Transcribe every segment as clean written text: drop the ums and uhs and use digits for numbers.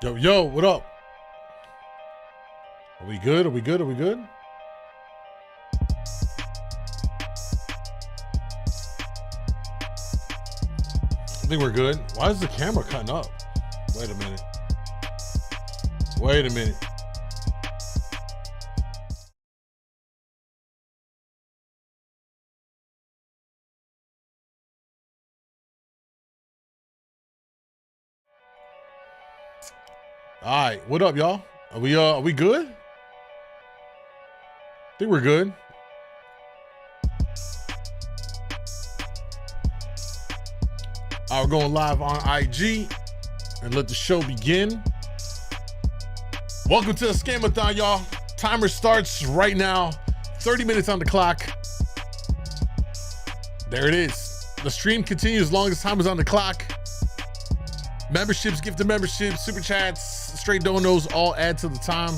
Yo, yo, what up? Are we good? Are we good? Are we good? I think we're good. Why is the camera cutting up? Wait a minute. Wait a minute. All right, what up, y'all? Are we good? I think we're good. All right, we're going live on IG and let the show begin. Welcome to the Scamathon, y'all. Timer starts right now. 30 minutes on the clock. There it is. The stream continues as long as time is on the clock. Memberships, gifted memberships, super chats, straight donos all add to the time.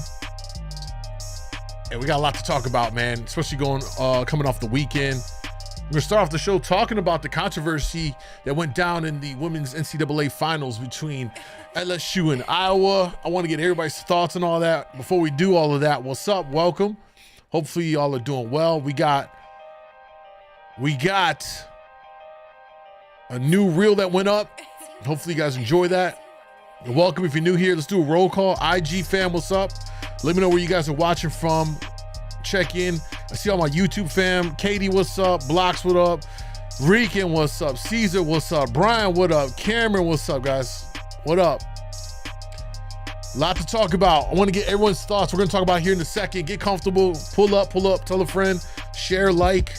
And we got a lot to talk about, man, especially coming off the weekend. We're gonna start off the show talking about the controversy that went down in the women's NCAA finals between LSU and Iowa. I want to get everybody's thoughts on all that. Before we do all of that, what's up? Welcome. Hopefully y'all are doing well. We got a new reel that went up. Hopefully you guys enjoy that. You're welcome if you're new here. Let's do a roll call. IG fam, what's up? Let me know where you guys are watching from. Check in. I see all my YouTube fam. Katie, what's up? Blocks, what up? Rican, what's up? Caesar, what's up? Brian, what up? Cameron, what's up, guys? What up? A lot to talk about. I want to get everyone's thoughts. We're going to talk about here in a second. Get comfortable. Pull up, tell a friend, share, like.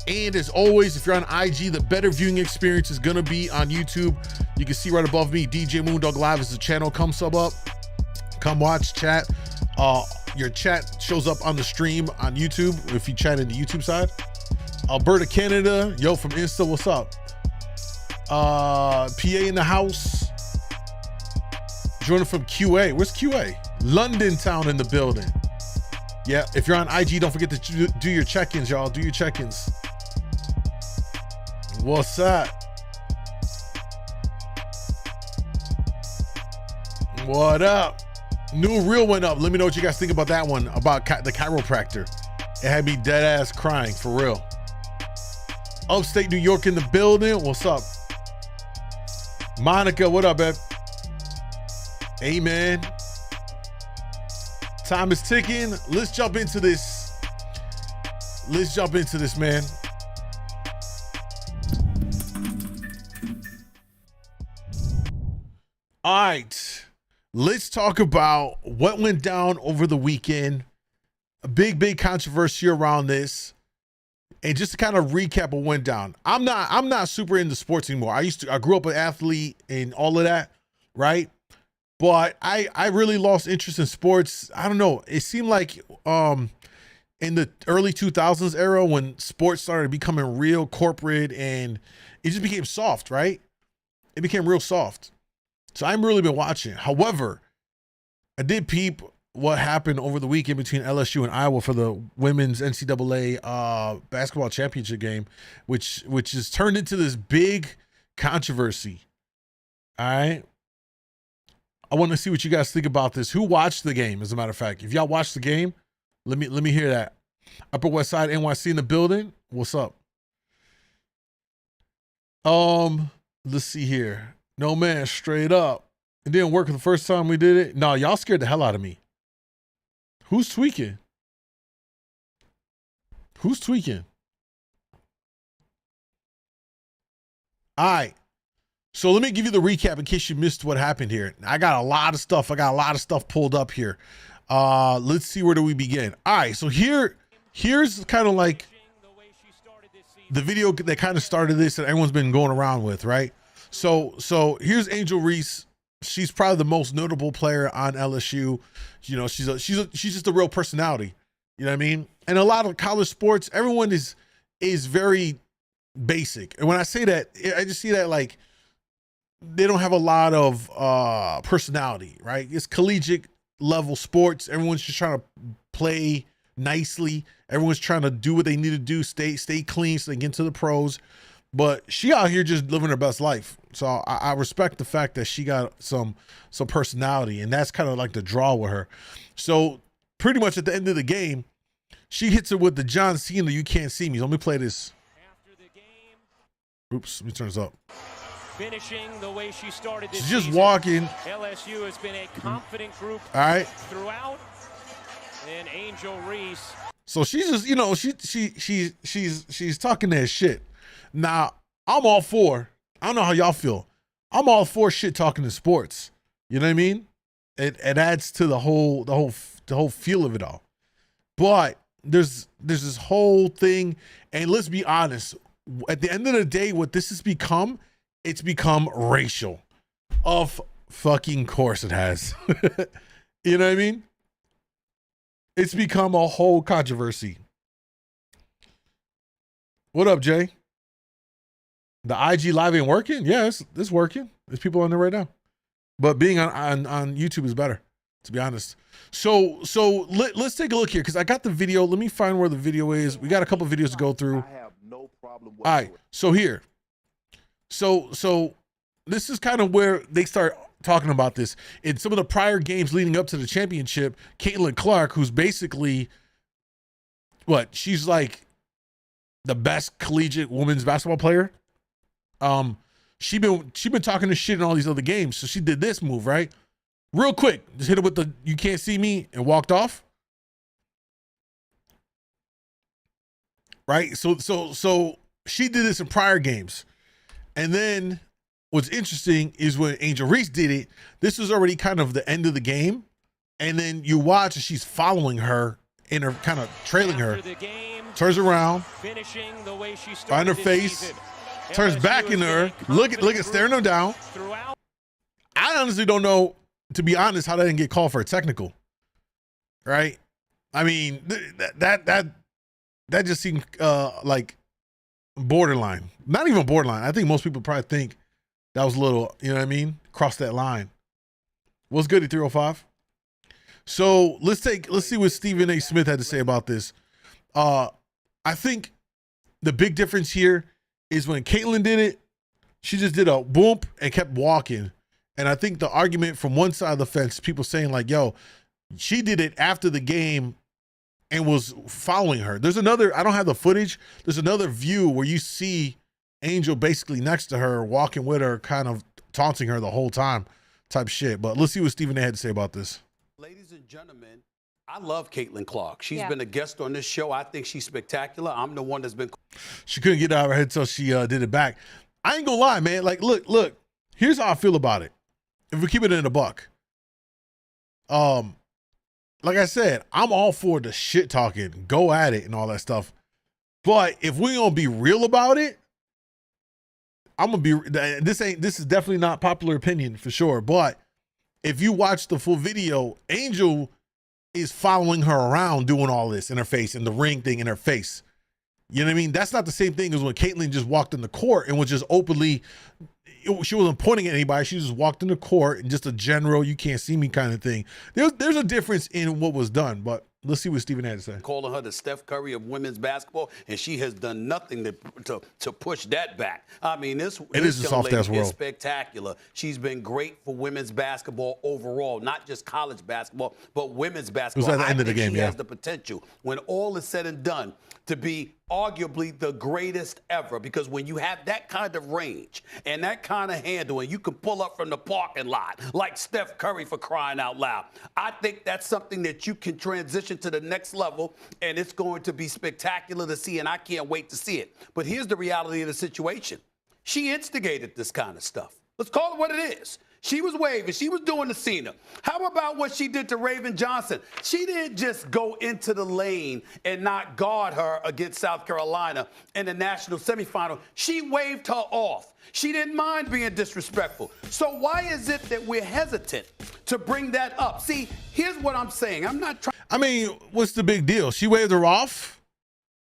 And as always, if you're on IG, the better viewing experience is gonna be on YouTube. You can see right above me, djmoondawglive is the channel. Come sub up, come watch, chat. Your chat shows up on the stream on YouTube if you chat in the YouTube side. Alberta, Canada, yo from Insta, what's up? PA in the house. Joining from QA, where's QA? London town in the building. Yeah, if you're on IG, don't forget to do your check-ins, y'all. Do your check-ins. What's that? What up? New reel went up. Let me know what you guys think about that one, about the chiropractor. It had me dead ass crying, for real. Upstate New York in the building. What's up? Monica, what up, babe? Hey, man. Time is ticking. Let's jump into this. Man. All right, let's talk about what went down over the weekend. A big controversy around this, and just to kind of recap what went down. I'm not super into sports anymore. I grew up an athlete and all of that, right? But I really lost interest in sports. I don't know. It seemed like in the early 2000s era when sports started becoming real corporate and it just became soft, right? It became real soft. So I haven't really been watching. However, I did peep what happened over the weekend between LSU and Iowa for the women's NCAA basketball championship game, which has turned into this big controversy. All right. I want to see what you guys think about this. Who watched the game, as a matter of fact? If y'all watched the game, let me hear that. Upper West Side NYC in the building. What's up? Let's see here. No, man, straight up. It didn't work the first time we did it. No, y'all scared the hell out of me. Who's tweaking? All right. So let me give you the recap in case you missed what happened here. I got a lot of stuff pulled up here. Let's see, where do we begin? All right, so here's kind of like the video that kind of started this that everyone's been going around with, right? So here's Angel Reese. She's probably the most notable player on LSU. You know, she's just a real personality. You know what I mean? And a lot of college sports, everyone is very basic. And when I say that, I just see that like they don't have a lot of personality, right? It's collegiate level sports. Everyone's just trying to play nicely. Everyone's trying to do what they need to do, stay clean so they get into the pros. but she out here just living her best life. So I respect the fact that she got some personality, and that's kind of like the draw with her. So pretty much at the end of the game, she hits it with the John Cena, "You Can't See Me." Let me play this. After the game, Oops, let me turn this up. finishing the way she started this She's just season. walking. LSU has been a confident group All right. throughout. And Angel Reese. So she's just, you know, she's talking that shit. Now, I'm all for, I don't know how y'all feel, I'm all for shit talking in sports. You know what I mean? It adds to the whole feel of it all. But there's this whole thing, and let's be honest, at the end of the day, what this has become, it's become racial. Of fucking course it has. You know what I mean? It's become a whole controversy. What up, Jay? The IG live ain't working? Yeah, it's working. There's people on there right now. But being on YouTube is better, to be honest. So let's take a look here, because I got the video. Let me find where the video is. We got a couple of videos to go through. I have no problem with All right, so here. So this is kind of where they start talking about this. In some of the prior games leading up to the championship, Caitlyn Clark, who's basically, she's like the best collegiate women's basketball player. She been talking to shit in all these other games. So she did this move, right? Real quick, just hit it with the "You Can't See Me" and walked off. Right? So she did this in prior games. And then what's interesting is when Angel Reese did it, this was already kind of the end of the game. And then you watch and she's following her and her kind of trailing her. Turns around, Finishing the way she started find her this face, season. turns LSU back has in been her, a look at confident staring her down. throughout. I honestly don't know, to be honest, how that didn't get called for a technical. Right? I mean, that just seemed like borderline. Not even borderline. I think most people probably think that was a little, you know what I mean? Cross that line. What's good at 305? So let's see what Stephen A. Smith had to say about this. I think the big difference here is when Caitlyn did it, she just did a boom and kept walking. And I think the argument from one side of the fence, people saying like, yo, she did it after the game and was following her. There's another, I don't have the footage. There's another view where you see Angel basically next to her, walking with her, kind of taunting her the whole time type shit. But let's see what Stephen A. had to say about this. Ladies and gentlemen, I love Caitlyn Clark. She's been a guest on this show. I think she's spectacular. I'm the one that's been. She couldn't get it out of her head until she did it back. I ain't gonna lie, man. Like, look. Here's how I feel about it. If we keep it in a buck, like I said, I'm all for the shit talking, go at it, and all that stuff. But if we gonna be real about it, I'm gonna be. This is definitely not popular opinion for sure. But if you watch the full video, Angel is following her around doing all this in her face and the ring thing in her face. You know what I mean? That's not the same thing as when Caitlyn just walked in the court and was just openly, she wasn't pointing at anybody. She just walked in the court and just a general, "You can't see me" kind of thing. There's a difference in what was done, but let's see what Stephen had to say. Calling her the Steph Curry of women's basketball, and she has done nothing to push that back. I mean, this is a soft-ass world. Is spectacular. She's been great for women's basketball overall, not just college basketball, but women's basketball. It was at the end of the game, she has the potential, when all is said and done, to be arguably the greatest ever, because when you have that kind of range and that kind of handle, and you can pull up from the parking lot like Steph Curry, for crying out loud, I think that's something that you can transition to the next level, and it's going to be spectacular to see, and I can't wait to see it. But here's the reality of the situation. She instigated this kind of stuff. Let's call it what it is. She was waving. She was doing the Cena. How about what she did to Raven Johnson? She didn't just go into the lane and not guard her against South Carolina in the national semifinal. She waved her off. She didn't mind being disrespectful. So why is it that we're hesitant to bring that up? See, here's what I'm saying. I'm not trying. I mean, what's the big deal? She waved her off.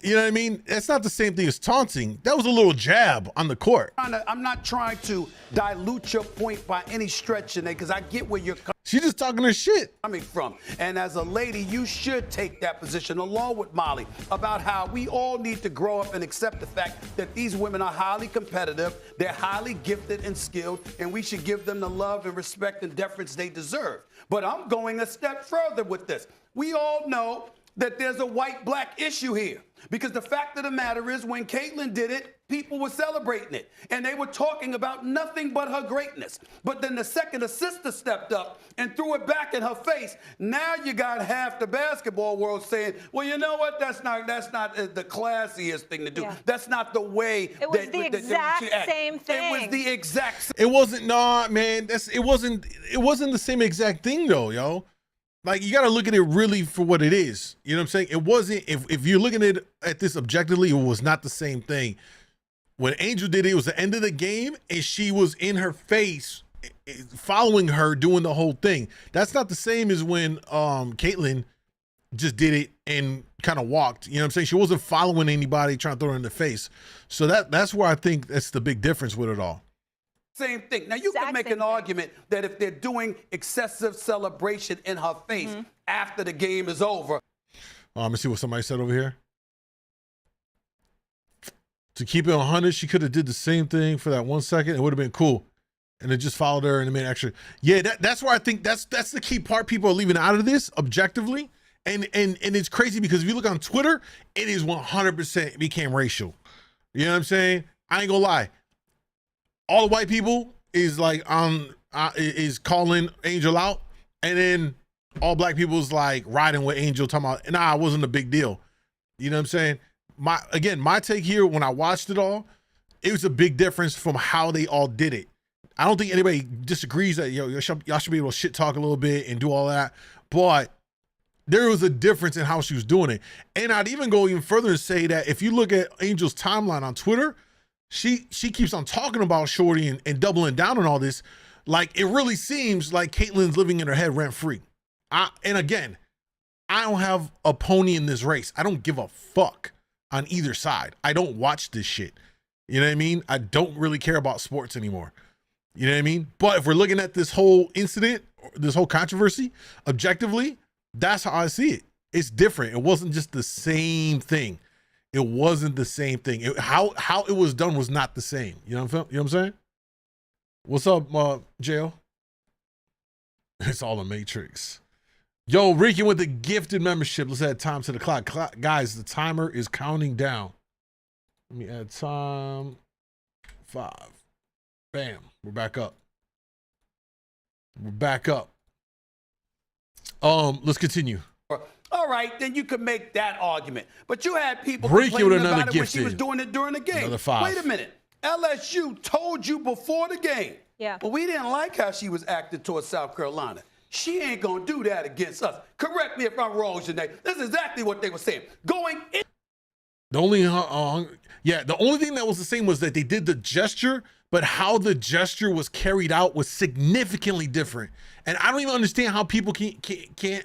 You know what I mean? That's not the same thing as taunting. That was a little jab on the court. I'm not trying to dilute your point by any stretch in it, because I get where you're She's just talking her shit. coming from. And as a lady, you should take that position along with Molly about how we all need to grow up and accept the fact that these women are highly competitive, they're highly gifted and skilled, and we should give them the love and respect and deference they deserve. But I'm going a step further with this. We all know that there's a white-black issue here. Because the fact of the matter is, when Caitlyn did it, people were celebrating it. And they were talking about nothing but her greatness. But then the second a sister stepped up and threw it back in her face, now you got half the basketball world saying, well, you know what? That's not the classiest thing to do. Yeah. That's not the way. It was the exact same thing. It was the exact same. It wasn't, nah, man. It wasn't the same exact thing though, yo. Like, you got to look at it really for what it is. You know what I'm saying? It wasn't, if you're looking at this objectively, it was not the same thing. When Angel did it, it was the end of the game, and she was in her face, following her, doing the whole thing. That's not the same as when Caitlyn just did it and kind of walked. You know what I'm saying? She wasn't following anybody, trying to throw her in the face. So that's where I think that's the big difference with it all. Same thing. Now, you can make an argument that if they're doing excessive celebration in her face after the game is over. Let me see what somebody said over here. To keep it 100, she could have did the same thing for that 1 second. It would have been cool. And it just followed her and it made extra. Yeah, that's where I think that's the key part people are leaving out of this objectively. And it's crazy because if you look on Twitter, it is 100% became racial. You know what I'm saying? I ain't gonna lie. All the white people is like is calling Angel out, and then all black people is like riding with Angel, talking about, nah, it wasn't a big deal. You know what I'm saying? My take here, when I watched it all, it was a big difference from how they all did it. I don't think anybody disagrees that y'all should be able to shit talk a little bit and do all that, but there was a difference in how she was doing it. And I'd even go even further and say that if you look at Angel's timeline on Twitter, she keeps on talking about Shorty and doubling down on all this. Like, it really seems like Caitlyn's living in her head rent free. And again, I don't have a pony in this race. I don't give a fuck on either side. I don't watch this shit. You know what I mean? I don't really care about sports anymore. You know what I mean? But if we're looking at this whole incident, this whole controversy, objectively, that's how I see it. It's different. It wasn't just the same thing. It wasn't the same thing. How it was done was not the same. You know what I'm saying? What's up, Jail? It's all a Matrix. Yo, Ricky with the gifted membership. Let's add time to the clock. Guys, the timer is counting down. Let me add time. 5. Bam. We're back up. We're back up. Let's continue. All right, then you could make that argument. But you had people Ricky with complaining another about it when she was gifted. doing it during the game. Another 5. Wait a minute. LSU told you before the game. Yeah. But we didn't like how she was acting towards South Carolina. She ain't going to do that against us. Correct me if I'm wrong, Janae. That's exactly what they were saying. Going in. The only thing that was the same was that they did the gesture, but how the gesture was carried out was significantly different. And I don't even understand how people can't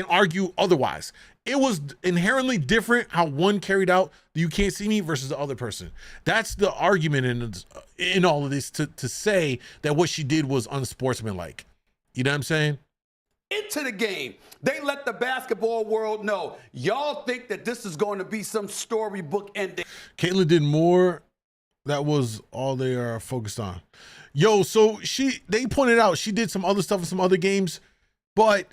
argue otherwise. It was inherently different how one carried out the "you can't see me" versus the other person. That's the argument in all of this, to say that what she did was unsportsmanlike. You know what I'm saying? Into the game, they let the basketball world know, y'all think that this is going to be some storybook ending. Caitlyn did more. That was all they are focused on. Yo, so they pointed out she did some other stuff in some other games, but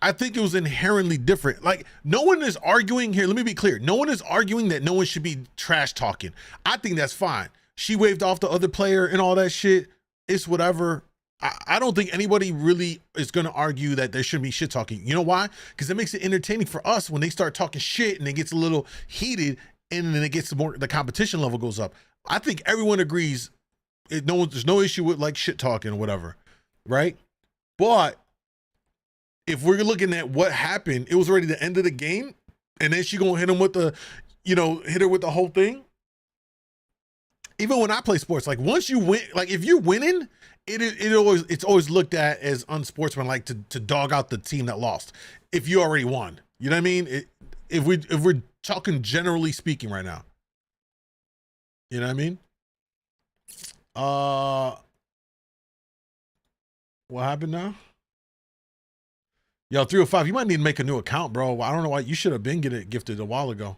I think it was inherently different. Like, no one is arguing here. Let me be clear. No one is arguing that no one should be trash talking. I think that's fine. She waved off the other player and all that shit. It's whatever. I don't think anybody really is going to argue that there shouldn't be shit talking. You know why? Because it makes it entertaining for us when they start talking shit and it gets a little heated, and then it gets more, the competition level goes up. I think everyone agrees there's no issue with like shit talking or whatever, right? But if we're looking at what happened, it was already the end of the game, and then she gonna hit him with hit her with the whole thing. Even when I play sports, like once you win, like if you're winning, it's always looked at as unsportsmanlike to dog out the team that lost if you already won. You know what I mean? if we're talking generally speaking right now. You know what I mean? What happened now? Yo, 305, you might need to make a new account, bro. I don't know why. You should have been gifted a while ago.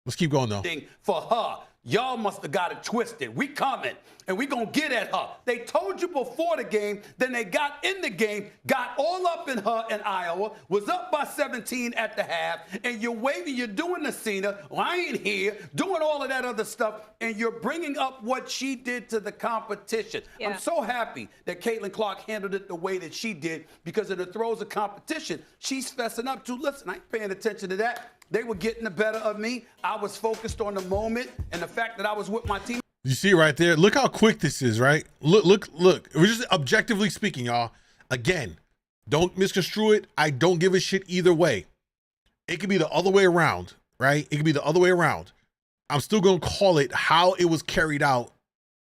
Let's keep going, though. For her. Y'all must have got it twisted. We coming, and we gonna get at her. They told you before the game, then they got in the game, got all up in her in Iowa, was up by 17 at the half, and you're waving, you're doing the Cena, I ain't here, doing all of that other stuff, and you're bringing up what she did to the competition. Yeah. I'm so happy that Caitlyn Clark handled it the way that she did, because in the throes of competition, she's fessing up to, listen, I ain't paying attention to that. They were getting the better of me. I was focused on the moment and the fact that I was with my team. You see right there? Look how quick this is, right? Look. We're just objectively speaking, y'all. Again, don't misconstrue it. I don't give a shit either way. It could be the other way around, right? It could be the other way around. I'm still going to call it how it was carried out,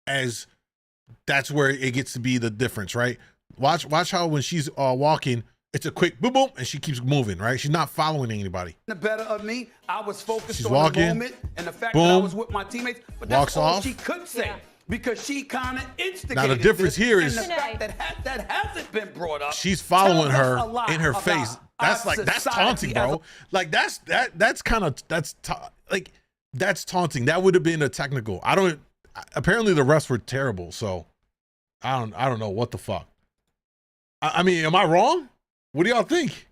as that's where it gets to be the difference, right? Watch how when she's walking, it's a quick boom, boom, and she keeps moving, right? She's not following anybody. The better of me, I was focused she's on walking, the moment and the fact boom, that I was with my teammates. But that's walks all off. she could say, because she kind of instigated. Now the difference here is, and the fact that hasn't been brought up. She's following her in her face. That's like that's taunting, bro. Like that's taunting. That would have been a technical. Apparently the refs were terrible, so I don't know what the fuck. I mean, am I wrong? What do y'all think?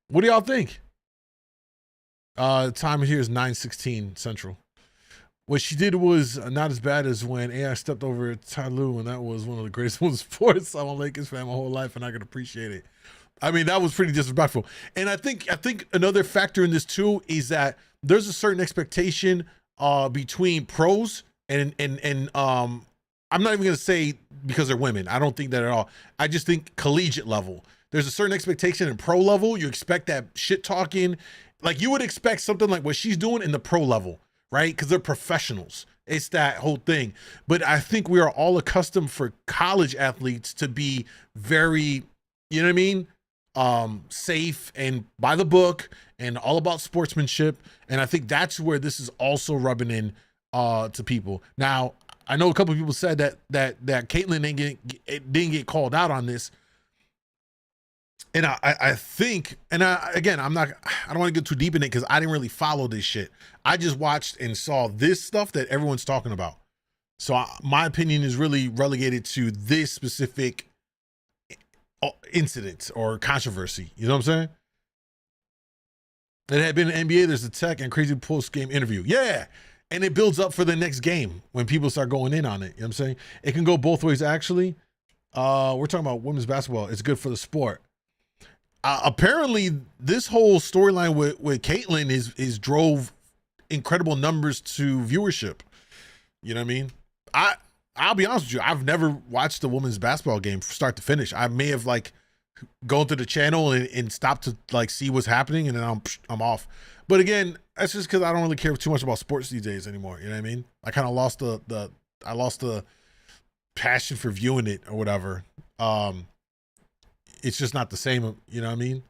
What do y'all think? Time here is 9:16 Central. What she did was not as bad as when AI stepped over Ty Lue, and that was one of the greatest moves in sports. I'm a Lakers fan my whole life, and I can appreciate it. I mean, that was pretty disrespectful. And I think another factor in this too is that there's a certain expectation between pros and I'm not even going to say because they're women. I don't think that at all. I just think collegiate level. There's a certain expectation in pro level. You expect that shit talking. Like you would expect something like what she's doing in the pro level, right? Because they're professionals. It's that whole thing. But I think we are all accustomed for college athletes to be very, you know what I mean? Safe and by the book and all about sportsmanship. And I think that's where this is also rubbing in to people. Now, I know a couple of people said that Caitlyn didn't get called out on this, and I think, and I don't want to get too deep in it because I didn't really follow this shit. I just watched and saw this stuff that everyone's talking about. So my opinion is really relegated to this specific incident or controversy. You know what I'm saying? It had been an NBA. There's a tech and crazy post-game interview. Yeah. And it builds up for the next game when people start going in on it. You know what I'm saying? It can go both ways, actually. We're talking about women's basketball. It's good for the sport. Apparently, this whole storyline with Caitlyn is drove incredible numbers to viewership. You know what I mean? I'll be honest with you. I've never watched a women's basketball game from start to finish. I may have like gone to the channel and stopped to like see what's happening, and then I'm off. But again, that's just because I don't really care too much about sports these days anymore. You know what I mean? I kind of lost the passion for viewing it or whatever. It's just not the same. You know what I mean?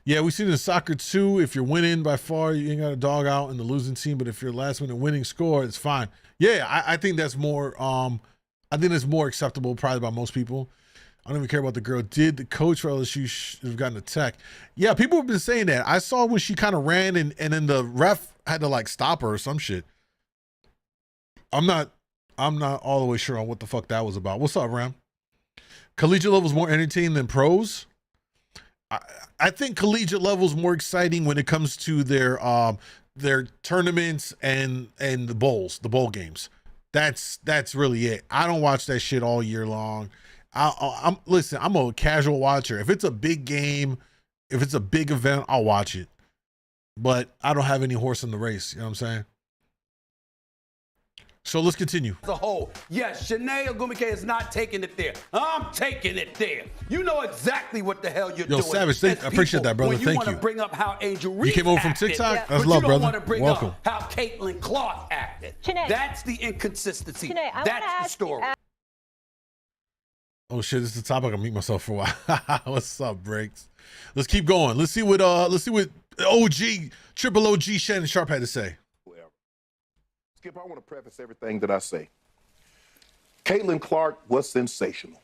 Yeah, we see it in soccer too. If you're winning by far, you ain't got a dog out in the losing team. But if you're last minute winning score, it's fine. Yeah, I think that's more. I think that's more acceptable probably by most people. I don't even care about the girl. Did the coach for LSU should have gotten a tech? Yeah, people have been saying that. I saw when she kind of ran and then the ref had to like stop her or some shit. I'm not all the way sure on what the fuck that was about. What's up, Ram? Collegiate level is more entertaining than pros. I think collegiate level is more exciting when it comes to their tournaments and the bowl games. That's really it. I don't watch that shit all year long. Listen, I'm a casual watcher. If it's a big game, if it's a big event, I'll watch it. But I don't have any horse in the race. You know what I'm saying? So let's continue. As a whole, yes, Shanae Ogumike is not taking it there. I'm taking it there. You know exactly what the hell you're doing. Yo, Savage, I appreciate that, brother. Thank you. You want to bring up how Angel Reese You came over from TikTok? That's love, brother. You don't want to bring Welcome. up how Caitlyn Clark acted. Shanae, that's the inconsistency. Shanae, that's the story. Oh shit, this is the topic. I'll mute myself for a while. What's up, Breaks? Let's keep going. Let's see what Triple OG Shannon Sharp had to say. Skip, I want to preface everything that I say. Caitlyn Clark was sensational.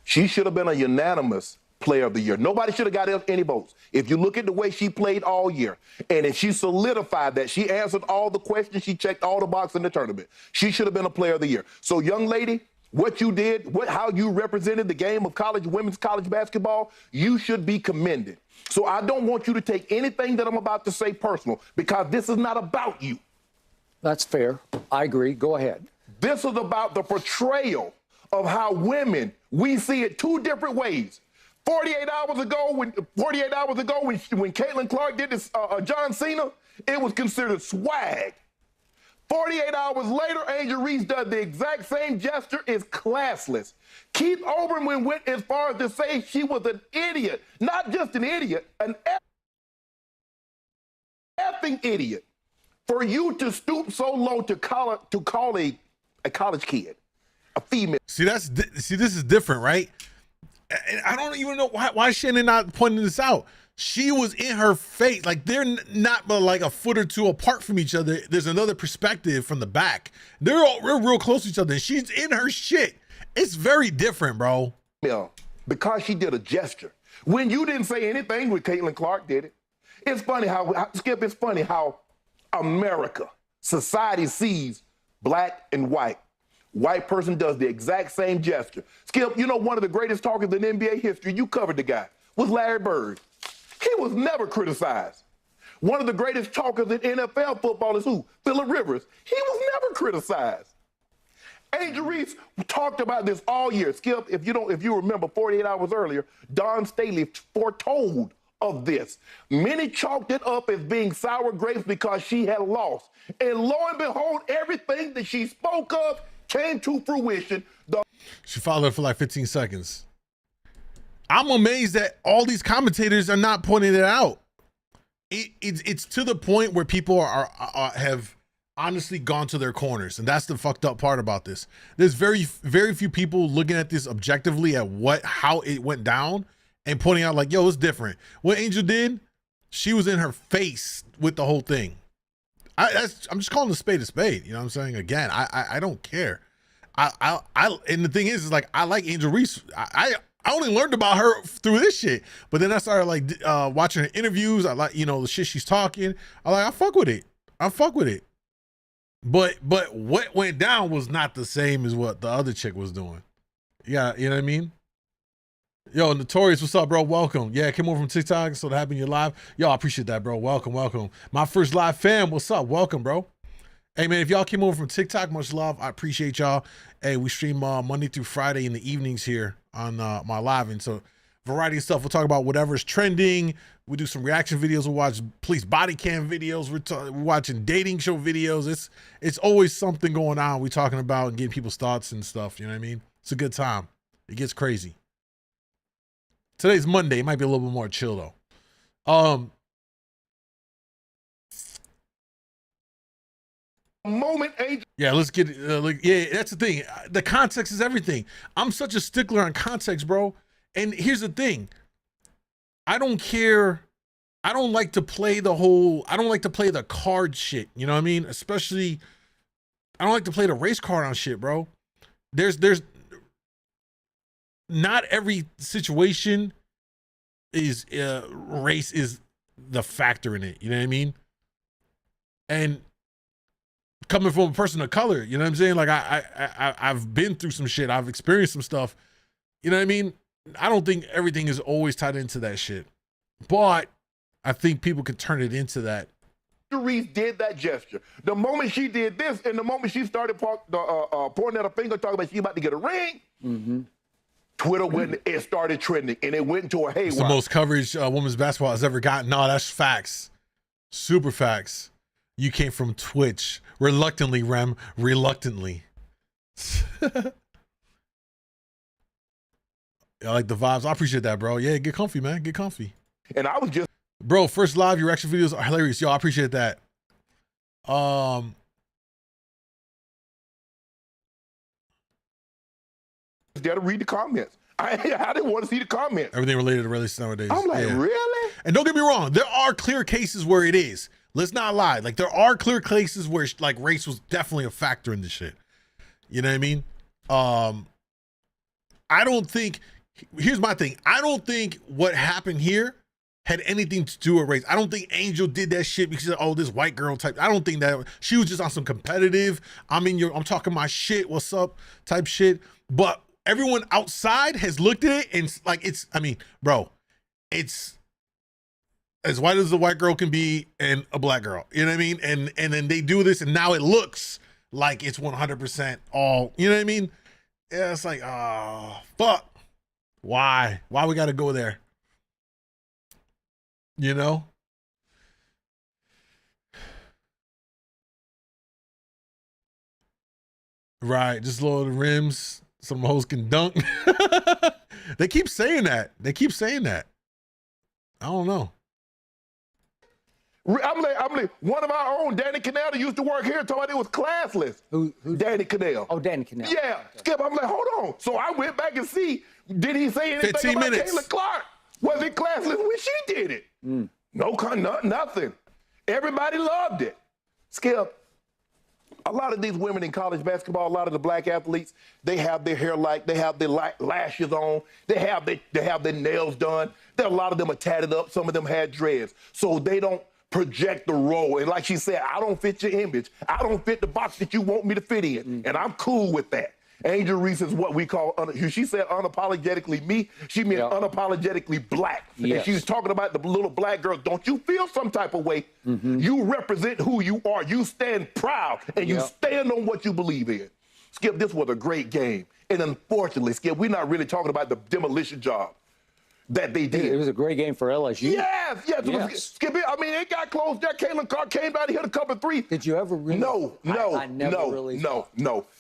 She should have been a unanimous player of the year. Nobody should have got any votes. If you look at the way she played all year, and if she solidified that, she answered all the questions, she checked all the boxes in the tournament, she should have been a player of the year. So, young lady, what you did, how you represented the game of women's college basketball, you should be commended. So I don't want you to take anything that I'm about to say personal, because this is not about you. That's fair. I agree. Go ahead. This is about the portrayal of how women, we see it two different ways. 48 hours ago, when Caitlyn Clark did this, John Cena, it was considered swag. 48 hours later, Angel Reese does the exact same gesture. It's classless. Keith Olbermann went as far as to say she was an idiot. Not just an idiot, an effing idiot. For you to stoop so low to call a college kid a female. See, this is different, right? And I don't even know why Shannon not pointing this out. She was in her face. Like, they're not but like a foot or two apart from each other. There's another perspective from the back. They're real close to each other. And she's in her shit. It's very different, bro. Yeah, because she did a gesture. When you didn't say anything when Caitlyn Clark did it. It's funny how, Skip, it's funny how America, society sees black and white. White person does the exact same gesture. Skip, you know one of the greatest talkers in NBA history, you covered the guy, was Larry Bird. He was never criticized. One of the greatest talkers in NFL football is who? Phillip Rivers. He was never criticized. Angel Reese talked about this all year. Skip, if you remember 48 hours earlier, Don Staley foretold of this. Many chalked it up as being sour grapes because she had lost. And lo and behold, everything that she spoke of came to fruition. She followed for like 15 seconds. I'm amazed that all these commentators are not pointing it out. It's to the point where people have honestly gone to their corners, and that's the fucked up part about this. There's very few people looking at this objectively at how it went down and pointing out like, yo, it's different. What Angel did, she was in her face with the whole thing. I'm just calling a spade a spade. You know what I'm saying? Again, I don't care. And the thing is like, I like Angel Reese. I only learned about her through this shit, but then I started like watching her interviews. I like, the shit she's talking. I fuck with it. But what went down was not the same as what the other chick was doing. Yeah, you know what I mean? Yo, Notorious, what's up, bro? Welcome. Yeah, came over from TikTok, so to happen you're live. Yo, I appreciate that, bro. Welcome. My first live fam, what's up? Welcome, bro. Hey, man, if y'all came over from TikTok, much love. I appreciate y'all. Hey, we stream Monday through Friday in the evenings here on my live. And so variety of stuff. We'll talk about whatever's trending. We do some reaction videos. We'll watch police body cam videos. We're watching dating show videos. It's always something going on. We're talking about and getting people's thoughts and stuff. You know what I mean? It's a good time. It gets crazy. Today's Monday. It might be a little bit more chill though. Yeah, let's get yeah, that's the thing. The context is everything. I'm such a stickler on context, bro. And here's the thing. I don't care. I don't like to play the card shit. You know what I mean? Especially, I don't like to play the race card on shit, bro. There's not every situation is race is the factor in it. You know what I mean? And coming from a person of color, you know what I'm saying? Like I've been through some shit. I've experienced some stuff. You know what I mean? I don't think everything is always tied into that shit, but I think people can turn it into that. Reese did that gesture. The moment she did this, and the moment she started pointing at her finger, talking about she about to get a ring, Twitter went, it started trending, and it went into a haywire. It's the most coverage women's basketball has ever gotten. No, that's facts. Super facts. You came from Twitch. Reluctantly, Rem. Reluctantly. I like the vibes. I appreciate that, bro. Yeah, get comfy, man. Get comfy. And I was just... Bro, first live, your reaction videos are hilarious. Yo, I appreciate that. There to read the comments. I didn't want to see the comments. Everything related to race nowadays. I'm like, really? And don't get me wrong, there are clear cases where it is. Let's not lie. Like, there are clear cases where like race was definitely a factor in this shit. You know what I mean? I don't think, here's my thing. I don't think what happened here had anything to do with race. I don't think Angel did that shit because, oh, this white girl type. I don't think that. She was just on some competitive, I'm talking my shit, what's up type shit. But everyone outside has looked at it and like, it's, I mean, bro, it's as white as a white girl can be and a black girl. You know what I mean? And then they do this and now it looks like it's 100% all, you know what I mean? Yeah, it's like, oh, fuck. Why we got to go there? You know? Right, just lower the rims. Some hoes can dunk. They keep saying that. I don't know. I'm like, one of our own, Danny Cannell, used to work here, told me it was classless. Who? Danny Cannell. Oh, Danny Cannell. Yeah, okay. Skip, I'm like, hold on. So I went back and see, did he say anything 15 about minutes. Caitlyn Clark? Was it classless when she did it? Nothing. Everybody loved it. Skip, a lot of these women in college basketball, a lot of the black athletes, they have their hair they have their lashes on, they have their nails done. A lot of them are tatted up. Some of them had dreads. So they don't project the role. And like she said, I don't fit your image. I don't fit the box that you want me to fit in. And I'm cool with that. Angel Reese is what we call, she said unapologetically me, she meant unapologetically black. Yes. And she was talking about the little black girl. Don't you feel some type of way? You represent who you are. You stand proud and you stand on what you believe in. Skip, this was a great game. And unfortunately, Skip, we're not really talking about the demolition job that they did. It was a great game for LSU. Yes. Skip, I mean, it got close. That Caitlyn Clark came down and hit a couple three. Did you ever really? No.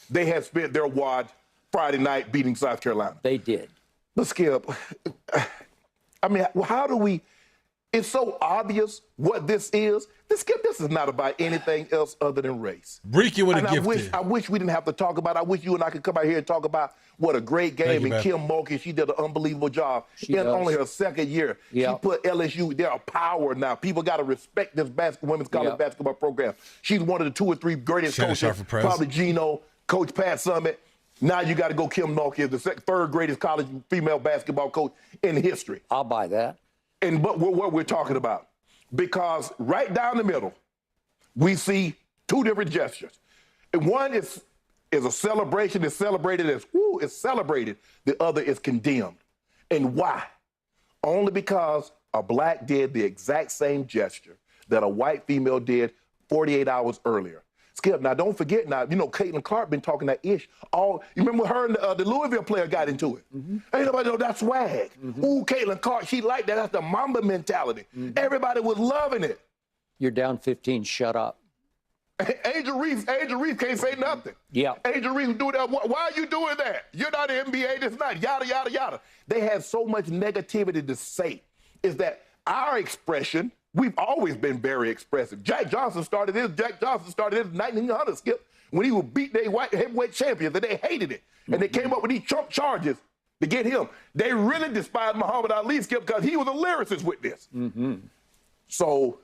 They had spent their wad Friday night beating South Carolina. They did. But Skip, I mean, how do we, it's so obvious what this is. Skip, this is not about anything else other than race. Ricky would have gifted. I wish we didn't have to talk about it. I wish you and I could come out here and talk about what a great game. And Kim Mulkey, she did an unbelievable job. In only her second year. She put LSU, they're a power now. People got to respect this women's college basketball program. She's one of the 2 or 3 greatest coaches. Probably Gino, Coach Pat Summitt. Now you got to go Kim Mulkey, the 3rd greatest college female basketball coach in history. I'll buy that. And but what we're talking about, because right down the middle, we see 2 different gestures. And one is a celebration. It's celebrated as, it's celebrated. The other is condemned. And why? Only because a black did the exact same gesture that a white female did 48 hours earlier. Skip, now don't forget now, Caitlyn Clark been talking that ish. You remember her and the Louisville player got into it. Ain't nobody know that's swag. Ooh, Caitlyn Clark, she liked that. That's the Mamba mentality. Everybody was loving it. You're down 15, shut up. Angel Reese can't say nothing. Yeah. Angel Reese do that. Why are you doing that? You're not an NBA, this not, yada, yada, yada. They have so much negativity to say. Is that our expression, we've always been very expressive. Jack Johnson started this in 1900, Skip, when he would beat their white heavyweight champions, and they hated it. And they came up with these Trump charges to get him. They really despised Muhammad Ali, Skip, because he was a lyricist with this. So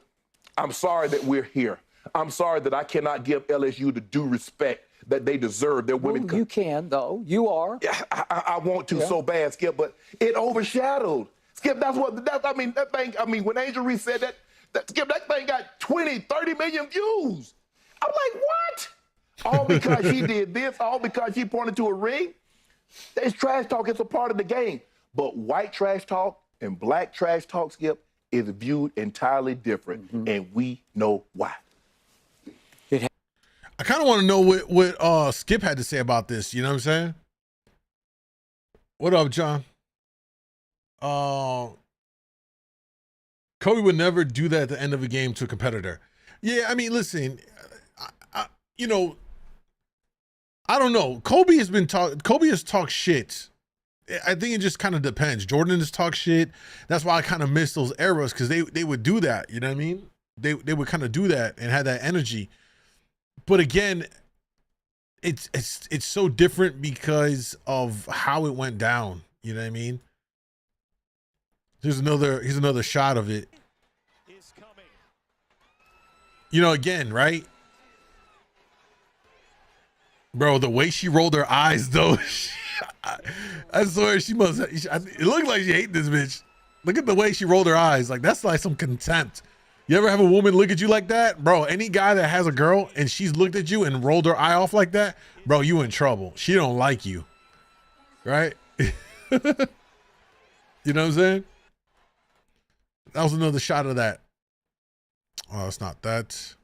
I'm sorry that we're here. I'm sorry that I cannot give LSU the due respect that they deserve. Their women. You can, though. You are. Yeah, I want to so bad, Skip, but it overshadowed. Skip, when Angel Reese said Skip, that thing got 20, 30 million views. I'm like, what? All because she did this, all because she pointed to a ring? It's trash talk. It's a part of the game. But white trash talk and black trash talk, Skip, is viewed entirely different, and we know why. I kind of want to know what Skip had to say about this. You know what I'm saying? What up, John? Kobe would never do that at the end of a game to a competitor. Yeah, I mean, listen, I don't know. Kobe has talked shit. I think it just kind of depends. Jordan has talked shit. That's why I kind of miss those eras, because they would do that. You know what I mean? They would kind of do that and have that energy. But again, it's so different because of how it went down. You know what I mean? Here's another shot of it. You know, again, right? Bro, the way she rolled her eyes, though, I swear she must. It looked like she hated this bitch. Look at the way she rolled her eyes. Like, that's like some contempt. You ever have a woman look at you like that? Bro, any guy that has a girl and she's looked at you and rolled her eye off like that, bro, you in trouble. She don't like you. Right? You know what I'm saying? That was another shot of that. Oh, it's not that.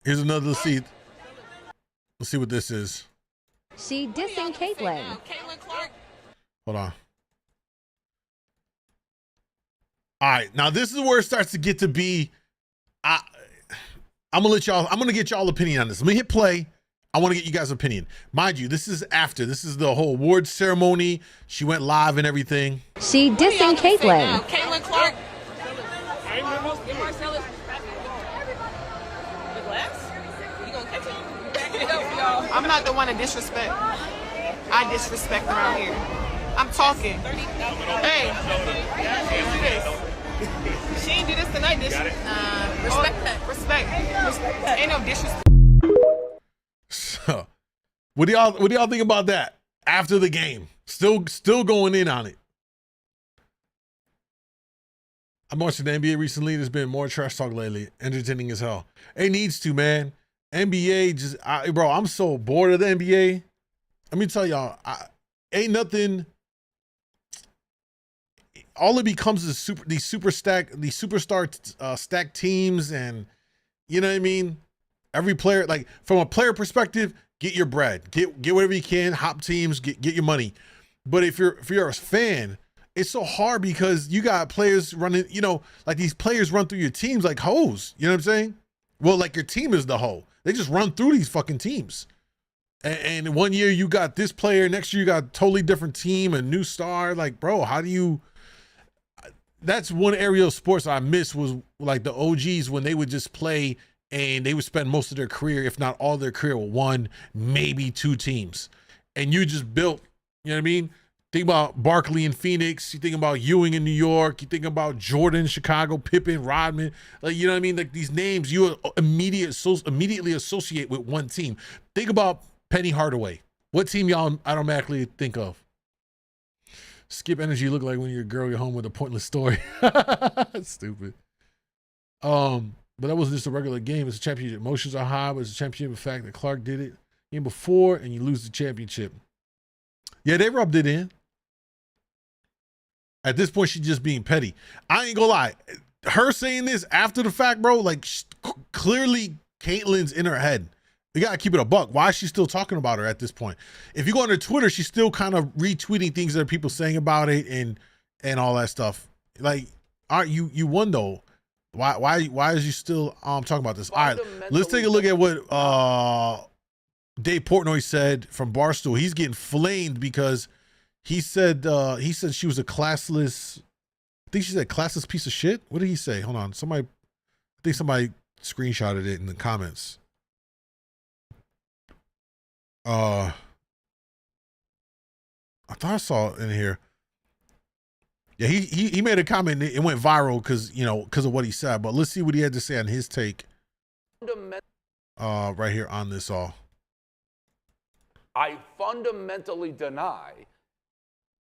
Here's another. Let's see what this is. She dissing Caitlyn. Hold on. All right, now this is where it starts to get to be. I'm gonna get y'all opinion on this. Let me hit play. I want to get you guys' opinion. Mind you, this is after. This is the whole awards ceremony. She went live and everything. She dissing Caitlyn. Caitlyn Clark. I'm not the one to disrespect. I disrespect around here. I'm talking. Hey, she ain't do this tonight, did she? Respect that. Respect. Ain't no disrespect. So, what do y'all think about that after the game? Still going in on it. I'm watching the NBA recently. There's been more trash talk lately. Entertaining as hell. It needs to, man. NBA bro, I'm so bored of the NBA. Let me tell y'all, ain't nothing. All it becomes is these superstar stacked teams, and you know what I mean. Every player, like from a player perspective, get your bread, get whatever you can, hop teams, get your money. But if you're a fan, it's so hard because you got players running. You know, like these players run through your teams like hoes. You know what I'm saying? Well, like your team is the hoe. They just run through these fucking teams. And one year you got this player, next year you got a totally different team, a new star. Like, bro, how do you? That's one area of sports I miss was like the OGs when they would just play and they would spend most of their career, if not all their career, with one, maybe two teams. And you just built, you know what I mean? Think about Barkley in Phoenix. You think about Ewing in New York. You think about Jordan, Chicago, Pippen, Rodman. Like, you know what I mean? Like these names you immediately associate with one team. Think about Penny Hardaway. What team y'all automatically think of? Skip energy look like when your girl get home with a pointless story. Stupid. But that wasn't just a regular game. It's a championship. Emotions are high, but it's a championship. The fact that Clark did it in before and you lose the championship. Yeah, they rubbed it in. At this point, she's just being petty. I ain't gonna lie. Her saying this after the fact, bro, like clearly Caitlyn's in her head. You gotta keep it a buck. Why is she still talking about her at this point? If you go on her Twitter, she's still kind of retweeting things that people saying about it and all that stuff. Like, aren't you won though? Why is you still talking about this? All right, let's take a look at what Dave Portnoy said from Barstool. He's getting flamed because he said she was a classless. I think she said classless piece of shit. What did he say? Hold on, I think somebody screenshotted it in the comments. I thought I saw it in here. Yeah, he made a comment. It went viral because of what he said. But let's see what he had to say on his take. Right here on this all. I fundamentally deny,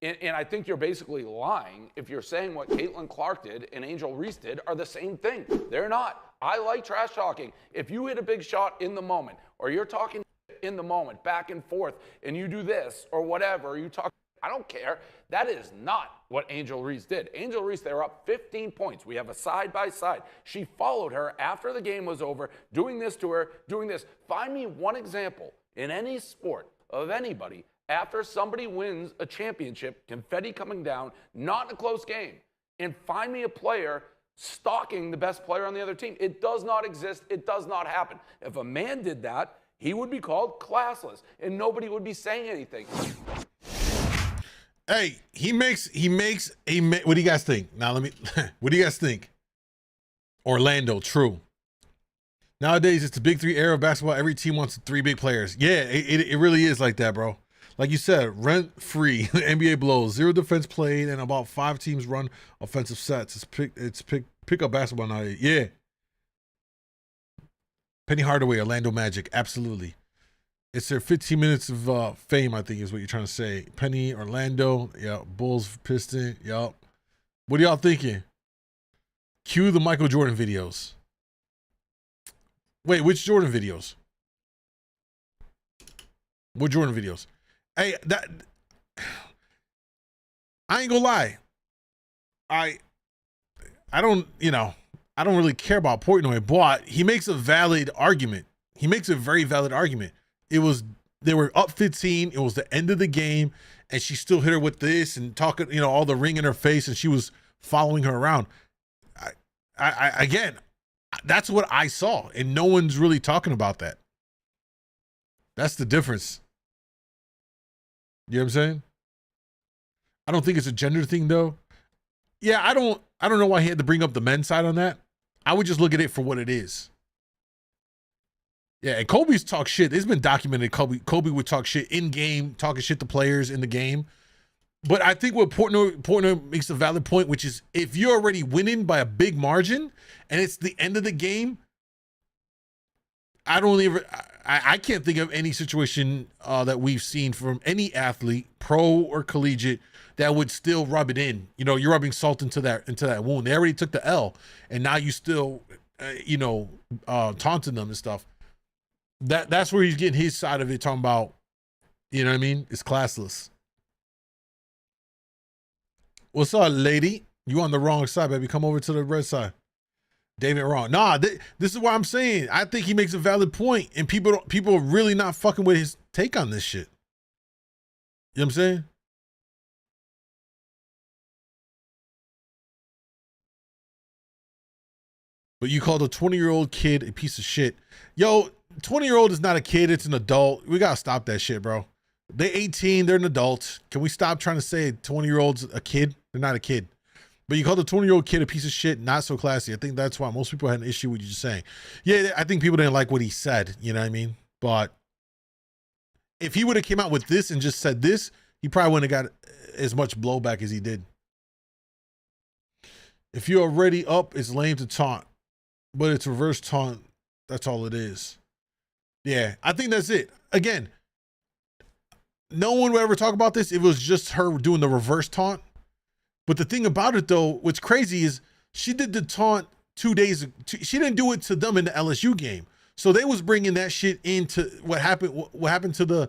and I think you're basically lying if you're saying what Caitlyn Clark did and Angel Reese did are the same thing. They're not. I like trash talking. If you hit a big shot in the moment, or you're talking in the moment, back and forth, and you do this or whatever, you talk, I don't care. That is not what Angel Reese did. Angel Reese, they were up 15 points. We have a side-by-side. She followed her after the game was over, doing this to her, doing this. Find me one example in any sport of anybody after somebody wins a championship, confetti coming down, not in a close game, and find me a player stalking the best player on the other team. It does not exist. It does not happen. If a man did that, he would be called classless, and nobody would be saying anything. Hey, he makes what do you guys think? Now what do you guys think? Orlando, true. Nowadays, it's the big three era of basketball. Every team wants three big players. Yeah, it really is like that, bro. Like you said, rent free. NBA blows. 0 defense played, and about 5 teams run offensive sets. It's pick up basketball now. Yeah. Penny Hardaway, Orlando Magic. Absolutely. It's their 15 minutes of fame, I think, is what you're trying to say. Penny, Orlando. Yeah. Bulls, Piston. Yup. What are y'all thinking? Cue the Michael Jordan videos. Wait, which Jordan videos? What Jordan videos? Hey, I ain't gonna lie. I don't, I don't really care about Portnoy, but he makes a valid argument. He makes a very valid argument. They were up 15. It was the end of the game, and she still hit her with this and talking, all the ring in her face, and she was following her around. Again, that's what I saw, and no one's really talking about that. That's the difference. You know what I'm saying? I don't think it's a gender thing, though. Yeah, I don't know why he had to bring up the men's side on that. I would just look at it for what it is. Yeah, and Kobe's talk shit. It's been documented. Kobe would talk shit in game, talking shit to players in the game. But I think what Portnoy makes a valid point, which is if you're already winning by a big margin and it's the end of the game, I can't think of any situation that we've seen from any athlete, pro or collegiate, that would still rub it in. You're rubbing salt into that wound. They already took the L, and now you still, taunting them and stuff. That's where he's getting his side of it, talking about, you know what I mean? It's classless. What's up, lady? You on the wrong side, baby. Come over to the red side. David wrong. Nah, this is what I'm saying. I think he makes a valid point, and people are really not fucking with his take on this shit. You know what I'm saying? But you called a 20-year-old kid a piece of shit. Yo, 20-year-old is not a kid, it's an adult. We gotta stop that shit, bro. They're 18, they're an adult. Can we stop trying to say 20-year-old's a kid? They're not a kid. But you called a 20-year-old kid a piece of shit, not so classy. I think that's why most people had an issue with you just saying. Yeah, I think people didn't like what he said, you know what I mean? But if he would have came out with this and just said this, he probably wouldn't have got as much blowback as he did. If you're already up, it's lame to taunt. But it's reverse taunt. That's all it is. Yeah, I think that's it. Again, no one would ever talk about this if it was just her doing the reverse taunt. But the thing about it, though, what's crazy is she did the taunt 2 days ago. She didn't do it to them in the LSU game. So they was bringing that shit into what happened to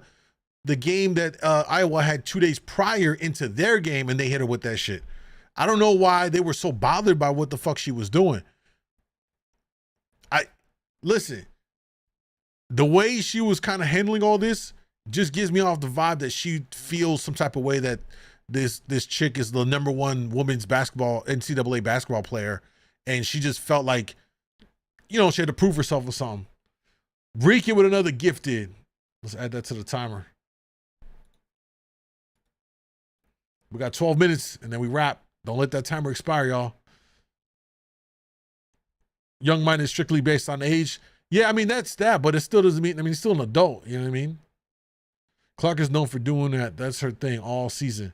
the game that Iowa had 2 days prior into their game, and they hit her with that shit. I don't know why they were so bothered by what the fuck she was doing. Listen, the way she was kind of handling all this just gives me off the vibe that she feels some type of way that this chick is the #1 women's NCAA basketball player, and she just felt like, she had to prove herself or something. Reek it with another gifted. Let's add that to the timer. We got 12 minutes, and then we wrap. Don't let that timer expire, y'all. Young mind is strictly based on age. Yeah, I mean, that's that, but it still doesn't mean, he's still an adult. You know what I mean? Clark is known for doing that. That's her thing all season.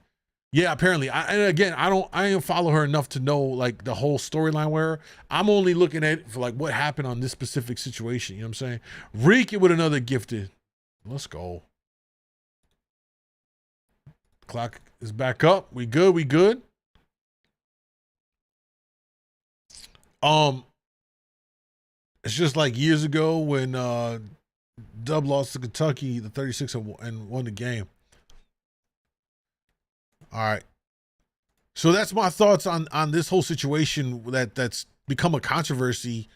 Yeah, apparently. I didn't follow her enough to know, like, the whole storyline where I'm only looking at it for, like, what happened on this specific situation. You know what I'm saying? Reek it with another gifted. Let's go. Clock is back up. We good. It's just like years ago when Dub lost to Kentucky, the 36 and won the game. All right. So that's my thoughts on this whole situation that's become a controversy,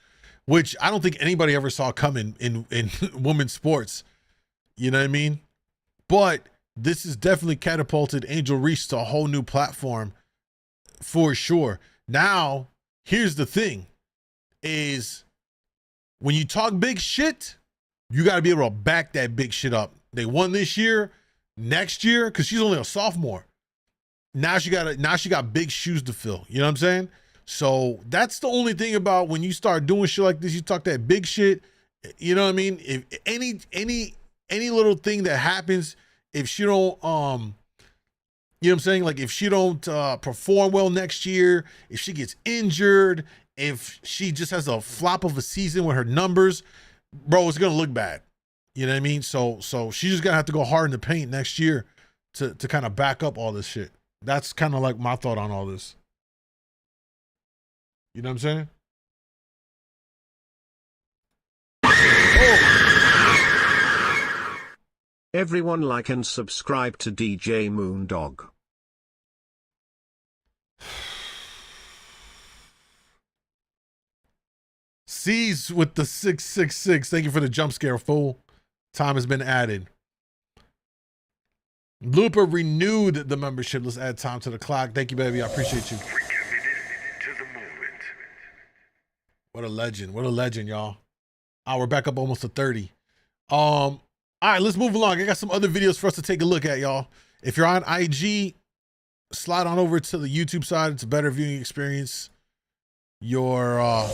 which I don't think anybody ever saw coming in women's sports. You know what I mean? But this has definitely catapulted Angel Reese to a whole new platform for sure. Now, here's the thing is, when you talk big shit, you got to be able to back that big shit up. They won this year, next year, because she's only a sophomore. Now she got big shoes to fill. You know what I'm saying? So that's the only thing about when you start doing shit like this, you talk that big shit. You know what I mean? If any little thing that happens, if she don't, you know what I'm saying? Like if she don't perform well next year, if she gets injured, if she just has a flop of a season with her numbers, bro, it's gonna look bad. You know what I mean? So she's just gonna have to go hard in the paint next year to kind of back up all this shit. That's kind of like my thought on all this. You know what I'm saying? Everyone like and subscribe to DJ MoonDawg. C's with the 666. Thank you for the jump scare, fool. Time has been added. Blooper renewed the membership. Let's add time to the clock. Thank you, baby. I appreciate you. What a legend. What a legend, y'all. We're back up almost to 30. All right, let's move along. I got some other videos for us to take a look at, y'all. If you're on IG, slide on over to the YouTube side. It's a better viewing experience. Your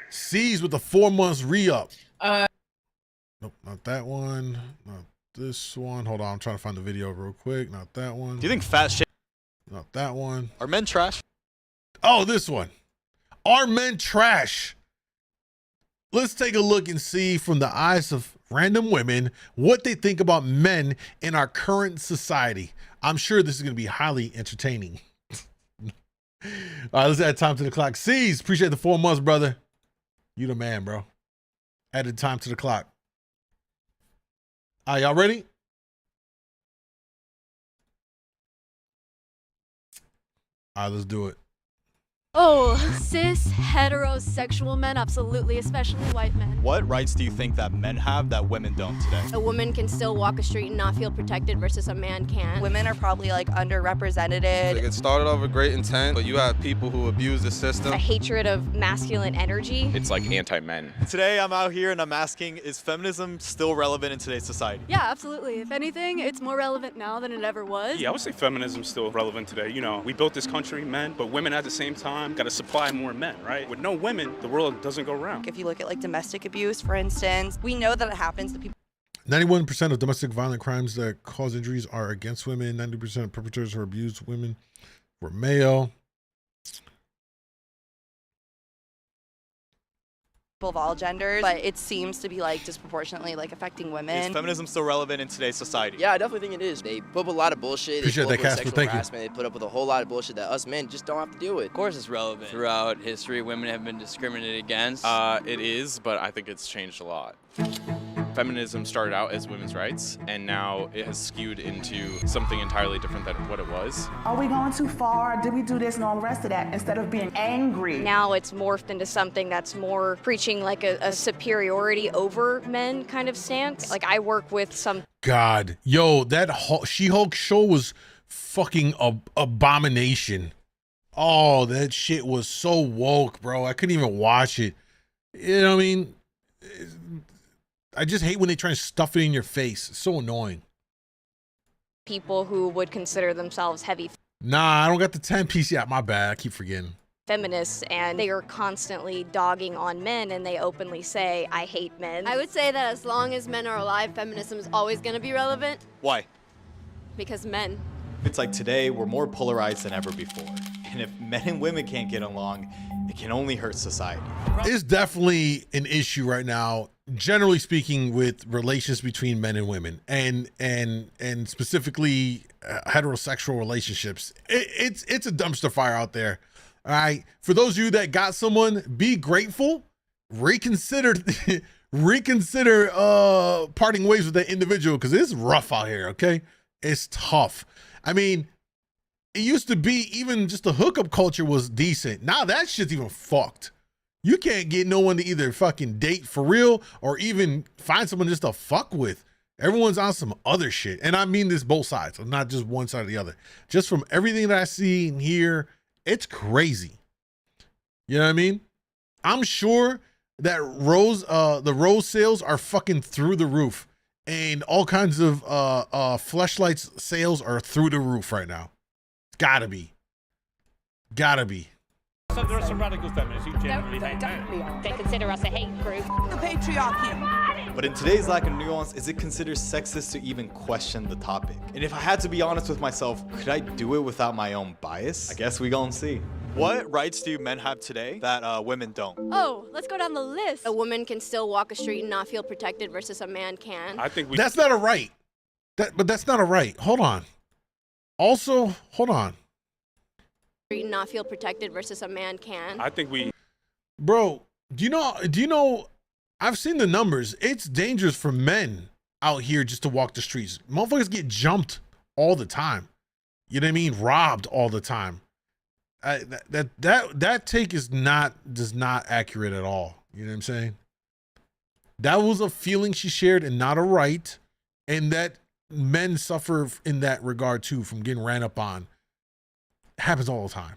C's with the 4 months re-up. Nope, not that one. Not this one. Hold on, I'm trying to find the video real quick. Not that one. Do you think fat shit? Not that one. Are men trash? Oh, this one. Are men trash? Let's take a look and see from the eyes of random women what they think about men in our current society. I'm sure this is going to be highly entertaining. All right, let's add time to the clock. C's, appreciate the 4 months, brother. You the man, bro. Added time to the clock. All right, y'all ready? All right, let's do it. Oh, cis, heterosexual men, absolutely, especially white men. What rights do you think that men have that women don't today? A woman can still walk a street and not feel protected versus a man can. Women are probably like underrepresented. Like it started off with great intent, but you have people who abuse the system. A hatred of masculine energy. It's like anti-men. Today I'm out here and I'm asking, is feminism still relevant in today's society? Yeah, absolutely. If anything, it's more relevant now than it ever was. Yeah, I would say feminism's still relevant today. You know, we built this country, men, but women at the same time got to supply more men, right? With no women, the world doesn't go round. If you look at like domestic abuse, for instance, we know that it happens to people. 91% of domestic violent crimes that cause injuries are against women. 90% of perpetrators who abuse women were male. Of all genders, but it seems to be like disproportionately like affecting women. Is feminism still relevant in today's society? Yeah, I definitely think it is. They put up a lot of bullshit. Appreciate that, Casper. Thank you. They put up with a whole lot of bullshit that us men just don't have to deal with. Of course it's relevant. Throughout history, women have been discriminated against. It is, but I think it's changed a lot. Feminism started out as women's rights, and now it has skewed into something entirely different than what it was. Are we going too far? Did we do this and all the rest of that instead of being angry? Now it's morphed into something that's more preaching like a superiority over men kind of stance. Like I work with some. God, yo, that She-Hulk show was fucking abomination. Oh, that shit was so woke, bro. I couldn't even watch it. You know what I mean? I just hate when they try and stuff it in your face. It's so annoying. People who would consider themselves heavy. Nah, I don't got the 10-piece yet. My bad. I keep forgetting. Feminists, and they are constantly dogging on men, and they openly say, I hate men. I would say that as long as men are alive, feminism is always going to be relevant. Why? Because men. It's like today we're more polarized than ever before. And if men and women can't get along, it can only hurt society. It's definitely an issue right now, generally speaking, with relations between men and women, and specifically heterosexual relationships. It's a dumpster fire out there. All right, for those of you that got someone, be grateful, reconsider parting ways with that individual, because it's rough out here. Okay, it's tough. I mean, it used to be even just the hookup culture was decent. Now that shit's even fucked. You can't get no one to either fucking date for real or even find someone just to fuck with. Everyone's on some other shit. And I mean this both sides, not just one side or the other. Just from everything that I see and hear, it's crazy. You know what I mean? I'm sure that the rose sales are fucking through the roof. And all kinds of fleshlights sales are through the roof right now. Gotta be. So there are some radical feminists who generally hate men. They consider us a hate group. The patriarchy. But in today's lack of nuance, is it considered sexist to even question the topic? And if I had to be honest with myself, could I do it without my own bias? I guess we gonna see. What rights do men have today that women don't? Oh, let's go down the list. A woman can still walk a street and not feel protected versus a man can. I think That's not a right. But that's not a right. Hold on. Also, hold on. Not feel protected versus a man can. I think we. Bro, do you know, I've seen the numbers. It's dangerous for men out here just to walk the streets. Motherfuckers get jumped all the time. You know what I mean? Robbed all the time. That take is not accurate at all. You know what I'm saying? That was a feeling she shared and not a right. And that men suffer in that regard too, from getting ran up on. Happens all the time.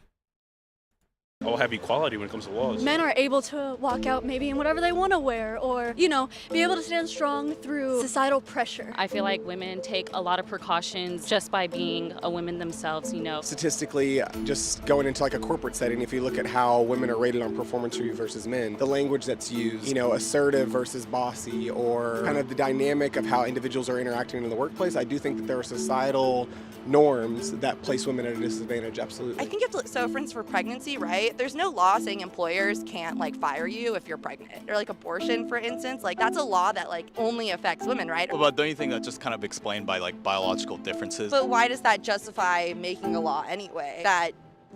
all have equality when it comes to laws. Men are able to walk out maybe in whatever they want to wear, or, you know, be able to stand strong through societal pressure. I feel like women take a lot of precautions just by being a woman themselves, you know. Statistically, just going into like a corporate setting, if you look at how women are rated on performance review versus men, the language that's used, you know, assertive versus bossy, or kind of the dynamic of how individuals are interacting in the workplace, I do think that there are societal norms that place women at a disadvantage, absolutely. I think you have to, so for instance, for pregnancy, right, there's no law saying employers can't like fire you if you're pregnant. Or like abortion, for instance, like that's a law that like only affects women, right? But don't you think that's just kind of explained by like biological differences? But why does that justify making a law anyway that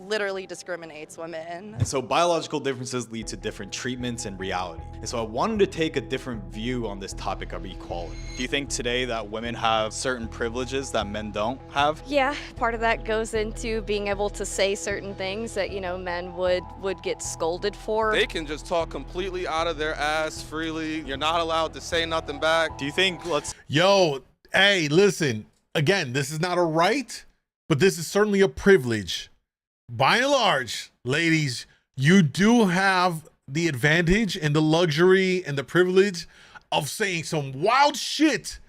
literally discriminates women? And so biological differences lead to different treatments and reality. And so I wanted to take a different view on this topic of equality. Do you think today that women have certain privileges that men don't have? Yeah, part of that goes into being able to say certain things that, you know, men would get scolded for. They can just talk completely out of their ass freely. You're not allowed to say nothing back. Do you think, Yo, hey, listen, again, this is not a right, but this is certainly a privilege. By and large, ladies, you do have the advantage and the luxury and the privilege of saying some wild shit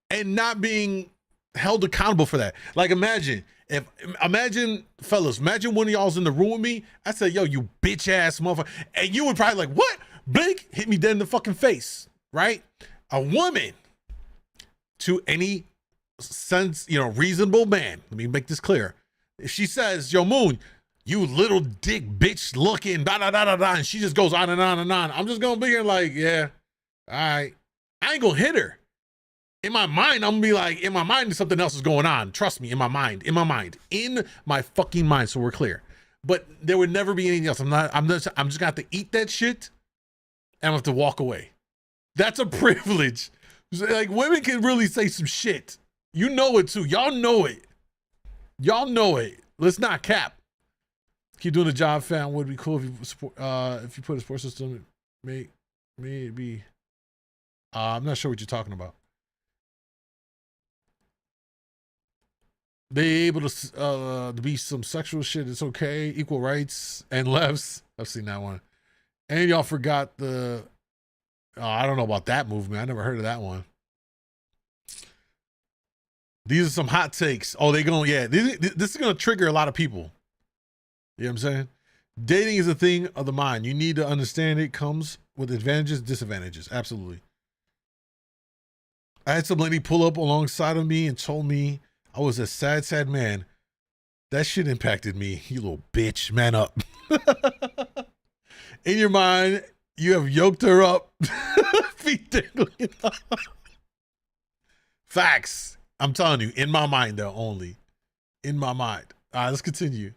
and not being held accountable for that. Like imagine, fellas, imagine one of y'all's in the room with me. I said, yo, you bitch ass motherfucker. And you would probably like, what? Blink, hit me dead in the fucking face, right? A woman, to any sense, you know, reasonable man, let me make this clear. If she says, yo, Moon, you little dick bitch looking, da da da da da, and she just goes on and on and on, I'm just gonna be here like, yeah, all right. I ain't gonna hit her. In my mind, I'm gonna be like, in my mind, something else is going on. Trust me, in my mind, in my fucking mind, so we're clear. But there would never be anything else. I'm just gonna have to eat that shit and I'm gonna have to walk away. That's a privilege. Like, women can really say some shit. You know it too. Y'all know it. Y'all know it. Let's not cap. Keep doing the job, fam. Would be cool if you put a sports system. Maybe. I'm not sure what you're talking about. They able to be some sexual shit. It's okay. Equal rights and lefts. I've seen that one. And y'all forgot the. I don't know about that movement. I never heard of that one. These are some hot takes. Oh, they going, yeah. This is going to trigger a lot of people. You know what I'm saying? Dating is a thing of the mind. You need to understand it comes with advantages, disadvantages. Absolutely. I had some lady pull up alongside of me and told me I was a sad, sad man. That shit impacted me. You little bitch. Man up. In your mind, you have yoked her up. Feet dangling. Facts. I'm telling you, in my mind, though, only. In my mind. All right, let's continue.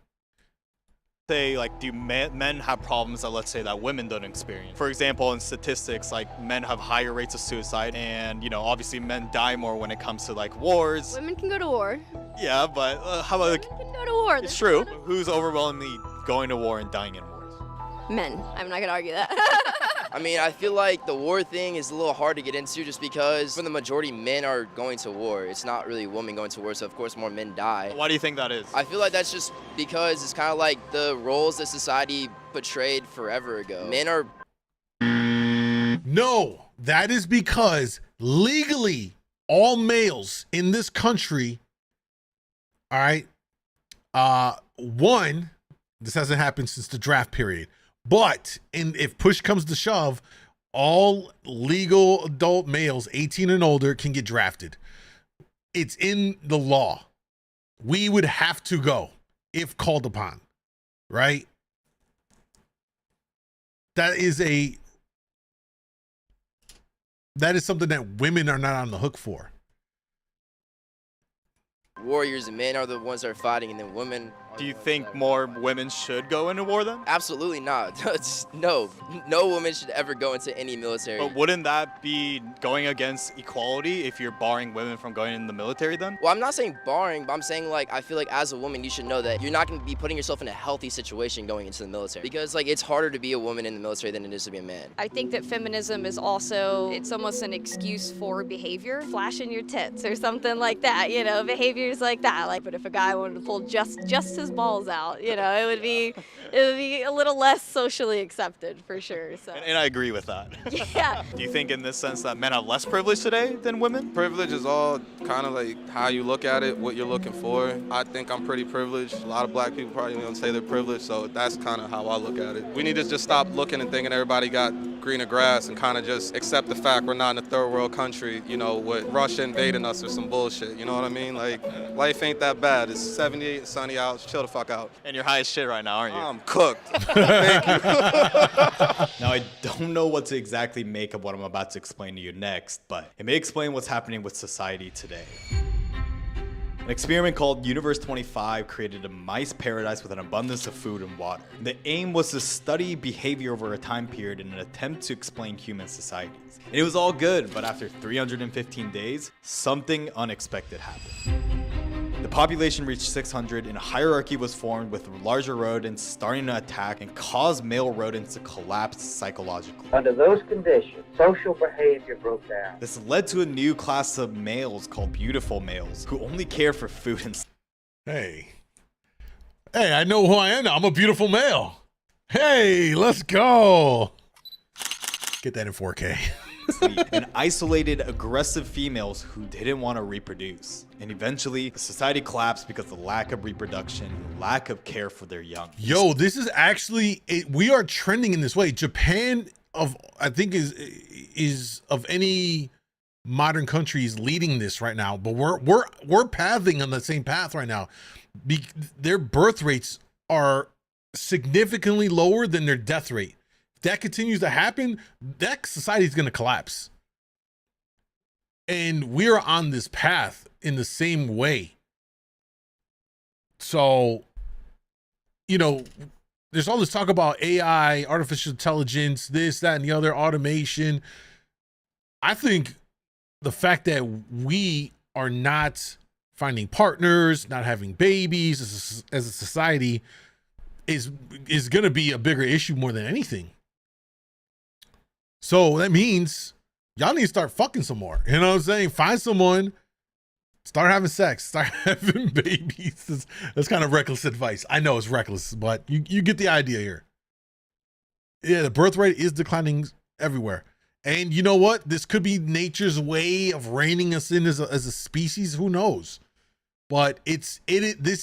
Say, like, do men have problems that, let's say, that women don't experience? For example, in statistics, like, men have higher rates of suicide, and, you know, obviously men die more when it comes to, like, wars. Women can go to war. Yeah, but how about, like, Women can go to war. It's true. Who's overwhelmingly going to war and dying in wars? Men. I'm not going to argue that. I mean, I feel like the war thing is a little hard to get into just because for the majority, men are going to war. It's not really women going to war, so of course more men die. Why do you think that is? I feel like that's just because it's kind of like the roles that society portrayed forever ago. Men are... No, that is because legally all males in this country, all right, one, this hasn't happened since the draft period. But if push comes to shove, all legal adult males 18 and older can get drafted. It's in the law. We would have to go if called upon, right? That is something that women are not on the hook for. Warriors and men are the ones that are fighting, and then women. Do you think more women should go into war then? Absolutely not. No woman should ever go into any military. But wouldn't that be going against equality if you're barring women from going in the military then? Well, I'm not saying barring, but I'm saying like I feel like as a woman you should know that you're not going to be putting yourself in a healthy situation going into the military, because like it's harder to be a woman in the military than it is to be a man. I think that feminism is also, it's almost an excuse for behavior, flashing your tits or something like that, you know, behaviors like that. Like, but if a guy wanted to pull just his balls out, you know, it would be a little less socially accepted for sure. So. And I agree with that. Yeah. Do you think in this sense that men have less privilege today than women? Privilege is all kind of like how you look at it, what you're looking for. I think I'm pretty privileged. A lot of black people probably don't say they're privileged, so that's kind of how I look at it. We need to just stop looking and thinking everybody got greener grass and kind of just accept the fact we're not in a third world country, you know, with Russia invading us or some bullshit, you know what I mean? Like, life ain't that bad. It's 78 and sunny out. Chill the fuck out. And you're high as shit right now, aren't you? I'm cooked. Thank you. Now, I don't know what to exactly make of what I'm about to explain to you next, but it may explain what's happening with society today. An experiment called Universe 25 created a mice paradise with an abundance of food and water. The aim was to study behavior over a time period in an attempt to explain human societies. And it was all good, but after 315 days, something unexpected happened. The population reached 600 and a hierarchy was formed with larger rodents starting to attack and cause male rodents to collapse psychologically. Under those conditions, social behavior broke down. This led to a new class of males called beautiful males who only care for food and... Hey, I know who I am now. I'm a beautiful male. Hey, let's go. Get that in 4K. and isolated aggressive females who didn't want to reproduce. And eventually, the society collapsed because of the lack of reproduction and lack of care for their young. Yo, this is actually, we are trending in this way. Japan, I think, is of any modern countries leading this right now, but we're pathing on the same path right now. Their birth rates are significantly lower than their death rate. If that continues to happen, that society is going to collapse. And we're on this path in the same way. So, you know, there's all this talk about AI, artificial intelligence, this, that, and the other, automation. I think the fact that we are not finding partners, not having babies as a society is going to be a bigger issue more than anything. So that means y'all need to start fucking some more. You know what I'm saying? Find someone, start having sex, start having babies. That's kind of reckless advice. I know it's reckless, but you get the idea here. Yeah, the birth rate is declining everywhere. And you know what? This could be nature's way of reining us in as a species. Who knows? But this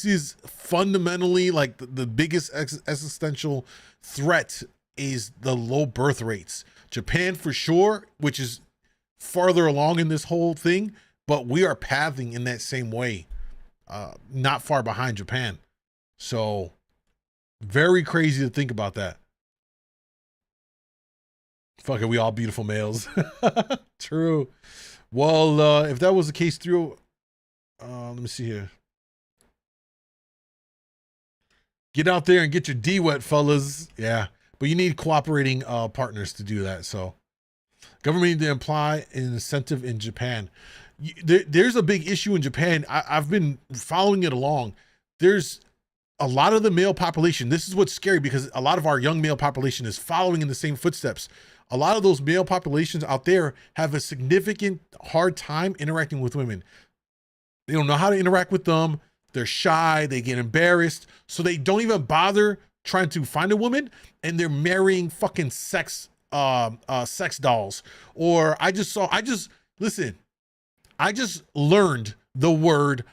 is fundamentally like the biggest existential threat is the low birth rates. Japan for sure, which is farther along in this whole thing, but we are pathing in that same way, not far behind Japan. So very crazy to think about that. Fuck it, we all beautiful males. True. Well, if that was the case through, let me see here. Get out there and get your D wet, fellas. Yeah, but you need cooperating partners to do that. So government need to imply an incentive in Japan. There's a big issue in Japan. I've been following it along. There's a lot of the male population. This is what's scary because a lot of our young male population is following in the same footsteps. A lot of those male populations out there have a significant hard time interacting with women. They don't know how to interact with them. They're shy. They get embarrassed. So they don't even bother trying to find a woman, and they're marrying fucking sex dolls. Or I just learned the word,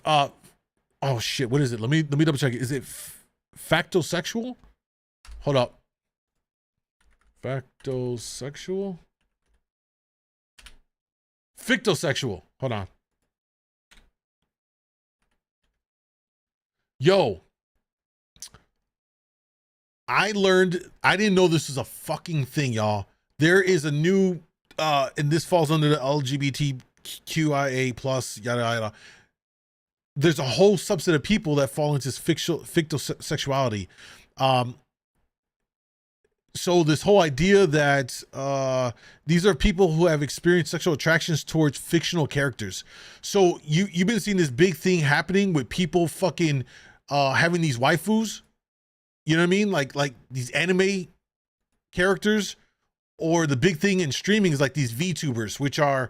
oh shit, what is it? Let me double check it. Is it factosexual? Hold up. Factosexual? Fictosexual. Hold on. Yo. I didn't know this was a fucking thing, y'all. There is a new, and this falls under the LGBTQIA plus, yada, yada. There's a whole subset of people that fall into fictosexuality. So this whole idea that these are people who have experienced sexual attractions towards fictional characters. So you've been seeing this big thing happening with people fucking having these waifus. You know what I mean? Like these anime characters, or the big thing in streaming is like these VTubers, which are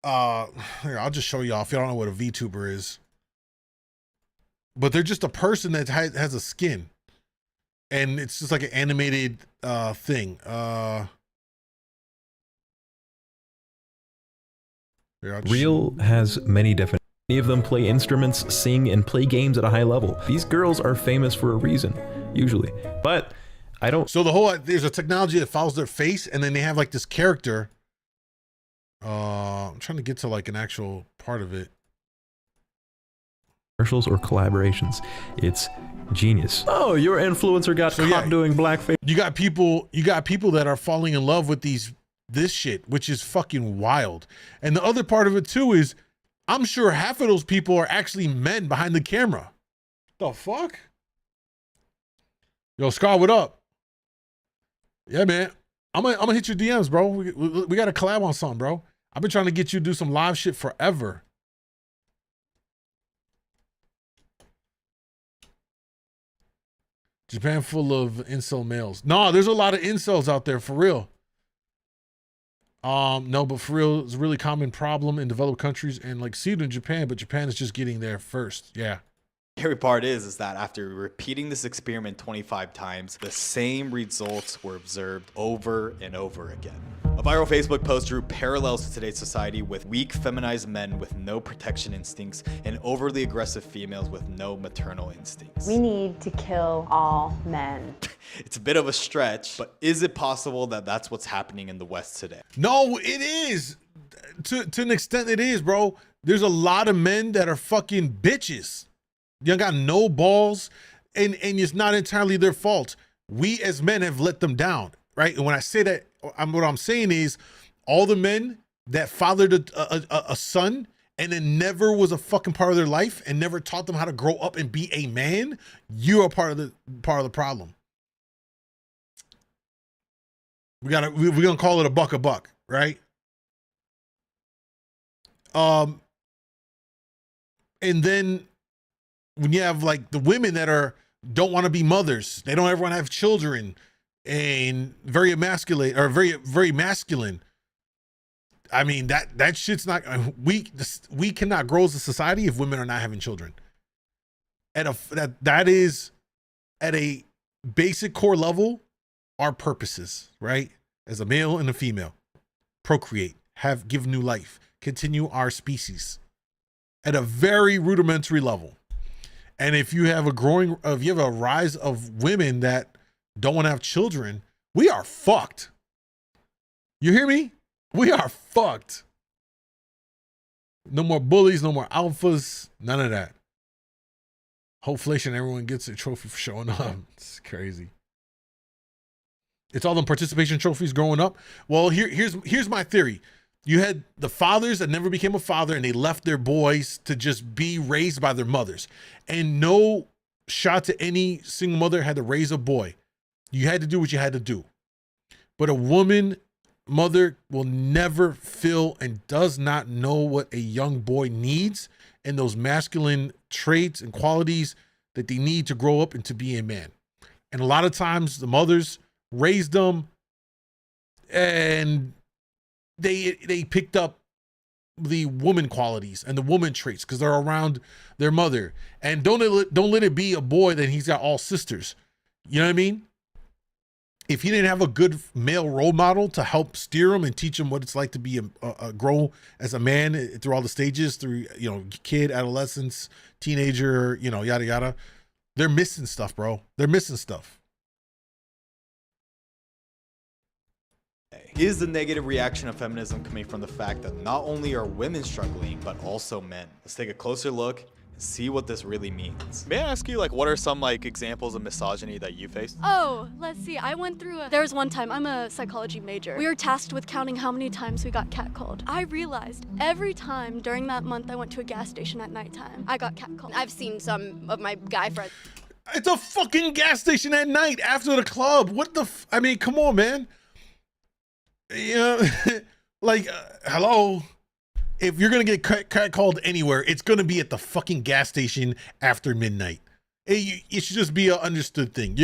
here, I'll just show y'all if you don't know what a VTuber is. But they're just a person that has a skin. And it's just like an animated thing. Real has many definitions. Many of them play instruments, sing, and play games at a high level. These girls are famous for a reason, usually. But I don't... So there's a technology that follows their face, and then they have like this character. I'm trying to get to like an actual part of it. Commercials or collaborations. It's genius. Oh, your influencer got caught doing blackface. You got people that are falling in love with this shit, which is fucking wild. And the other part of it too is, I'm sure half of those people are actually men behind the camera. The fuck? Yo, Scar, what up? Yeah, man. I'm gonna hit your DMs, bro. We got to collab on something, bro. I've been trying to get you to do some live shit forever. Japan full of incel males. No, there's a lot of incels out there, for real. No, but for real, it's a really common problem in developed countries, and like see it in Japan, but Japan is just getting there first. Yeah. The scary part is that after repeating this experiment 25 times, the same results were observed over and over again. A viral Facebook post drew parallels to today's society, with weak feminized men with no protection instincts and overly aggressive females with no maternal instincts. We need to kill all men. It's a bit of a stretch, but is it possible that that's what's happening in the West today? No, it is. To an extent it is, bro. There's a lot of men that are fucking bitches. You got no balls, and it's not entirely their fault. We as men have let them down, right? And when I say that, what I'm saying is all the men that fathered a son and then never was a fucking part of their life and never taught them how to grow up and be a man, you're a part of the problem. We're gonna call it a buck, right? And then when you have like the women that don't want to be mothers, they don't ever want to have children, and very emasculate or very masculine. I mean, that shit's not, we cannot grow as a society if women are not having children. That is at a basic core level our purposes, right? As a male and a female, procreate, give new life, continue our species at a very rudimentary level. And if you have a rise of women that don't want to have children, we are fucked. You hear me? We are fucked. No more bullies, no more alphas, none of that. Hopeflation, everyone gets a trophy for showing up. It's crazy. It's all them participation trophies growing up. Well, here's my theory. You had the fathers that never became a father, and they left their boys to just be raised by their mothers. And no shot to any single mother had to raise a boy. You had to do what you had to do. But a mother will never feel and does not know what a young boy needs and those masculine traits and qualities that they need to grow up and to be a man. And a lot of times the mothers raised them and they picked up the woman qualities and the woman traits because they're around their mother. And don't let it be a boy that he's got all sisters. You know what I mean? If he didn't have a good male role model to help steer him and teach him what it's like to be grow as a man through all the stages, through, kid, adolescence, teenager, yada, yada. They're missing stuff, bro. They're missing stuff. Is the negative reaction of feminism coming from the fact that not only are women struggling, but also men? Let's take a closer look and see what this really means. May I ask you, like, what are some like examples of misogyny that you faced? Oh, let's see. I went through there was one time, I'm a psychology major. We were tasked with counting how many times we got catcalled. I realized every time during that month I went to a gas station at nighttime, I got catcalled. I've seen some of my guy friends. It's a fucking gas station at night after the club. What the I mean, come on, man. You know, like, hello. If you're gonna get called anywhere, it's gonna be at the fucking gas station after midnight. It should just be an understood thing.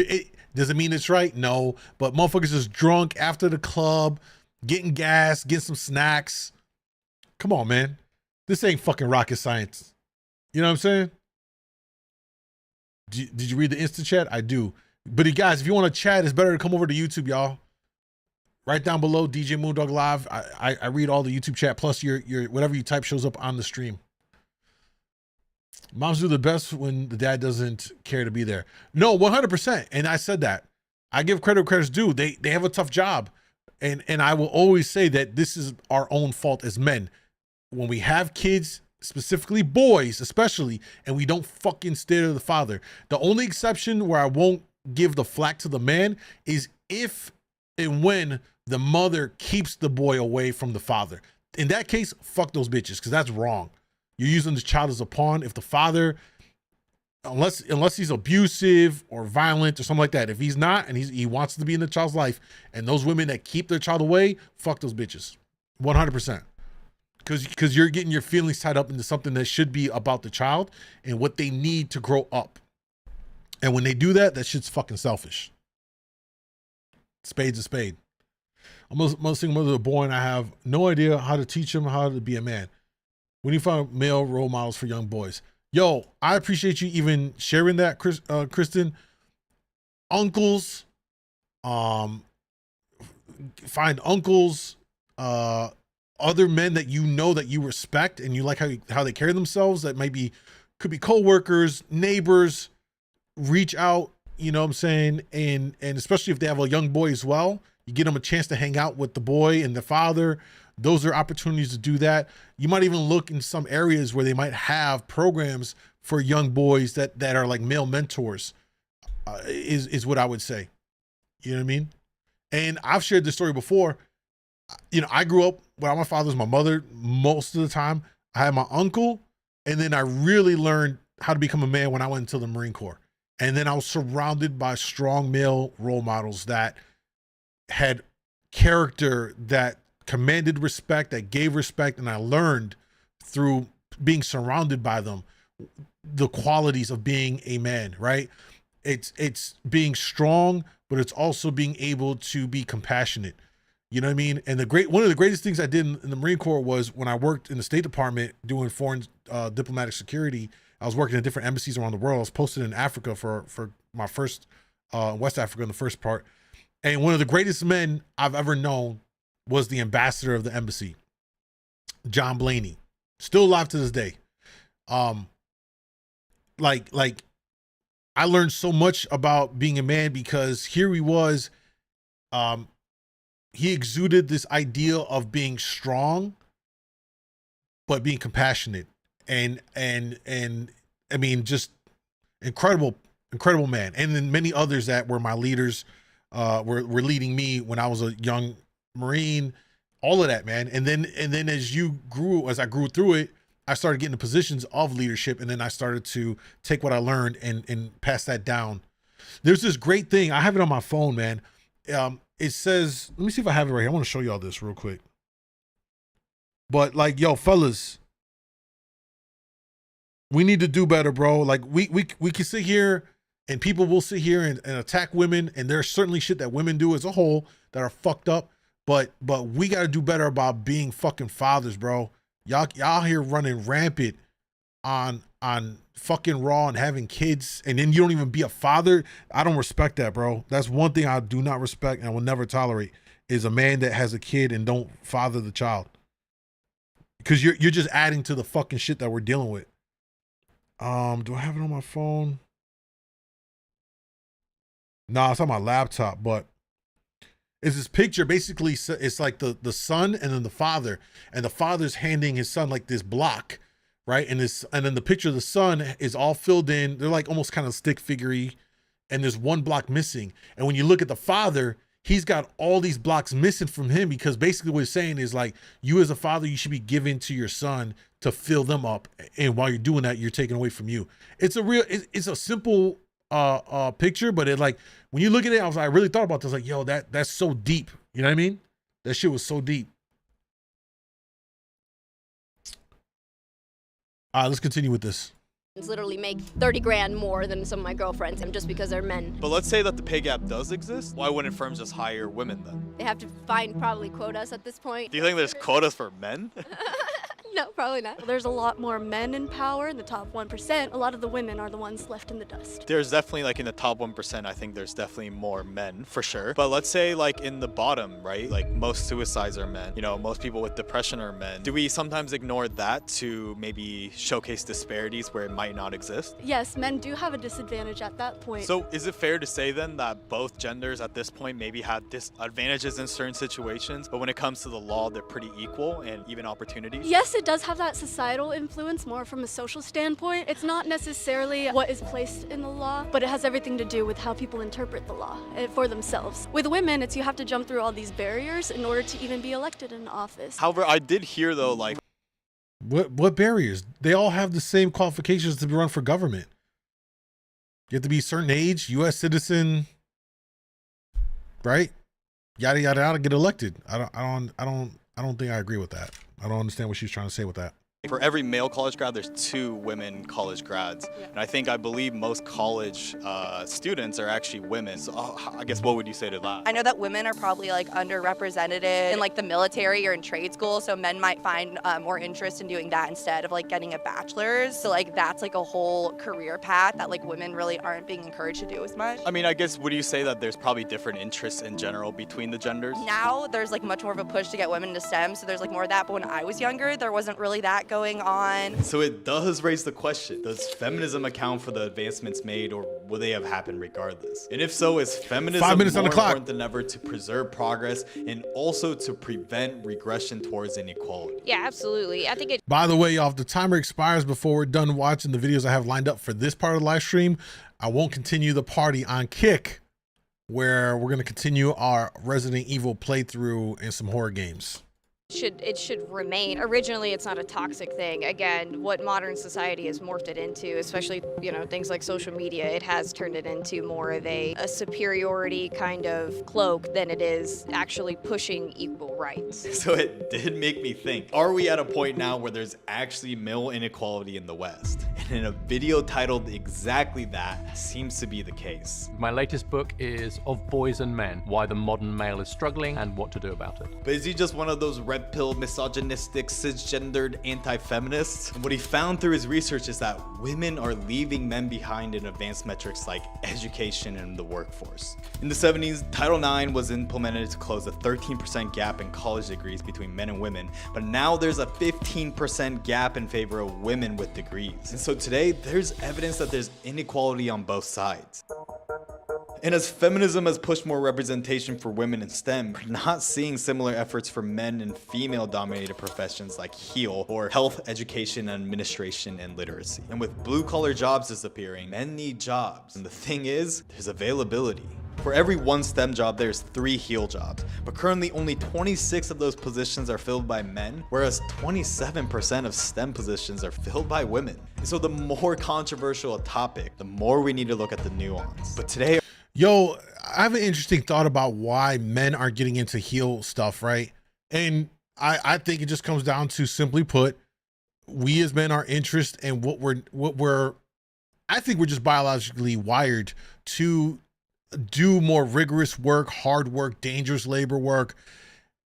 Does it mean it's right? No, but motherfuckers is drunk after the club, getting gas, getting some snacks. Come on, man. This ain't fucking rocket science. You know what I'm saying? Did you read the Insta chat? I do. But guys, if you want to chat, it's better to come over to YouTube, y'all. Right down below, DJ MoonDawg Live. I read all the YouTube chat, plus your whatever you type shows up on the stream. Moms do the best when the dad doesn't care to be there. No, 100%. And I said that. I give credit where credit's due. They have a tough job. And I will always say that this is our own fault as men. When we have kids, specifically boys especially, and we don't fucking stare to the father. The only exception where I won't give the flack to the man is if and when the mother keeps the boy away from the father. In that case, fuck those bitches, because that's wrong. You're using the child as a pawn. If the father, unless he's abusive or violent or something like that, if he's not and he wants to be in the child's life, and those women that keep their child away, fuck those bitches, 100%. Because you're getting your feelings tied up into something that should be about the child and what they need to grow up. And when they do that, that shit's fucking selfish. Spade's a spade. I'm a single mother of a boy, and I have no idea how to teach him how to be a man. We need to find male role models for young boys. Yo, I appreciate you even sharing that, Kristen. Uncles, find uncles, other men that you know that you respect and you like how they carry themselves. That could be co-workers, neighbors. Reach out, you know what I'm saying, and especially if they have a young boy as well, you get them a chance to hang out with the boy and the father. Those are opportunities to do that. You might even look in some areas where they might have programs for young boys that are like male mentors, is what I would say. You know what I mean? And I've shared this story before. You know, I grew up without my father, my mother most of the time. I had my uncle, and then I really learned how to become a man when I went into the Marine Corps. And then I was surrounded by strong male role models that had character, that commanded respect, that gave respect. And I learned through being surrounded by them the qualities of being a man, right? It's being strong, but it's also being able to be compassionate. You know what I mean? And one of the greatest things I did in the Marine Corps was when I worked in the State Department doing foreign diplomatic security. I was working in different embassies around the world. I was posted in Africa for my first, West Africa in the first part. And one of the greatest men I've ever known was the ambassador of the embassy, John Blaney, still alive to this day. Like I learned so much about being a man because here he was, he exuded this idea of being strong, but being compassionate. And I mean, just incredible man. And then many others that were my leaders, were leading me when I was a young Marine, all of that, man. And then as I grew through it, I started getting to positions of leadership. And then I started to take what I learned and pass that down. There's this great thing. I have it on my phone, man. It says, let me see if I have it right here. I want to show y'all this real quick. But like, yo, fellas, we need to do better, bro. Like we can sit here and people will sit here and attack women. And there's certainly shit that women do as a whole that are fucked up. But we got to do better about being fucking fathers, bro. Y'all here running rampant on fucking Raw and having kids. And then you don't even be a father. I don't respect that, bro. That's one thing I do not respect and I will never tolerate is a man that has a kid and don't father the child. Because you're just adding to the fucking shit that we're dealing with. Do I have it on my phone? No, it's on my laptop, but is this picture. Basically, it's like the son and then the father's handing his son like this block, right? And then the picture of the son is all filled in. They're like almost kind of stick figure-y, and there's one block missing. And when you look at the father, he's got all these blocks missing from him, because basically what he's saying is like, you as a father, you should be giving to your son to fill them up, and while you're doing that, you're taking away from you. It's a simple picture, but it, like, when you look at it, I really thought about this, like, yo, that's so deep. You know what I mean? That shit was so deep. Let's continue with this. Literally make 30 grand more than some of my girlfriends, and just because they're men. But let's say that the pay gap does exist. Why wouldn't firms just hire women then? They have to find probably quotas at this point. Do you think there's quotas for men? No, probably not. There's a lot more men in power in the top 1%. A lot of the women are the ones left in the dust. There's definitely, like, in the top 1%, I think there's definitely more men, for sure. But let's say, like, in the bottom, right? Like, most suicides are men. You know, most people with depression are men. Do we sometimes ignore that to maybe showcase disparities where it might not exist? Yes, men do have a disadvantage at that point. So is it fair to say then that both genders at this point maybe have disadvantages in certain situations, but when it comes to the law, they're pretty equal and even opportunities? Yes, it does have that societal influence more from a social standpoint. It's not necessarily what is placed in the law, but it has everything to do with how people interpret the law for themselves. With women, it's you have to jump through all these barriers in order to even be elected in office. However, I did hear though, like, What barriers? They all have the same qualifications to run for government. You have to be a certain age, U.S. citizen, right? Yada yada yada, get elected. I don't think I agree with that. I don't understand what she's trying to say with that. for every male college grad, there's 2 women college grads. And I believe most college students are actually women. So I guess what would you say to that? I know that women are probably like underrepresented in like the military or in trade school, so men might find more interest in doing that instead of like getting a bachelor's. So like that's like a whole career path that like women really aren't being encouraged to do as much. I mean, I guess would you say that there's probably different interests in general between the genders? Now there's like much more of a push to get women into STEM, so there's like more of that. But when I was younger, there wasn't really that going on. So it does raise the question, does feminism account for the advancements made, or will they have happened regardless? And if so, is feminism more important than ever to preserve progress and also to prevent regression towards inequality? Yeah, absolutely. I think it. By the way, y'all, if the timer expires before we're done watching the videos I have lined up for this part of the live stream, I won't continue the party on Kick, where we're going to continue our Resident Evil playthrough and some horror games. It should remain. Originally, it's not a toxic thing. Again, what modern society has morphed it into, especially, things like social media, it has turned it into more of a superiority kind of cloak than it is actually pushing equal rights. So it did make me think, are we at a point now where there's actually male inequality in the West? And in a video titled exactly that seems to be the case. My latest book is Of Boys and Men, Why the Modern Male is Struggling and What to Do About It. But is he just one of those red pill, misogynistic, cisgendered anti-feminists? And what he found through his research is that women are leaving men behind in advanced metrics like education and the workforce. In the 70s, Title IX was implemented to close a 13% gap in college degrees between men and women, but now there's a 15% gap in favor of women with degrees. And so today, there's evidence that there's inequality on both sides. And as feminism has pushed more representation for women in STEM, we're not seeing similar efforts for men in female-dominated professions like HEAL or health, education, administration, and literacy. And with blue-collar jobs disappearing, men need jobs. And the thing is, there's availability. For every 1 STEM job, there's 3 HEAL jobs, but currently only 26 of those positions are filled by men, whereas 27% of STEM positions are filled by women. And so the more controversial a topic, the more we need to look at the nuance. But today, yo, I have an interesting thought about why men are getting into HEAL stuff, right? And I think it just comes down to, simply put, we as men are interested in I think we're just biologically wired to do more rigorous work, hard work, dangerous labor work,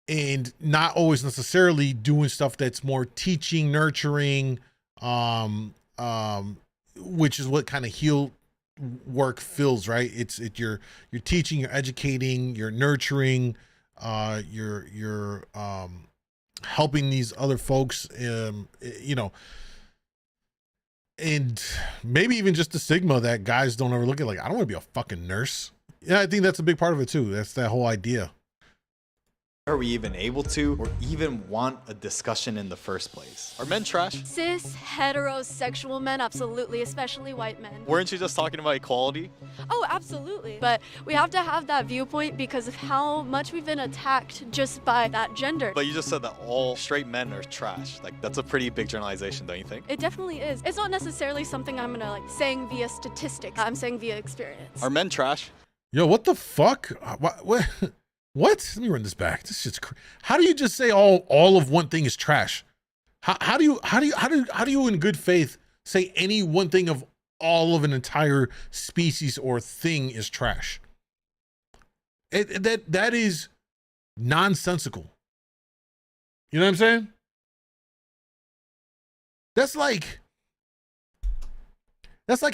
and not always necessarily doing stuff that's more teaching, nurturing, which is what kind of HEAL work feels, right? You're teaching, you're educating, you're nurturing, you're helping these other folks, and maybe even just the stigma that guys don't ever look at, like, I don't want to be a fucking nurse. Yeah, I think that's a big part of it too. That's that whole idea. Are we even able to or even want a discussion in the first place? Are men trash? Cis, heterosexual men, absolutely, especially white men. Weren't you just talking about equality? Oh, absolutely. But we have to have that viewpoint because of how much we've been attacked just by that gender. But you just said that all straight men are trash. Like, that's a pretty big generalization, don't you think? It definitely is. It's not necessarily something I'm gonna like saying via statistics. I'm saying via experience. Are men trash? Yo, what the fuck? What? What? Let me run this back. This shit's how do you just say all of one thing is trash? How do you in good faith say any one thing of all of an entire species or thing is trash? That is nonsensical. You know what I'm saying? That's like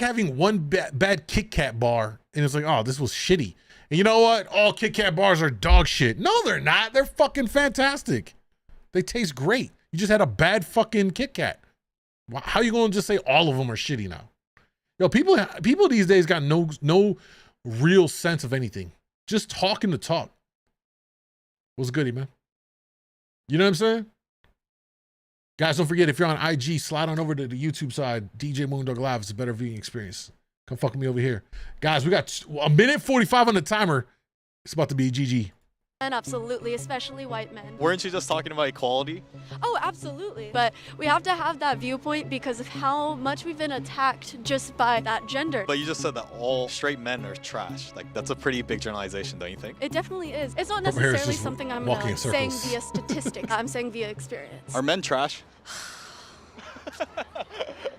having one bad Kit Kat bar and it's like, oh, this was shitty. And you know what? All Kit Kat bars are dog shit. No, they're not. They're fucking fantastic. They taste great. You just had a bad fucking Kit Kat. How are you going to just say all of them are shitty now? Yo, people these days got no real sense of anything. Just talking to talk. What's goody, man? You know what I'm saying? Guys, don't forget, if you're on IG, slide on over to the YouTube side. djmoondawglive. It's a better viewing experience. Come fuck with me over here. Guys, we got a minute 45 on the timer. It's about to be GG. And absolutely, especially white men. Weren't you just talking about equality? Oh, absolutely. But we have to have that viewpoint because of how much we've been attacked just by that gender. But you just said that all straight men are trash. Like, that's a pretty big generalization, don't you think? It definitely is. It's not necessarily something I'm saying via statistics. I'm saying via experience. Are men trash?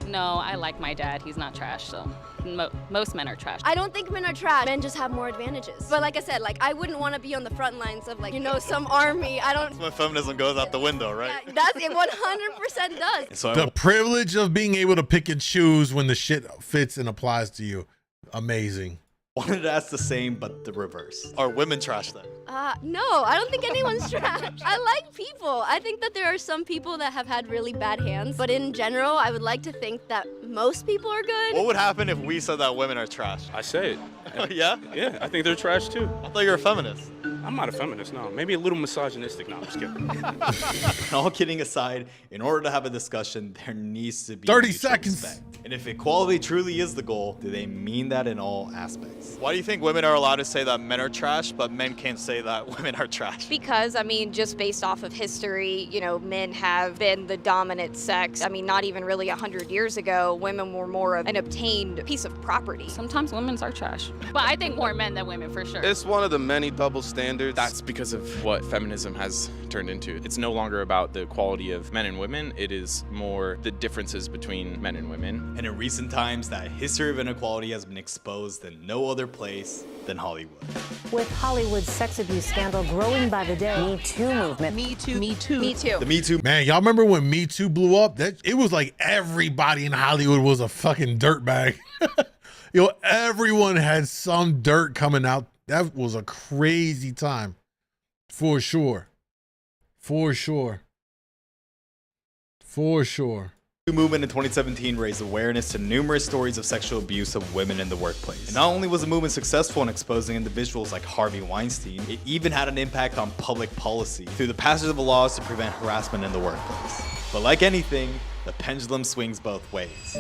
No, I like my dad. He's not trash, so most men are trash. I don't think men are trash. Men just have more advantages. But like I said, like I wouldn't want to be on the front lines of like, you know, some army. I don't. That's when feminism goes out the window, right? Yeah, that's it. 100% does. So the privilege of being able to pick and choose when the shit fits and applies to you. Amazing. Wanted to ask the same, but the reverse. Are women trash then? No, I don't think anyone's trash. I like people. I think that there are some people that have had really bad hands, but in general, I would like to think that most people are good. What would happen if we said that women are trash? I say it. Yeah? Yeah, I think they're trash too. I thought you were a feminist. I'm not a feminist, no. Maybe a little misogynistic. No, I'm just kidding. All kidding aside, in order to have a discussion, there needs to be 30 seconds. Respect. And if equality truly is the goal, do they mean that in all aspects? Why do you think women are allowed to say that men are trash, but men can't say that women are trash? Because, I mean, just based off of history, you know, men have been the dominant sex. I mean, not even really 100 years ago, women were more of an obtained piece of property. Sometimes women are trash. But I think more men than women, for sure. It's one of the many double standards. That's because of what feminism has turned into. It's no longer about the quality of men and women. It is more the differences between men and women. And in recent times, that history of inequality has been exposed in no other place than Hollywood. With Hollywood's sex abuse scandal growing by the day, Me Too movement. Me Too. Me Too. Me Too. The Me Too. Man, y'all remember when Me Too blew up? It was like everybody in Hollywood was a fucking dirtbag. Yo, everyone had some dirt coming out. That was a crazy time. For sure. For sure. For sure. The movement in 2017 raised awareness to numerous stories of sexual abuse of women in the workplace. And not only was the movement successful in exposing individuals like Harvey Weinstein, it even had an impact on public policy through the passage of laws to prevent harassment in the workplace. But like anything, the pendulum swings both ways.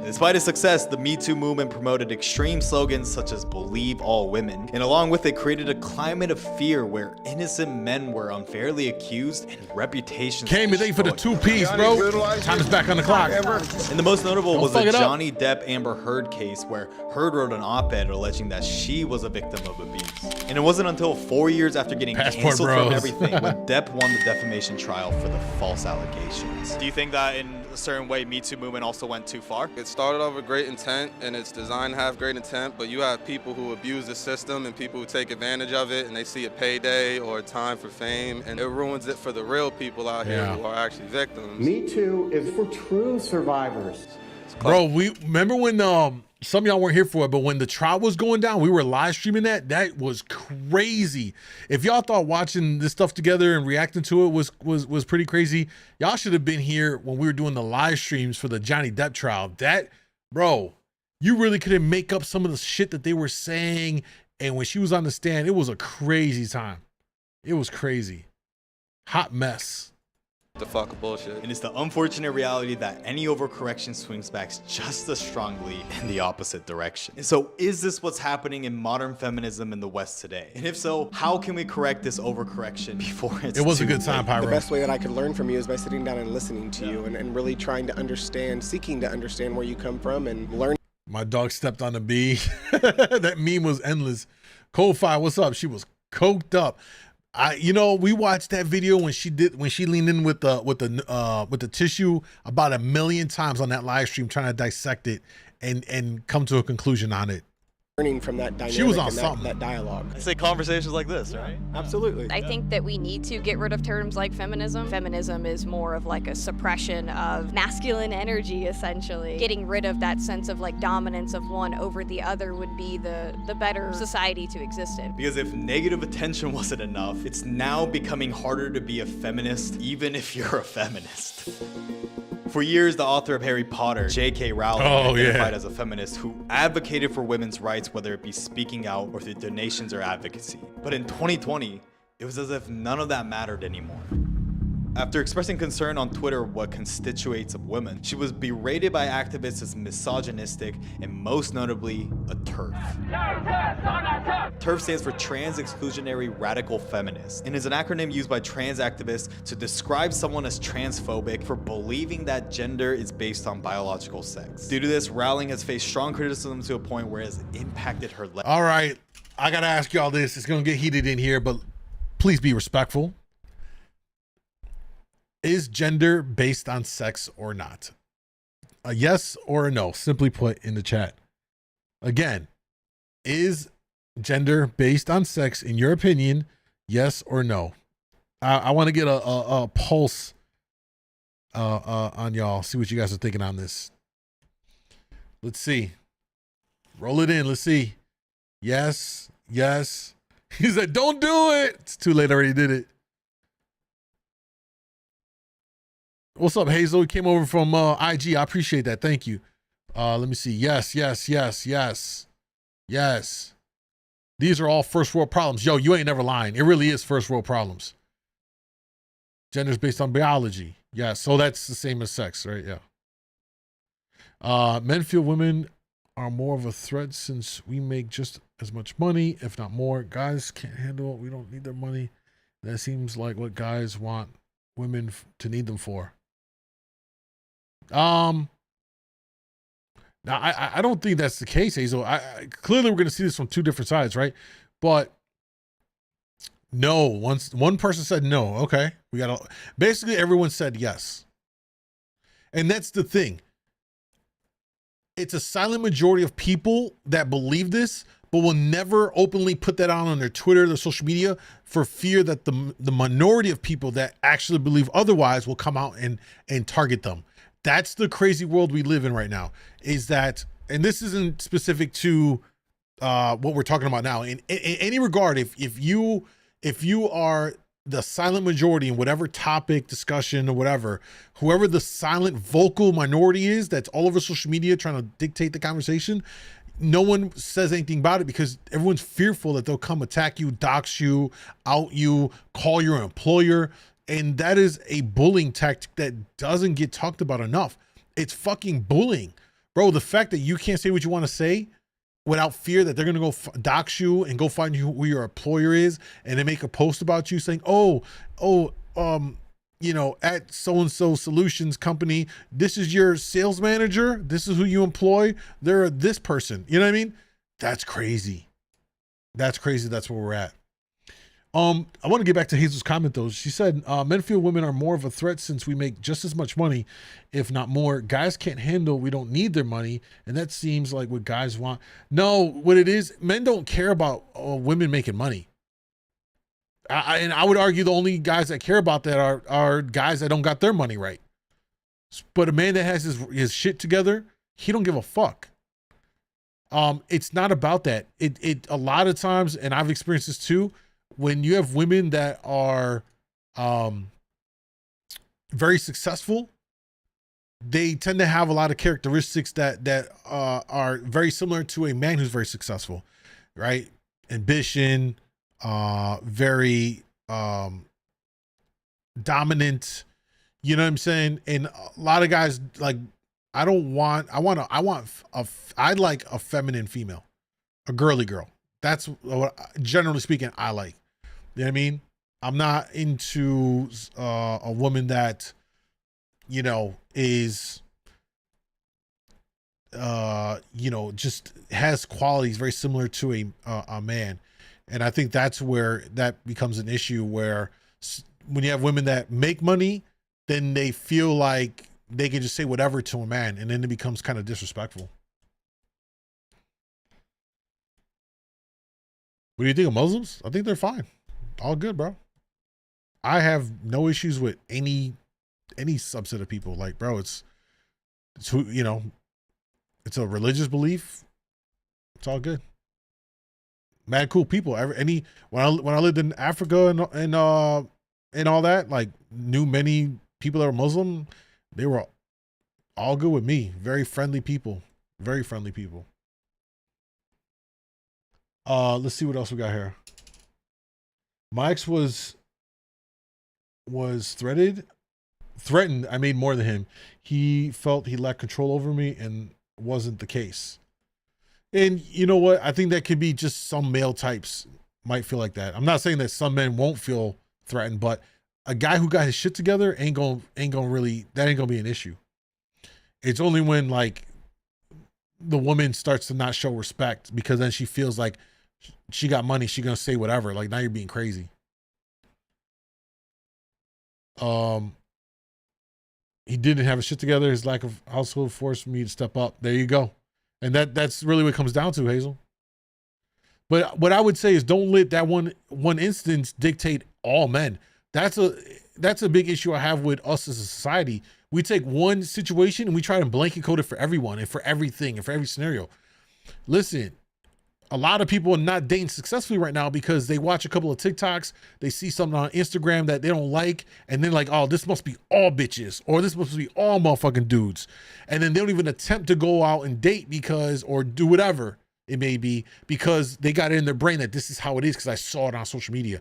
Despite its success, the Me Too movement promoted extreme slogans such as "Believe all women," and along with it created a climate of fear where innocent men were unfairly accused and reputations Came today for the 2-piece, bro. Time is back on the clock. And the most notable was the Johnny Depp Amber Heard case, where Heard wrote an op-ed alleging that she was a victim of abuse. And it wasn't until 4 years after getting canceled from everything when Depp won the defamation trial for the false allegations. Do you think that in a certain way Me Too movement also went too far? It started off with great intent, and it's designed to have great intent, but you have people who abuse the system and people who take advantage of it, and they see a payday or a time for fame, and it ruins it for the real people out here who are actually victims. Me Too is for true survivors. Bro, we remember when some of y'all weren't here for it, but when the trial was going down, we were live streaming that was crazy. If y'all thought watching this stuff together and reacting to it was pretty crazy, y'all should have been here when we were doing the live streams for the Johnny Depp trial. That, bro, you really couldn't make up some of the shit that they were saying. And when she was on the stand, it was a crazy time. It was crazy. Hot mess. The fuck bullshit. And it's the unfortunate reality that any overcorrection swings back just as strongly in the opposite direction. And so is this what's happening in modern feminism in the West today? And if so, how can we correct this overcorrection before it's It was a too good time, late? Pyro. The best way that I could learn from you is by sitting down and listening to you and really trying to understand, seeking to understand where you come from and learn. My dog stepped on a bee. That meme was endless. Cold Fire, what's up? She was coked up. We watched that video when she leaned in with the tissue about 1 million times on that live stream, trying to dissect it and come to a conclusion on it. Learning from that dynamic She was on and something. that dialogue. I say conversations like this, right? Absolutely. I think that we need to get rid of terms like feminism. Feminism is more of like a suppression of masculine energy, essentially. Getting rid of that sense of like dominance of one over the other would be the better society to exist in. Because if negative attention wasn't enough, it's now becoming harder to be a feminist, even if you're a feminist. For years, the author of Harry Potter, J.K. Rowling, identified as a feminist who advocated for women's rights, whether it be speaking out or through donations or advocacy. But in 2020, it was as if none of that mattered anymore. After expressing concern on Twitter what constitutes of women, she was berated by activists as misogynistic and most notably a TERF. TERF stands for Trans Exclusionary Radical Feminist and is an acronym used by trans activists to describe someone as transphobic for believing that gender is based on biological sex. Due to this, Rowling has faced strong criticism to a point where it has impacted her life. All right, I gotta ask y'all this. It's gonna get heated in here, but please be respectful. Is gender based on sex or not? A yes or a no, simply put in the chat. Again, is gender based on sex, in your opinion, yes or no? I want to get a pulse on y'all, see what you guys are thinking on this. Let's see. Roll it in. Let's see. Yes. Yes. He said, don't do it. It's too late. I already did it. What's up, Hazel? You came over from IG. I appreciate that. Thank you. Let me see. Yes, yes, yes, yes, yes. These are all first world problems. Yo, you ain't never lying. It really is first world problems. Gender's based on biology. Yeah, so that's the same as sex, right? Yeah. Men feel women are more of a threat since we make just as much money, if not more. Guys can't handle it. We don't need their money. That seems like what guys want women to need them for. Now I don't think that's the case, Hazel. Clearly we're going to see this from two different sides, right? But no, one person said no. Okay, basically everyone said yes, and that's the thing. It's a silent majority of people that believe this, but will never openly put that on their Twitter, their social media, for fear that the minority of people that actually believe otherwise will come out and target them. That's the crazy world we live in right now, is that, and this isn't specific to what we're talking about now. In any regard, if you are the silent majority in whatever topic, discussion, or whatever, whoever the silent vocal minority is that's all over social media trying to dictate the conversation, no one says anything about it because everyone's fearful that they'll come attack you, dox you, out you, call your employer. And that is a bullying tactic that doesn't get talked about enough. It's fucking bullying. Bro, the fact that you can't say what you want to say without fear that they're going to go dox you and go find you who your employer is and then make a post about you saying, at so-and-so solutions company, this is your sales manager. This is who you employ. They're this person. You know what I mean? That's crazy. That's crazy. That's where we're at. I want to get back to Hazel's comment though. She said, men feel women are more of a threat since we make just as much money, if not more. Guys can't handle, we don't need their money. And that seems like what guys want. No, what it is, men don't care about women making money. And I would argue the only guys that care about that are guys that don't got their money right. But a man that has his shit together, he don't give a fuck. It's not about that. It a lot of times, and I've experienced this too, when you have women that are very successful, they tend to have a lot of characteristics that are very similar to a man who's very successful, right? Ambition, very dominant, you know what I'm saying? And a lot of guys like, I like a feminine female, a girly girl. That's what, generally speaking, I like. You know what I mean? I'm not into a woman that, you know, is, you know, just has qualities very similar to a man. And I think that's where that becomes an issue, where when you have women that make money, then they feel like they can just say whatever to a man, and then it becomes kind of disrespectful. What do you think of Muslims? I think they're fine. All good, bro. I have no issues with any subset of people. Like, bro, it's who, you know, it's a religious belief. It's all good. Mad cool people. When I lived in Africa and all that, like, knew many people that were Muslim. They were all good with me. Very friendly people. Very friendly people. Let's see what else we got here. My ex was threatened. I made more than him. He felt he lacked control over me, and wasn't the case. And you know what? I think that could be just some male types might feel like that. I'm not saying that some men won't feel threatened, but a guy who got his shit together ain't gonna be an issue. It's only when, like, the woman starts to not show respect, because then she feels like she got money, she gonna say whatever. Like, now you're being crazy. He didn't have his shit together. His lack of household forced me to step up. There you go. And that's really what it comes down to, Hazel. But what I would say is, don't let that one instance dictate all men. That's a big issue I have with us as a society. We take one situation and we try to blanket code it for everyone and for everything and for every scenario. Listen, a lot of people are not dating successfully right now because they watch a couple of TikToks, they see something on Instagram that they don't like, and then like, oh, this must be all bitches, or this must be all motherfucking dudes. And then they don't even attempt to go out and date or do whatever it may be, because they got it in their brain that this is how it is because I saw it on social media.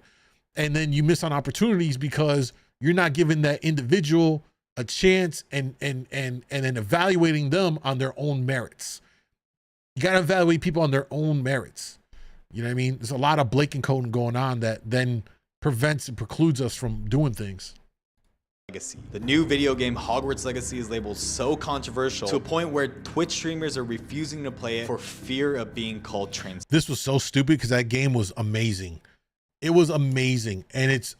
And then you miss on opportunities because you're not giving that individual a chance and then evaluating them on their own merits. You got to evaluate people on their own merits. You know what I mean? There's a lot of blatant coding going on that then prevents and precludes us from doing things. Legacy. The new video game Hogwarts Legacy is labeled so controversial to a point where Twitch streamers are refusing to play it for fear of being called trans. This was so stupid because that game was amazing. It was amazing. And it's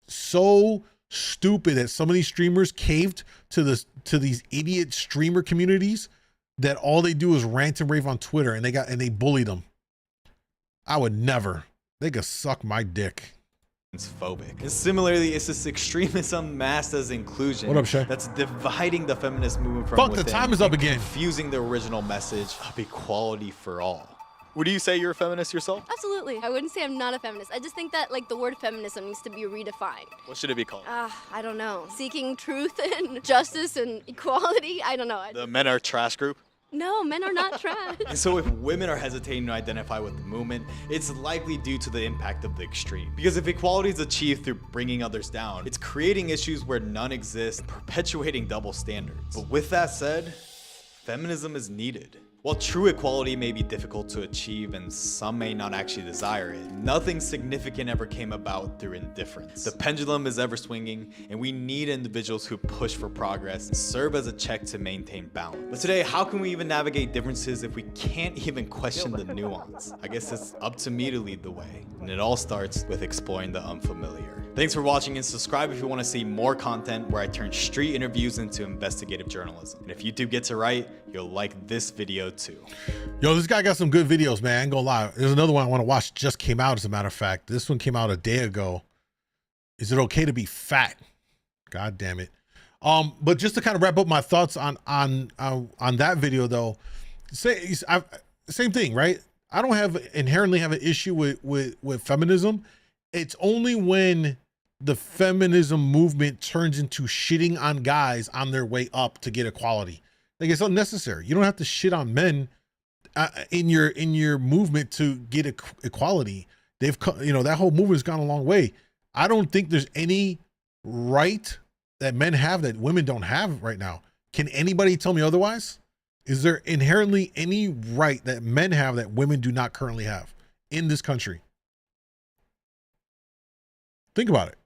so stupid that some of these streamers caved to these idiot streamer communities that all they do is rant and rave on Twitter, and they bully them. I would never. They could suck my dick. Phobic. And similarly, it's this extremism masked as inclusion. What up, Shay? That's dividing the feminist movement from Fuck, within. the time is up again. Confusing the original message of equality for all. Would you say you're a feminist yourself? Absolutely. I wouldn't say I'm not a feminist. I just think that, like, the word feminism needs to be redefined. What should it be called? I don't know. Seeking truth and justice and equality? I don't know. The men are trash group? No, men are not trash. And so if women are hesitating to identify with the movement, it's likely due to the impact of the extreme. Because if equality is achieved through bringing others down, it's creating issues where none exist, perpetuating double standards. But with that said, feminism is needed. While true equality may be difficult to achieve and some may not actually desire it, nothing significant ever came about through indifference. The pendulum is ever swinging, and we need individuals who push for progress and serve as a check to maintain balance. But today, how can we even navigate differences if we can't even question the nuance? I guess it's up to me to lead the way, and it all starts with exploring the unfamiliar. Thanks for watching, and subscribe if you want to see more content where I turn street interviews into investigative journalism. And if YouTube gets it right, you'll like this video too. Yo, this guy got some good videos, man. I ain't gonna lie. There's another one I want to watch, just came out, as a matter of fact. This one came out a day ago. Is it okay to be fat? God damn it. But just to kind of wrap up my thoughts on that video though, same thing, right? I don't inherently have an issue with feminism. It's only when the feminism movement turns into shitting on guys on their way up to get equality. Like, it's unnecessary. You don't have to shit on men in your movement to get equality. That whole movement's gone a long way. I don't think there's any right that men have that women don't have right now. Can anybody tell me otherwise? Is there inherently any right that men have that women do not currently have in this country? Think about it.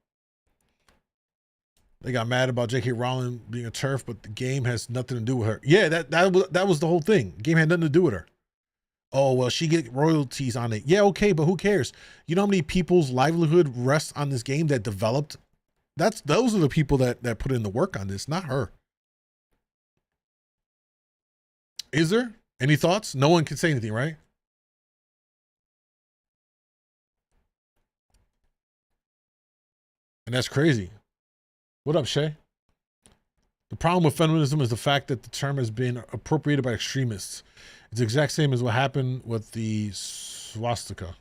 They got mad about J.K. Rowling being a TERF, but the game has nothing to do with her. Yeah, that was the whole thing. The game had nothing to do with her. Oh, well, she get royalties on it. Yeah, okay, but who cares? You know how many people's livelihood rests on this game that developed? Those are the people that put in the work on this, not her. Is there any thoughts? No one can say anything, right? And that's crazy. What up, Shay? The problem with feminism is the fact that the term has been appropriated by extremists. It's the exact same as what happened with the swastika.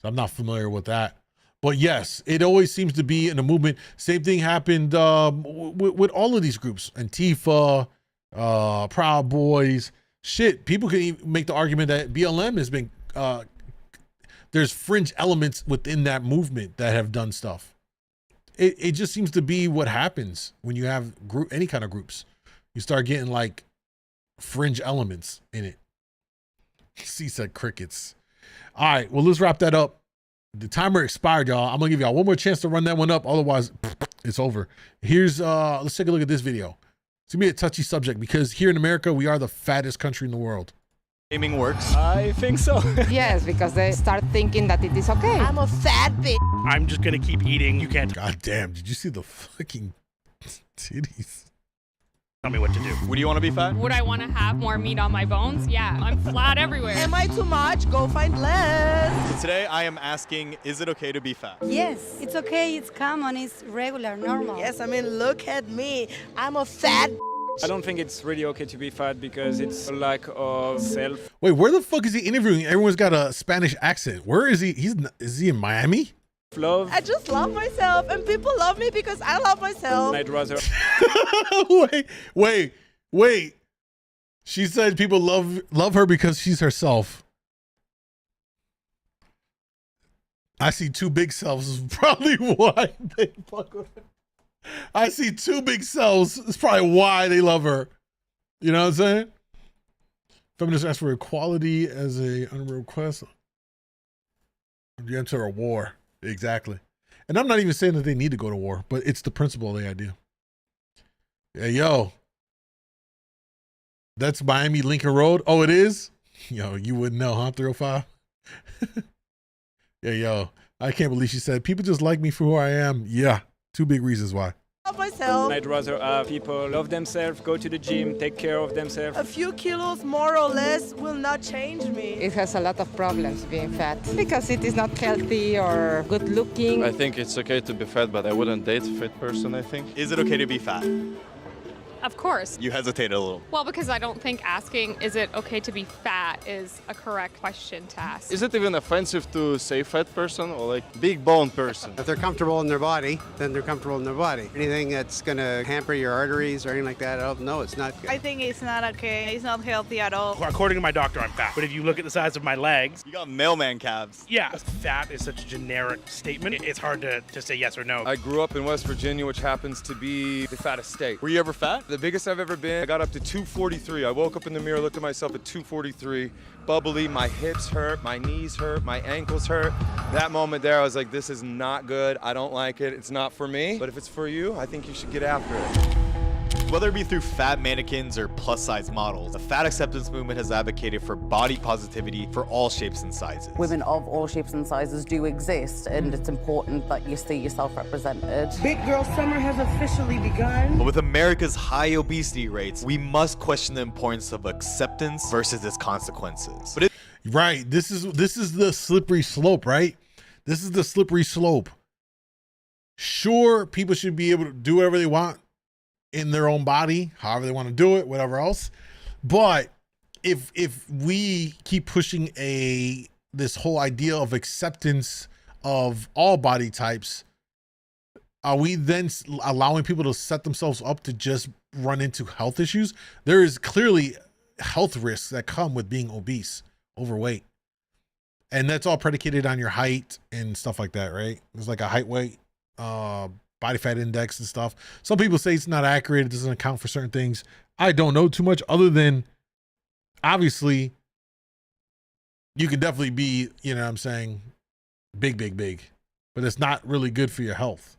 So I'm not familiar with that. But yes, it always seems to be in a movement. Same thing happened with all of these groups. Antifa, Proud Boys. Shit, people can even make the argument that BLM has been, there's fringe elements within that movement that have done stuff. It just seems to be what happens when you have any kind of groups. You start getting like fringe elements in it. C said crickets. All right, well, let's wrap that up. The timer expired, y'all. I'm gonna give y'all one more chance to run that one up. Otherwise, it's over. Here's let's take a look at this video. It's gonna be a touchy subject because here in America, we are the fattest country in the world. Gaming works. I think so. Yes, because they start thinking that it is okay. I'm a fat bitch. I'm just gonna keep eating. You can't. God damn, did you see the fucking titties? Tell me what to do. Would you want to be fat? Would I want to have more meat on my bones? Yeah, I'm flat everywhere. Am I too much? Go find less. So today I am asking, is it okay to be fat? Yes, it's okay, it's common, it's regular, normal. Yes, I mean, look at me. I'm a fat I don't think it's really okay to be fat because it's a lack of self. Wait, where the fuck is he interviewing? Everyone's got a Spanish accent. Where is he? Is he in Miami? Love. I just love myself and people love me because I love myself. I'd rather. Wait. She said people love her because she's herself. I see two big selves is probably why they fuck with her. I see two big selves. It's probably why they love her. You know what I'm saying? Feminists ask for equality as a honorable request. You enter a war. Exactly. And I'm not even saying that they need to go to war, but it's the principle of the idea. Yeah, yo. That's Miami Lincoln Road. Oh, it is? Yo, you wouldn't know, huh? 305? Yeah, yo. I can't believe she said, people just like me for who I am. Yeah. Two big reasons why. Love myself. I'd rather have people love themselves, go to the gym, take care of themselves. A few kilos more or less will not change me. It has a lot of problems being fat because it is not healthy or good looking. I think it's okay to be fat, but I wouldn't date a fit person, I think. Is it okay to be fat? Of course. You hesitated a little. Well, because I don't think asking, is it okay to be fat, is a correct question to ask. Is it even offensive to say fat person or like big bone person? If they're comfortable in their body, then they're comfortable in their body. Anything that's going to hamper your arteries or anything like that, I don't know, it's not good. I think it's not okay. It's not healthy at all. According to my doctor, I'm fat. But if you look at the size of my legs... You got mailman calves. Yeah, fat is such a generic statement. It's hard to say yes or no. I grew up in West Virginia, which happens to be the fattest state. Were you ever fat? The biggest I've ever been. I got up to 243. I woke up in the mirror, looked at myself at 243, bubbly, my hips hurt, my knees hurt, my ankles hurt. That moment there, I was like, this is not good. I don't like it. It's not for me. But if it's for you, I think you should get after it. Whether it be through fat mannequins or plus-size models, the fat acceptance movement has advocated for body positivity for all shapes and sizes. Women of all shapes and sizes do exist, and it's important that you see yourself represented. Big girl summer has officially begun. But with America's high obesity rates, we must question the importance of acceptance versus its consequences. Right. This is the slippery slope, right? This is the slippery slope. Sure, people should be able to do whatever they want in their own body, however they want to do it, whatever else. But if we keep pushing this whole idea of acceptance of all body types, are we then allowing people to set themselves up to just run into health issues? There is clearly health risks that come with being obese, overweight. And that's all predicated on your height and stuff like that, right? There's like a height weight, body fat index and stuff. Some people say it's not accurate. It doesn't account for certain things. I don't know too much other than obviously you can definitely be, you know what I'm saying, big, but it's not really good for your health.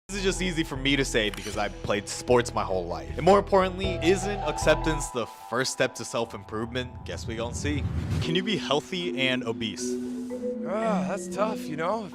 This is just easy for me to say because I played sports my whole life. And more importantly, isn't acceptance the first step to self-improvement? Guess we gonna see. Can you be healthy and obese? That's tough, you know?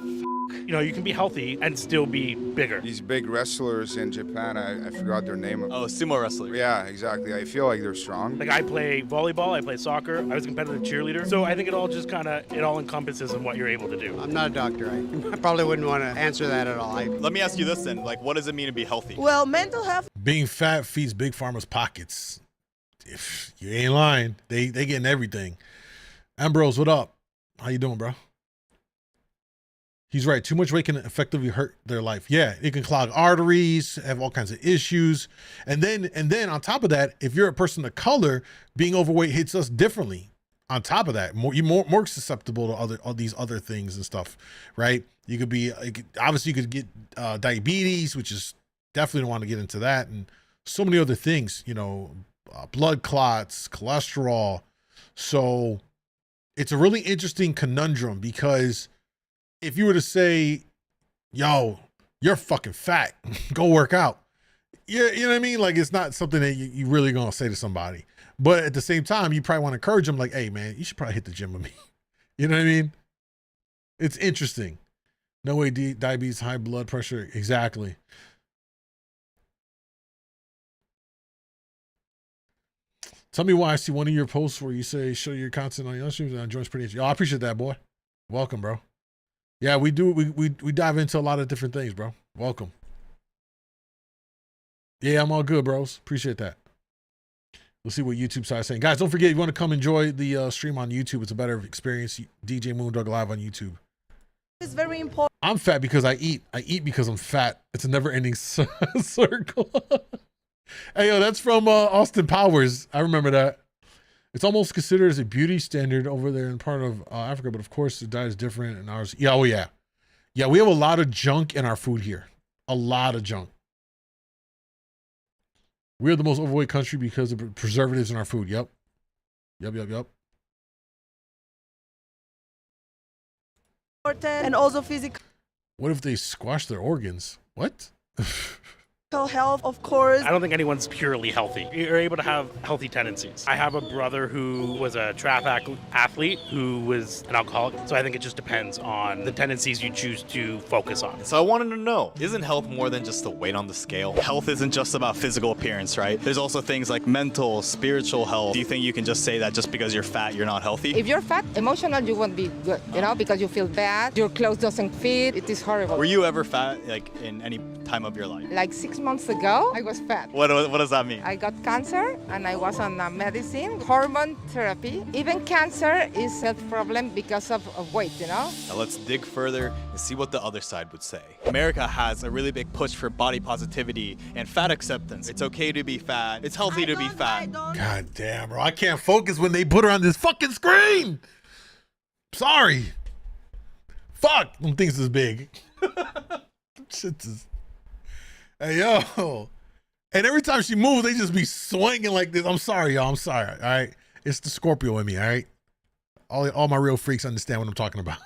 You know, you can be healthy and still be bigger. These big wrestlers in Japan, I forgot their name. Oh, sumo wrestler. Yeah, exactly. I feel like they're strong. Like I play volleyball, I play soccer, I was a competitive cheerleader. So I think it all just it all encompasses in what you're able to do. I'm not a doctor. I probably wouldn't want to answer that at all. Let me ask you this then. Like, what does it mean to be healthy? Well, mental health. Being fat feeds big pharma's pockets. If you ain't lying, they getting everything. Ambrose, what up? How you doing, bro? He's right. Too much weight can effectively hurt their life. Yeah, it can clog arteries, have all kinds of issues. And then on top of that, if you're a person of color, being overweight hits us differently. On top of that, you're more susceptible to all these other things and stuff, right? You could be obviously you could get diabetes, which is definitely don't want to get into that, and so many other things. You know, blood clots, cholesterol. So it's a really interesting conundrum because if you were to say, yo, you're fucking fat, go work out. Yeah, you know what I mean? Like, it's not something that you really gonna say to somebody. But at the same time, you probably want to encourage them like, hey, man, you should probably hit the gym with me. You know what I mean? It's interesting. No way, diabetes, high blood pressure. Exactly. Tell me why I see one of your posts where you say, show your content on your streams and joins pretty interesting. Oh, I appreciate that, boy. Welcome, bro. Yeah, we do. We dive into a lot of different things, bro. Welcome. Yeah, I'm all good, bros. Appreciate that. We'll see what YouTube starts saying. Guys, don't forget, if you want to come enjoy the stream on YouTube, it's a better experience. DJ MoonDawg Live on YouTube. It's very important. I'm fat because I eat. I eat because I'm fat. It's a never-ending circle. Hey, yo, that's from Austin Powers. I remember that. It's almost considered as a beauty standard over there in part of Africa, but of course the diet is different and ours. Yeah, oh yeah. Yeah, we have a lot of junk in our food here. A lot of junk. We're the most overweight country because of preservatives in our food. Yep. Yep. And also physical What if they squash their organs? What? health, of course. I don't think anyone's purely healthy. You're able to have healthy tendencies. I have a brother who was a track athlete who was an alcoholic. So I think it just depends on the tendencies you choose to focus on. So I wanted to know, isn't health more than just the weight on the scale? Health isn't just about physical appearance, right? There's also things like mental, spiritual health. Do you think you can just say that just because you're fat, you're not healthy? If you're fat, emotional, you won't be good, you know, because you feel bad. Your clothes doesn't fit. It is horrible. Were you ever fat, like, in any time of your life? Like 6 months ago, I was fat. What does that mean? I got cancer and I was on medicine, hormone therapy. Even cancer is a health problem because of weight, you know? Now let's dig further and see what the other side would say. America has a really big push for body positivity and fat acceptance. It's okay to be fat. It's healthy to be fat. God damn, bro. I can't focus when they put her on this fucking screen. Sorry. Fuck. Them things is big. Shit is... Hey, yo. And every time she moves, they just be swinging like this. I'm sorry, y'all. I'm sorry. All right. It's the Scorpio in me. All right. All my real freaks understand what I'm talking about.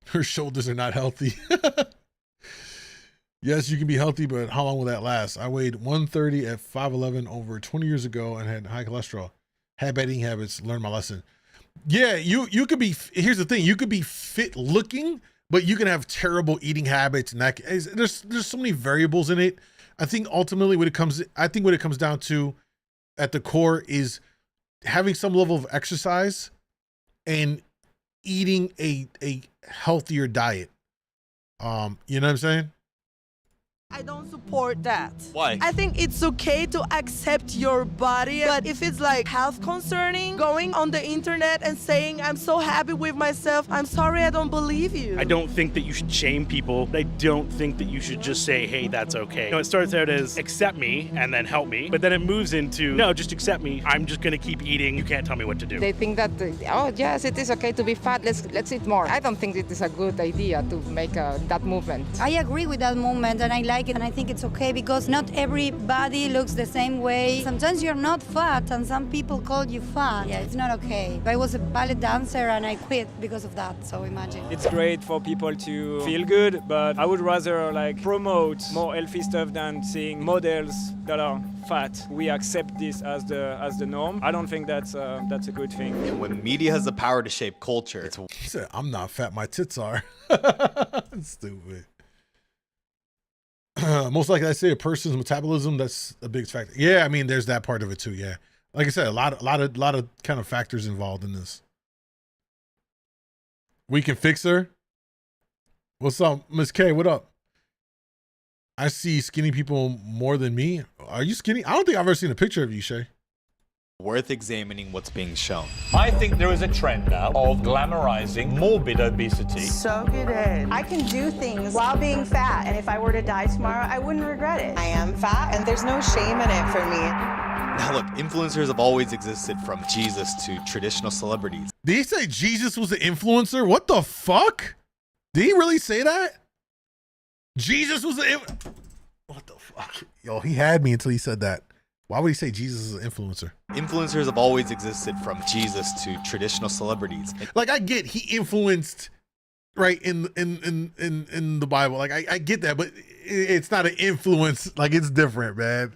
Her shoulders are not healthy. Yes, you can be healthy, but how long will that last? I weighed 130 at 5'11" over 20 years ago and had high cholesterol. Had bad eating habits, learned my lesson. Yeah, you could be, here's the thing, you could be fit looking, but you can have terrible eating habits, and that there's so many variables in it. I think ultimately what it comes down to at the core is having some level of exercise and eating a healthier diet. You know what I'm saying? I don't support that. Why? I think it's okay to accept your body, but if it's like health concerning, going on the internet and saying I'm so happy with myself, I'm sorry, I don't believe you. I don't think that you should shame people. I don't think that you should just say, hey, that's okay. You know, it starts out as accept me and then help me, but then it moves into, no, just accept me. I'm just gonna keep eating. You can't tell me what to do. They think that, oh yes, it is okay to be fat, let's eat more. I don't think it is a good idea to make that movement. I agree with that movement and I like it and I think it's okay because not everybody looks the same way. Sometimes you're not fat and some people call you fat. Yeah, it's not okay. I was a ballet dancer and I quit because of that, so imagine. It's great for people to feel good, but I would rather like promote more healthy stuff than seeing models that are fat. We accept this as the norm. I don't think that's a good thing. And when media has the power to shape culture, He said, I'm not fat, my tits are. Stupid. Most likely I say a person's metabolism, that's a big factor. Yeah, I mean, there's that part of it too, yeah. Like I said, a lot of kind of factors involved in this. We can fix her. What's up, Miss K? What up? I see skinny people more than me. Are you skinny? I don't think I've ever seen a picture of you, Shay. worth examining what's being shown. I think there is a trend now of glamorizing morbid obesity. Soak it in. I can do things while being fat, and if I were to die tomorrow, I wouldn't regret it. I am fat, and there's no shame in it for me. Now look, influencers have always existed, from Jesus to traditional celebrities. Did he say Jesus was an influencer? What the fuck? Did he really say that? Jesus was an what the fuck? Yo, he had me until he said that. Why would he say Jesus is an influencer? Influencers have always existed, from Jesus to traditional celebrities. Like, I get he influenced, right, in the Bible. Like, I get that, but it's not an influence. Like, it's different, man.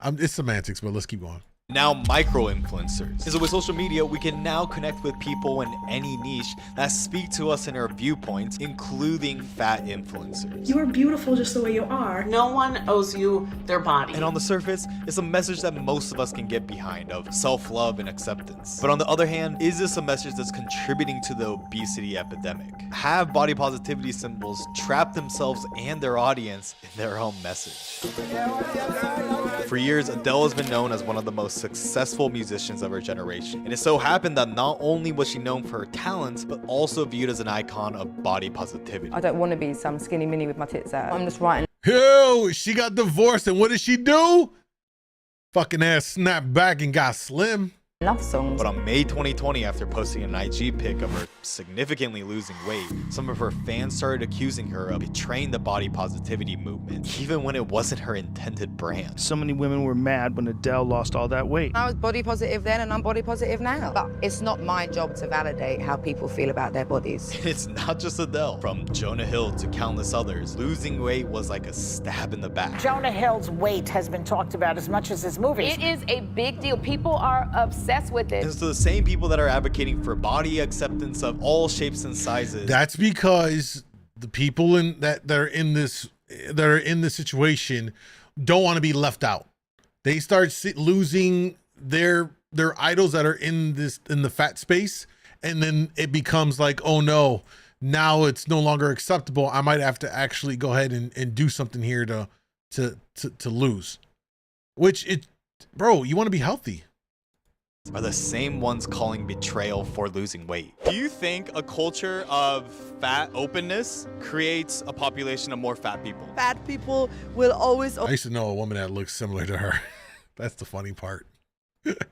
It's semantics, but let's keep going. Now micro-influencers. So with social media, we can now connect with people in any niche that speak to us in our viewpoints, including fat influencers. You are beautiful just the way you are. No one owes you their body. And on the surface, it's a message that most of us can get behind, of self-love and acceptance. But on the other hand, is this a message that's contributing to the obesity epidemic? Have body positivity symbols trap themselves and their audience in their own message? For years, Adele has been known as one of the most successful musicians of her generation. And it so happened that not only was she known for her talents, but also viewed as an icon of body positivity. I don't want to be some skinny mini with my tits out. I'm just writing. Yo, she got divorced, and what did she do? Fucking ass snapped back and got slim. Love songs. But on May 2020, after posting an IG pic of her significantly losing weight, some of her fans started accusing her of betraying the body positivity movement, even when it wasn't her intended brand. So many women were mad when Adele lost all that weight. I was body positive then and I'm body positive now. But it's not my job to validate how people feel about their bodies. And it's not just Adele. From Jonah Hill to countless others, losing weight was like a stab in the back. Jonah Hill's weight has been talked about as much as his movies. It is a big deal. People are upset with it. And so the same people that are advocating for body acceptance of all shapes and sizes. That's because the people that are in this situation don't want to be left out. They start losing their idols that are in the fat space, and then it becomes like, oh no, now it's no longer acceptable. I might have to actually go ahead and do something here to lose. Bro, you want to be healthy. Are the same ones calling betrayal for losing weight. Do you think a culture of fat openness creates a population of more fat people? Fat people will always I used to know a woman that looks similar to her. That's the funny part.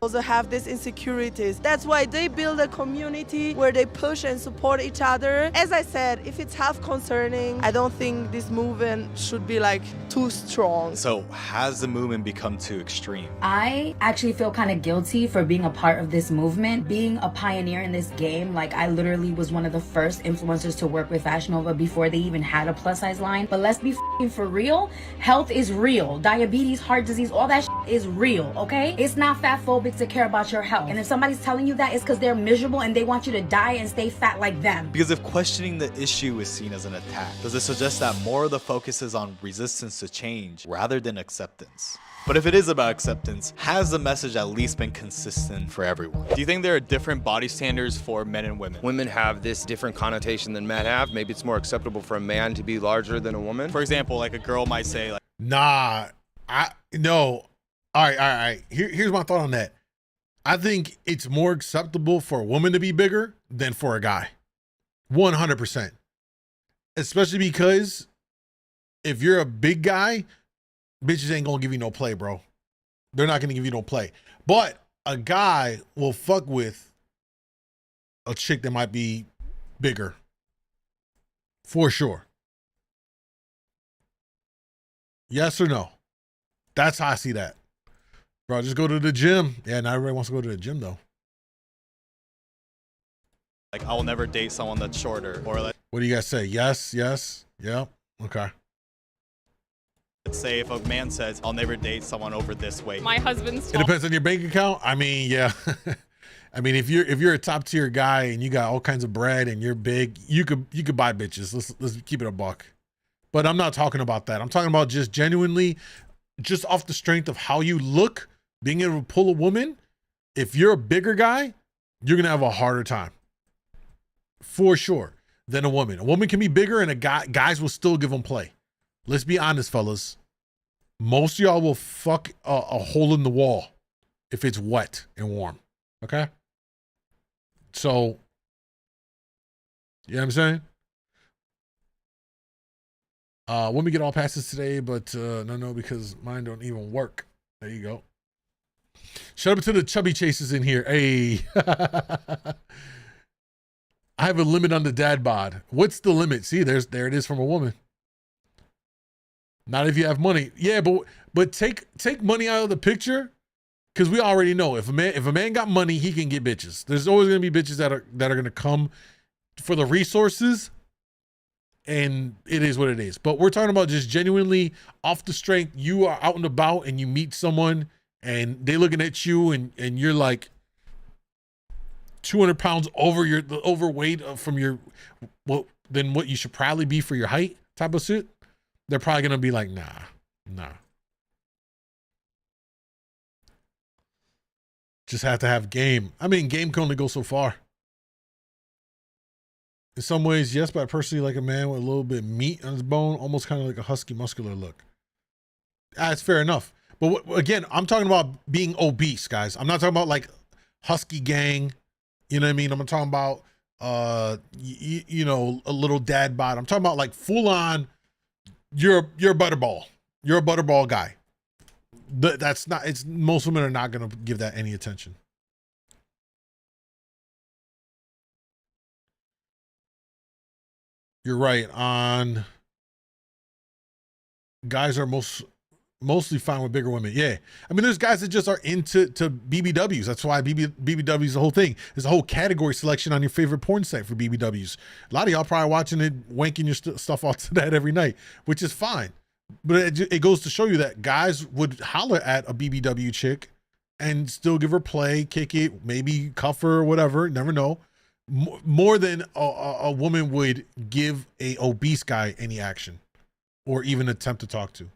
also have these insecurities. That's why they build a community where they push and support each other. As I said, if it's health concerning, I don't think this movement should be like too strong. So has the movement become too extreme? I actually feel kind of guilty for being a part of this movement, being a pioneer in this game. Like, I literally was one of the first influencers to work with Fashion Nova before they even had a plus size line. But let's be for real, health is real. Diabetes, heart disease, all that is real, okay? It's not fat phobic to care about your health. And if somebody's telling you that, it's because they're miserable and they want you to die and stay fat like them. Because if questioning the issue is seen as an attack, does it suggest that more of the focus is on resistance to change rather than acceptance? But if it is about acceptance, has the message at least been consistent for everyone? Do you think there are different body standards for men and women? Women have this different connotation than men have. Maybe it's more acceptable for a man to be larger than a woman. For example, like a girl might say, like, nah, no. All right. Here's my thought on that. I think it's more acceptable for a woman to be bigger than for a guy. 100%. Especially because if you're a big guy, bitches ain't gonna give you no play, bro. They're not gonna give you no play. But a guy will fuck with a chick that might be bigger. For sure. Yes or no? That's how I see that. Bro, just go to the gym. Yeah, not everybody wants to go to the gym though. like I will never date someone that's shorter, or like, what do you guys say? Yes, yeah, okay. Let's say if a man says, I'll never date someone over this weight. My husband's It depends on your bank account. I mean, yeah. I mean, if you're a top tier guy and you got all kinds of bread and you're big, you could buy bitches. Let's keep it a buck. But I'm not talking about that. I'm talking about just genuinely, just off the strength of how you look, being able to pull a woman. If you're a bigger guy, you're gonna have a harder time, for sure, than a woman. A woman can be bigger, and guys will still give them play. Let's be honest, fellas. Most of y'all will fuck a hole in the wall if it's wet and warm. Okay? So, you know what I'm saying? When we get all passes today, but no, because mine don't even work. There you go. Shout out to the chubby chasers in here. Hey. I have a limit on the dad bod. What's the limit? See, there it is from a woman. Not if you have money. Yeah, but take money out of the picture, because we already know if a man got money, he can get bitches. There's always gonna be bitches that are gonna come for the resources, and it is what it is. But we're talking about just genuinely off the strength. You are out and about and you meet someone and they looking at you and you're like 200 pounds overweight from your than what you should probably be for your height type of suit. They're probably gonna be like, nah. Just have to have game. I mean, game can only go so far. In some ways, yes, but I personally like a man with a little bit of meat on his bone, almost kind of like a husky, muscular look. That's fair enough. But again, I'm talking about being obese, guys. I'm not talking about like husky gang. You know what I mean? I'm talking about, you know, a little dad bod. I'm talking about like full on. You're a butterball. You're a butterball guy. That's not. It's most women are not going to give that any attention. You're right. On guys are mostly fine with bigger women. Yeah, I mean, there's guys that just are into BBWs. That's why BBW is the whole thing. There's a whole category selection on your favorite porn site for BBWs. A lot of y'all probably watching it, wanking your stuff off to that every night, which is fine. But it goes to show you that guys would holler at a BBW chick and still give her play, kick it, maybe cuff her or whatever. Never know. More than a woman would give a obese guy any action or even attempt to talk to.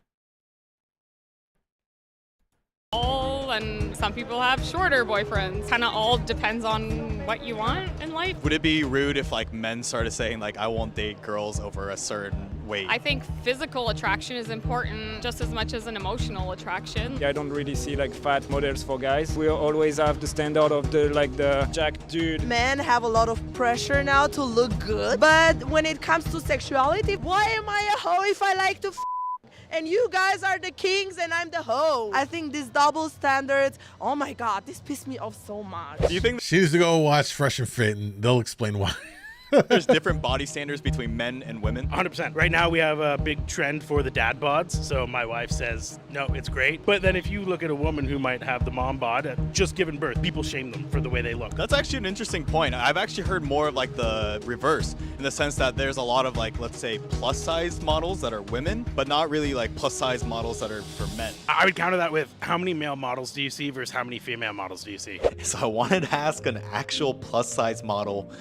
And some people have shorter boyfriends. Kind of all depends on what you want in life. Would it be rude if like men started saying like, I won't date girls over a certain weight? I think physical attraction is important just as much as an emotional attraction. Yeah, I don't really see like fat models for guys. We always have the standard of the jacked dude. Men have a lot of pressure now to look good, but when it comes to sexuality, why am I a hoe if I like to and you guys are the kings and I'm the hoe? I think these double standards, oh my God, this pissed me off so much. Do you think she needs to go watch Fresh and Fit and they'll explain why? there's different body standards between men and women? 100%. Right now we have a big trend for the dad bods. So my wife says, no, it's great. But then if you look at a woman who might have the mom bod at just given birth, people shame them for the way they look. That's actually an interesting point. I've actually heard more of like the reverse, in the sense that there's a lot of like, let's say, plus size models that are women, but not really like plus size models that are for men. I would counter that with how many male models do you see versus how many female models do you see? So I wanted to ask an actual plus size model,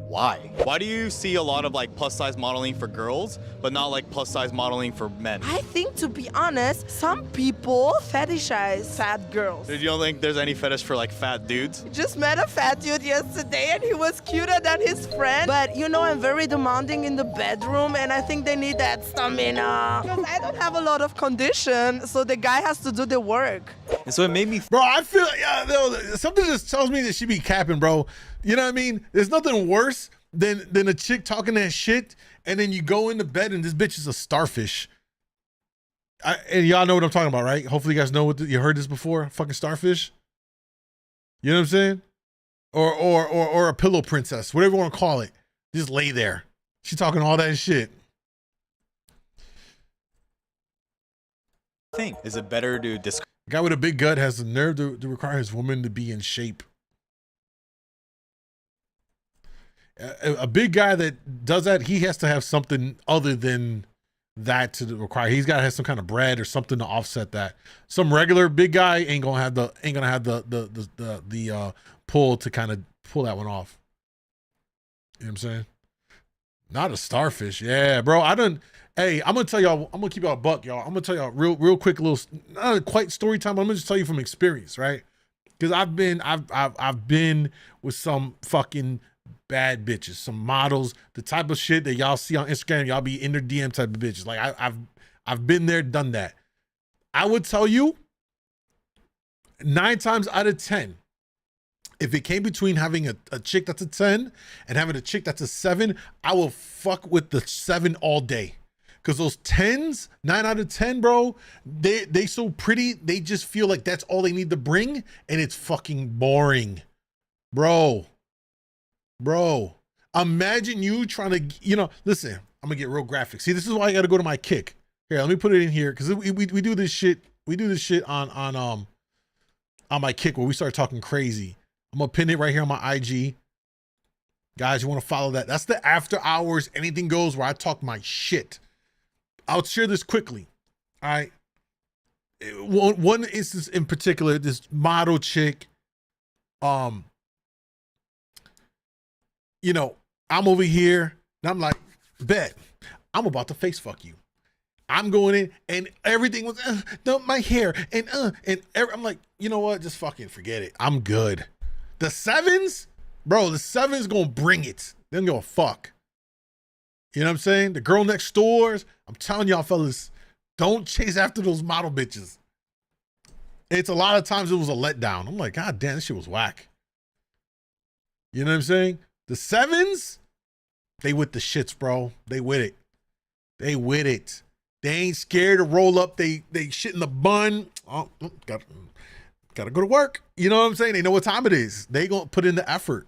why? Why do you see a lot of like plus size modeling for girls, but not like plus size modeling for men? I think, to be honest, some people fetishize fat girls. You don't think there's any fetish for like fat dudes? Just met a fat dude yesterday and he was cuter than his friend. But you know, I'm very demanding in the bedroom and I think they need that stamina. Because I don't have a lot of condition, so the guy has to do the work. And so it made me... Bro, I feel, something just tells me that she be capping, bro. You know what I mean? There's nothing worse than a chick talking that shit and then you go into bed and this bitch is a starfish. And y'all know what I'm talking about, right? Hopefully you guys know you heard this before. Fucking starfish. You know what I'm saying? Or a pillow princess, whatever you want to call it. Just lay there. She talking all that shit. Is it better to describe? A guy with a big gut has the nerve to require his woman to be in shape. A big guy that does that, he has to have something other than that to require. He's got to have some kind of bread or something to offset that. Some regular big guy ain't gonna have the pull to kind of pull that one off. You know what I'm saying? Not a starfish. Yeah, bro. Hey, I'm gonna tell y'all. I'm gonna keep y'all a buck, y'all. I'm gonna tell y'all real quick, little not quite story time. I'm gonna just tell you from experience, right? Because I've been with some fucking bad bitches, some models, the type of shit that y'all see on Instagram. Y'all be in their DM type of bitches. Like I've been there, done that. I would tell you, 9 times out of 10, if it came between having a chick that's a 10 and having a chick that's a 7, I will fuck with the 7 all day. Because those 10s, 9 out of 10, bro, they so pretty, they just feel like that's all they need to bring, and it's fucking boring. Bro, imagine you trying to, listen, I'm gonna get real graphic. See, this is why I gotta go to my kick. Here, let me put it in here, because we do this shit. We do this shit on my kick where we start talking crazy. I'm gonna pin it right here on my IG. Guys, you want to follow that? That's the after hours, anything goes, where I talk my shit. I'll share this quickly. All right. One instance in particular, this model chick, I'm over here and I'm like, bet, I'm about to face fuck you. I'm going in and everything was, my hair and I'm like, you know what? Just fucking forget it. I'm good. The 7s, bro, the 7s gonna bring it. They don't give a fuck. You know what I'm saying? The girl next doors, I'm telling y'all fellas, don't chase after those model bitches. It's a lot of times it was a letdown. I'm like, God damn, this shit was whack. You know what I'm saying? The 7s, they with the shits, bro. They with it. They with it. They ain't scared to roll up. They shit in the bun. Oh, gotta go to work. You know what I'm saying? They know what time it is. They gonna put in the effort.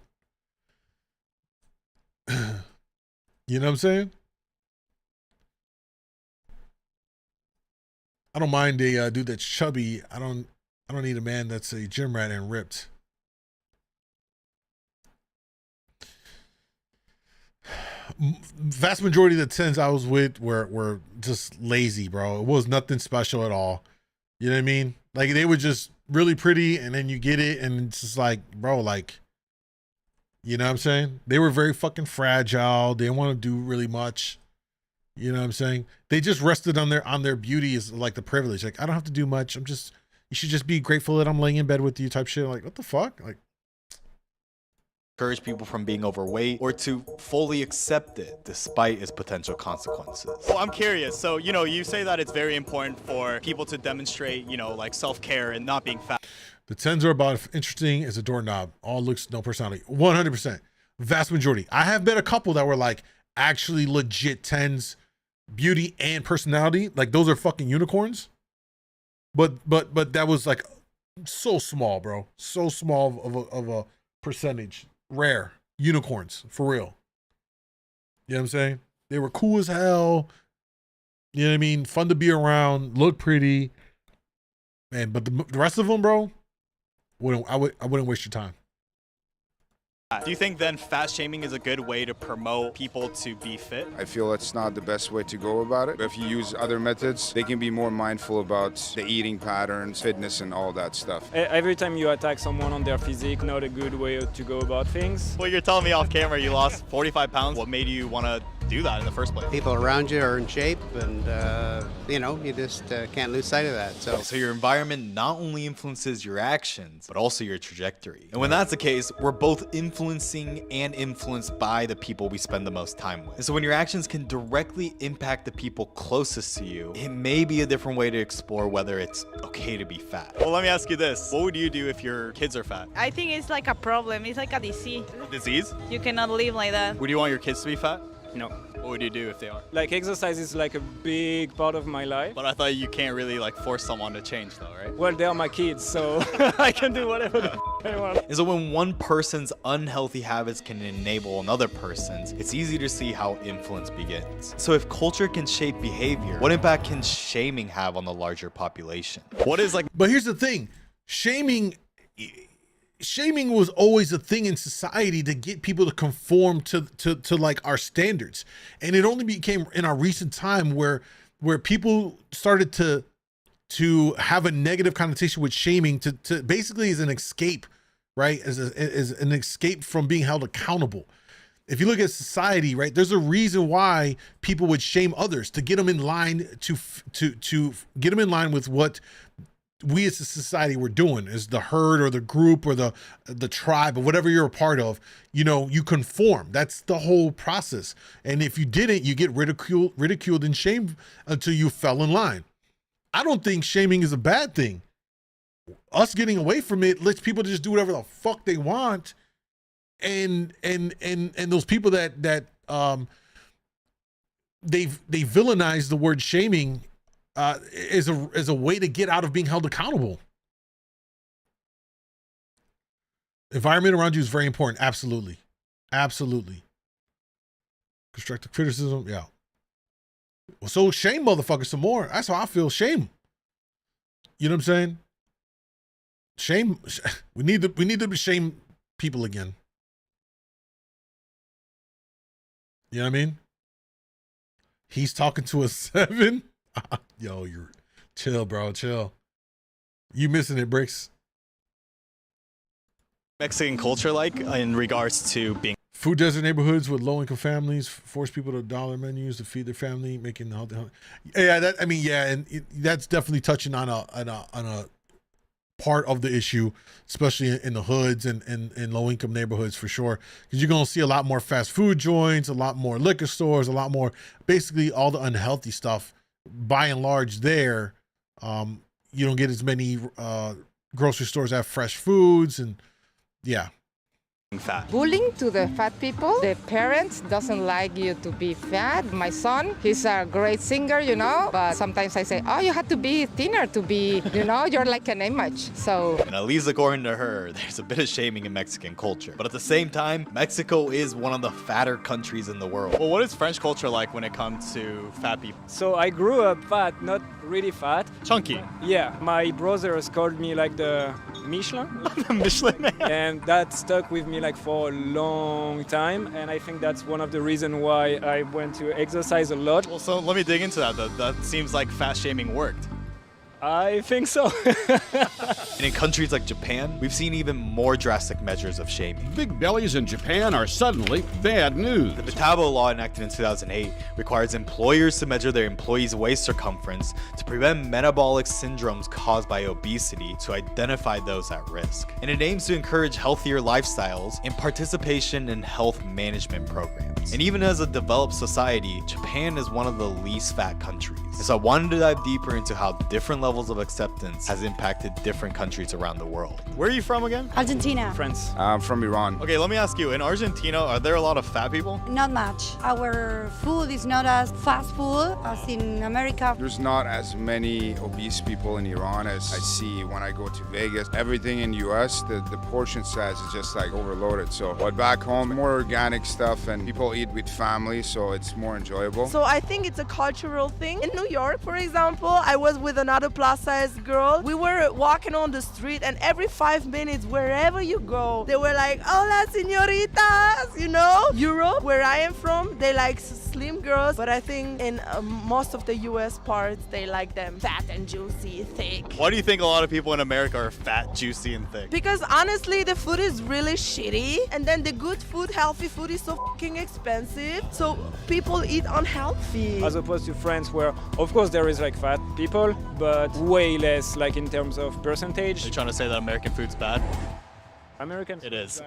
You know what I'm saying? I don't mind a dude that's chubby. I don't need a man that's a gym rat and ripped. Vast majority of the 10s I was with were just lazy, bro. It was nothing special at all. You know what I mean? Like, they were just really pretty, and then you get it, and it's just like, bro, like, you know what I'm saying? They were very fucking fragile. They didn't want to do really much. You know what I'm saying? They just rested on their beauty is like the privilege. Like, I don't have to do much. You should just be grateful that I'm laying in bed with you type shit. Like, what the fuck? Like, encourage people from being overweight or to fully accept it despite its potential consequences. Well, I'm curious. So, you say that it's very important for people to demonstrate, like self-care and not being fat. The 10s are about interesting as a doorknob. All looks, no personality. 100%. Vast majority. I have met a couple that were like actually legit 10s, beauty and personality. Like, those are fucking unicorns. But that was like so small, bro. So small of a percentage. Rare unicorns, for real. You know what I'm saying? They were cool as hell. You know what I mean? Fun to be around, look pretty. Man, but the rest of them, bro, I wouldn't waste your time. Do you think then fat shaming is a good way to promote people to be fit? I feel it's not the best way to go about it. But if you use other methods, they can be more mindful about the eating patterns, fitness, and all that stuff. Every time you attack someone on their physique, not a good way to go about things. Well, you're telling me off camera you lost 45 pounds. What made you want to do that in the first place? People around you are in shape, and you just can't lose sight of that. So your environment not only influences your actions, but also your trajectory. And when that's the case, we're both influencing and influenced by the people we spend the most time with. And so when your actions can directly impact the people closest to you, it may be a different way to explore whether it's okay to be fat. Well, let me ask you this. What would you do if your kids are fat? I think it's like a problem. It's like a disease. Disease? You cannot live like that. Would you want your kids to be fat? No. What would you do if they are? Like exercise is like a big part of my life. But I thought you can't really like force someone to change though, right? Well, they are my kids, so I can do whatever the I want. And so when one person's unhealthy habits can enable another person's, it's easy to see how influence begins. So if culture can shape behavior, what impact can shaming have on the larger population? What is like... But here's the thing. Shaming was always a thing in society to get people to conform to like our standards. And it only became in our recent time where people started to have a negative connotation with shaming to basically as an escape, right? As an escape from being held accountable. If you look at society, right, there's a reason why people would shame others to get them in line to get them in line with what we as a society were doing, as the herd or the group or the tribe or whatever you're a part of. You conform. That's the whole process. And if you didn't, you get ridiculed and shamed until you fell in line. I don't think shaming is a bad thing. Us getting away from it lets people just do whatever the fuck they want. And those people that they villainize the word shaming is a way to get out of being held accountable. Environment around you is very important. Absolutely. Constructive criticism. Yeah. Well, so shame motherfuckers some more. That's how I feel. Shame. You know what I'm saying? Shame. We need to shame people again. You know what I mean? He's talking to a 7. Yo, you're chill, bro. Chill. You missing it, Bricks. Mexican culture like in regards to being food desert neighborhoods with low-income families force people to dollar menus to feed their family, making healthy. Yeah, and that's definitely touching on a part of the issue, especially in the hoods and in low-income neighborhoods for sure. Because you're gonna see a lot more fast food joints, a lot more liquor stores, a lot more basically all the unhealthy stuff. By and large, there, you don't get as many grocery stores that have fresh foods, and yeah. Fat. Bullying to the fat people. The parents doesn't like you to be fat. My son, he's a great singer, but sometimes I say, oh, you have to be thinner to be, you're like an image. So. And at least according to her, there's a bit of shaming in Mexican culture. But at the same time, Mexico is one of the fatter countries in the world. Well, what is French culture like when it comes to fat people? So I grew up fat, not really fat. Chunky. Yeah, my brothers called me like the Michelin. The Michelin Man. And that stuck with me like for a long time, and I think that's one of the reasons why I went to exercise a lot. Well, so let me dig into that. That seems like fat shaming worked. I think so. And in countries like Japan, we've seen even more drastic measures of shaming. Big bellies in Japan are suddenly bad news. The Metabo law enacted in 2008 requires employers to measure their employees' waist circumference to prevent metabolic syndromes caused by obesity to identify those at risk. And it aims to encourage healthier lifestyles and participation in health management programs. And even as a developed society, Japan is one of the least fat countries. And so I wanted to dive deeper into how different levels levels of acceptance has impacted different countries around the world. Where are you from again? Argentina. France. I'm from Iran. Okay, let me ask you, in Argentina, are there a lot of fat people? Not much. Our food is not as fast food as in America. There's not as many obese people in Iran as I see when I go to Vegas. Everything in US, the portion size is just like overloaded. So, but back home, more organic stuff and people eat with family, so it's more enjoyable. So I think it's a cultural thing. In New York, for example, I was with another plus size girl. We were walking on the street and every 5 minutes, wherever you go, they were like, hola, señoritas, you know? Europe, where I am from, they like slim girls, but I think in most of the US parts, they like them fat and juicy, thick. Why do you think a lot of people in America are fat, juicy, and thick? Because honestly, the food is really shitty, and then the good food, healthy food is so fucking expensive, so people eat unhealthy. As opposed to France, where of course there is like fat people, but way less like in terms of percentage. Are you trying to say that American food's bad? American? It is.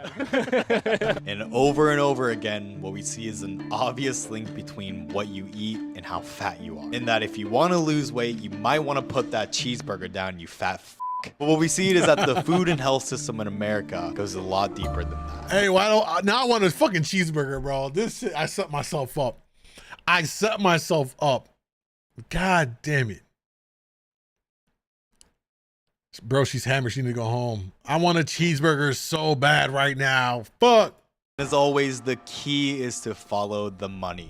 And over again, what we see is an obvious link between what you eat and how fat you are. In that if you want to lose weight, you might want to put that cheeseburger down, you fat f***. But what we see is that the food and health system in America goes a lot deeper than that. Hey, now I want a fucking cheeseburger, bro. This shit, I set myself up. God damn it. Bro, she's hammered. She need to go home. I want a cheeseburger so bad right now. Fuck. As always, the key is to follow the money.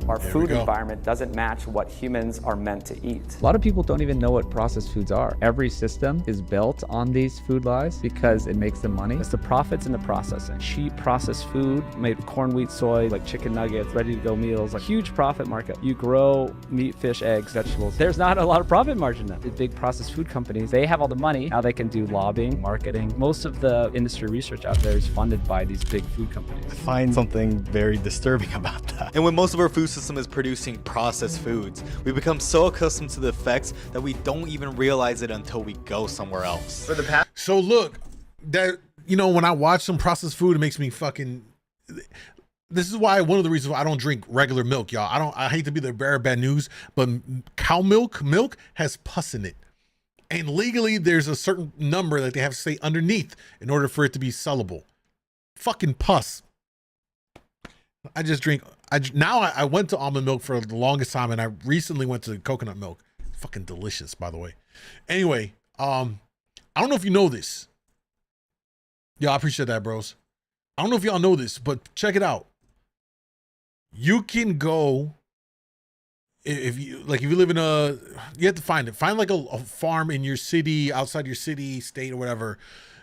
Our food environment doesn't match what humans are meant to eat. A lot of people don't even know what processed foods are. Every system is built on these food lies because it makes them money. It's the profits in the processing. Cheap processed food made with corn, wheat, soy, like chicken nuggets, ready-to-go meals, like huge profit market. You grow meat, fish, eggs, vegetables. There's not a lot of profit margin then. The big processed food companies, they have all the money. Now they can do lobbying, marketing. Most of the industry research out there is funded by these big food companies. I find something very disturbing about that. And when most of our food system is producing processed foods, we become so accustomed to the effects that we don't even realize it until we go somewhere else. For the past So look, that when I watch some processed food, it makes me fucking. This is why one of the reasons why I don't drink regular milk, y'all. I hate to be the bearer of bad news, but cow milk has pus in it. And legally, there's a certain number that they have to stay underneath in order for it to be sellable. Fucking pus. I just drink. I went to almond milk for the longest time, and I recently went to coconut milk. Fucking delicious, by the way. Anyway, I don't know if you know this. Yeah, I appreciate that, bros. I don't know if y'all know this, but check it out. You can go if you live in you have to find like a farm in your city, outside your city, state, or whatever.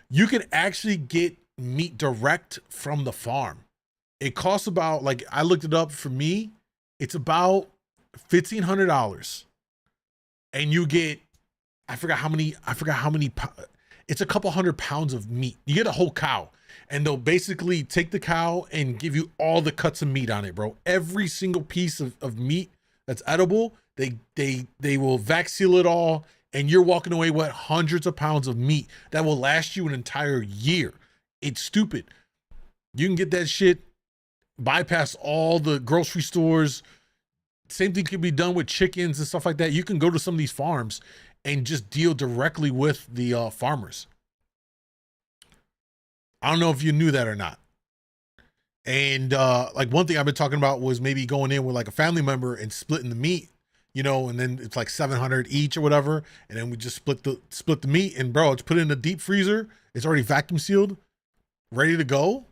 You can actually get meat direct from the farm. It costs about, I looked it up, for me, it's about $1,500. And you get, I forgot how many, it's a couple 100 pounds of meat. You get a whole cow, and they'll basically take the cow and give you all the cuts of meat on it, bro. Every single piece of meat that's edible, they will vac seal it all, and you're walking away with hundreds of pounds of meat that will last you an entire year. It's stupid. You can get that shit, bypass all the grocery stores. Same thing can be done with chickens and stuff like that. You can go to some of these farms and just deal directly with the farmers. I don't know if you knew that or not. And one thing I've been talking about was maybe going in with a family member and splitting the meat, and then it's like $700 each or whatever, and then we just split the meat, and bro, it's put in the deep freezer. It's already vacuum sealed, ready to go.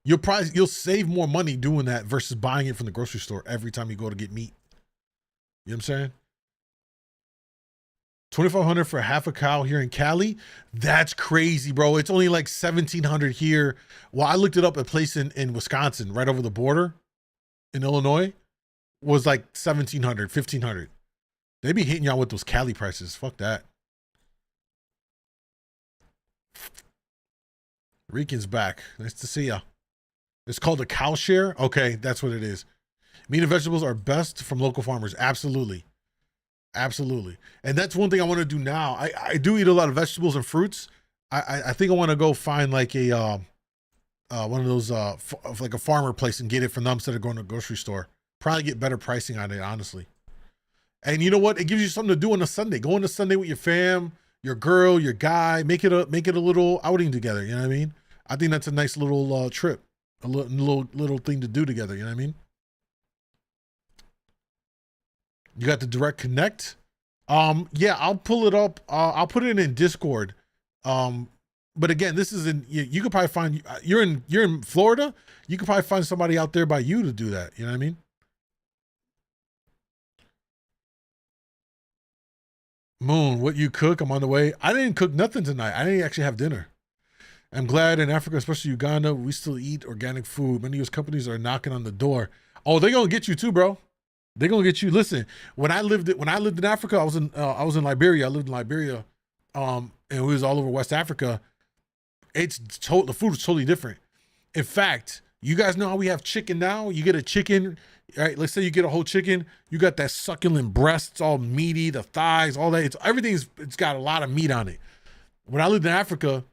You'll save more money doing that versus buying it from the grocery store every time you go to get meat. You know what I'm saying? $2,500 for half a cow here in Cali. That's crazy, bro. It's only like $1,700 here. Well, I looked it up. A place in Wisconsin, right over the border in Illinois, was like $1,700, $1,500. They be hitting y'all with those Cali prices. Fuck that. Rican's back. Nice to see ya. It's called a cow share. Okay, that's what it is. Meat and vegetables are best from local farmers. Absolutely. Absolutely. And that's one thing I want to do now. I do eat a lot of vegetables and fruits. I think I want to go find like a one of those like a farmer place and get it from them instead of going to a grocery store. Probably get better pricing on it, honestly. And you know what? It gives you something to do on a Sunday. Go on a Sunday with your fam, your girl, your guy. Make it a little outing together. You know what I mean? I think that's a nice little trip, a little thing to do together. You know what I mean? You got the direct connect. Yeah, I'll pull it up. I'll put it in Discord. But again, this is you could probably find, you're in Florida. You could probably find somebody out there by you to do that. You know what I mean? Moon, what you cook? I'm on the way. I didn't cook nothing tonight. I didn't actually have dinner. I'm glad in Africa, especially Uganda, we still eat organic food. Many U.S. companies are knocking on the door. Oh, they're gonna get you too, bro. They're gonna get you. Listen, when I lived in Africa, I was in Liberia. I lived in Liberia, and it was all over West Africa. The food is totally different. In fact, you guys know how we have chicken now. You get a chicken, right? Let's say you get a whole chicken. You got that succulent breast. It's all meaty, the thighs, all that. It's got a lot of meat on it. When I lived in Africa,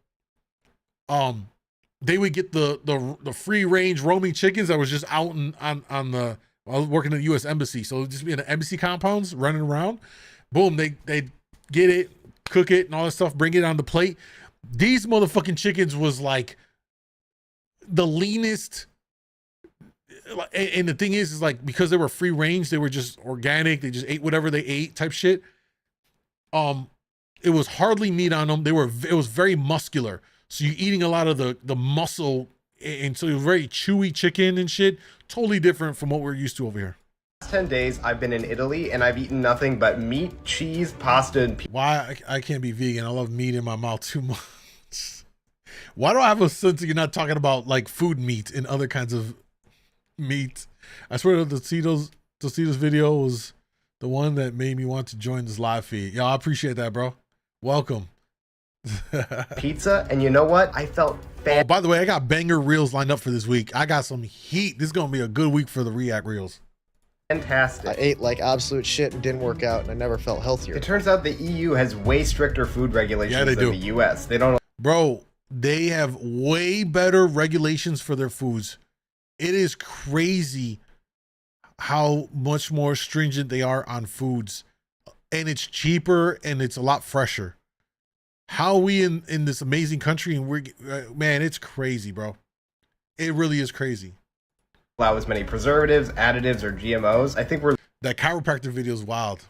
they would get the free range roaming chickens that was just out on the. I was working at the U.S. Embassy, so it would just be in the embassy compounds running around. Boom, they get it, cook it, and all that stuff. Bring it on the plate. These motherfucking chickens was like the leanest. And the thing is like, because they were free range, they were just organic. They just ate whatever they ate type shit. It was hardly meat on them. It was very muscular. So you're eating a lot of the muscle. And so it was very chewy chicken and shit. Totally different from what we're used to over here. Last 10 days I've been in Italy and I've eaten nothing but meat, cheese, pasta, and why I can't be vegan. I love meat in my mouth too much. Why do I have a sense that you're not talking about like food meat and other kinds of meat? I swear the Tito's video was the one that made me want to join this live feed. Yeah, I appreciate that, bro. Welcome. pizza, and you know what? I felt Oh, by the way, I got banger reels lined up for this week. I got some heat. This is gonna be a good week for the React reels. fantastic. I ate like absolute shit and didn't work out, and I never felt healthier. It turns out the EU has way stricter food regulations than the US. They don't. Bro, they have way better regulations for their foods. It is crazy how much more stringent they are on foods, and it's cheaper and it's a lot fresher. How are we in this amazing country, and we're man, it's crazy, bro. It really is crazy. Allow as many preservatives, additives, or GMOs. I think we're that chiropractor video is wild.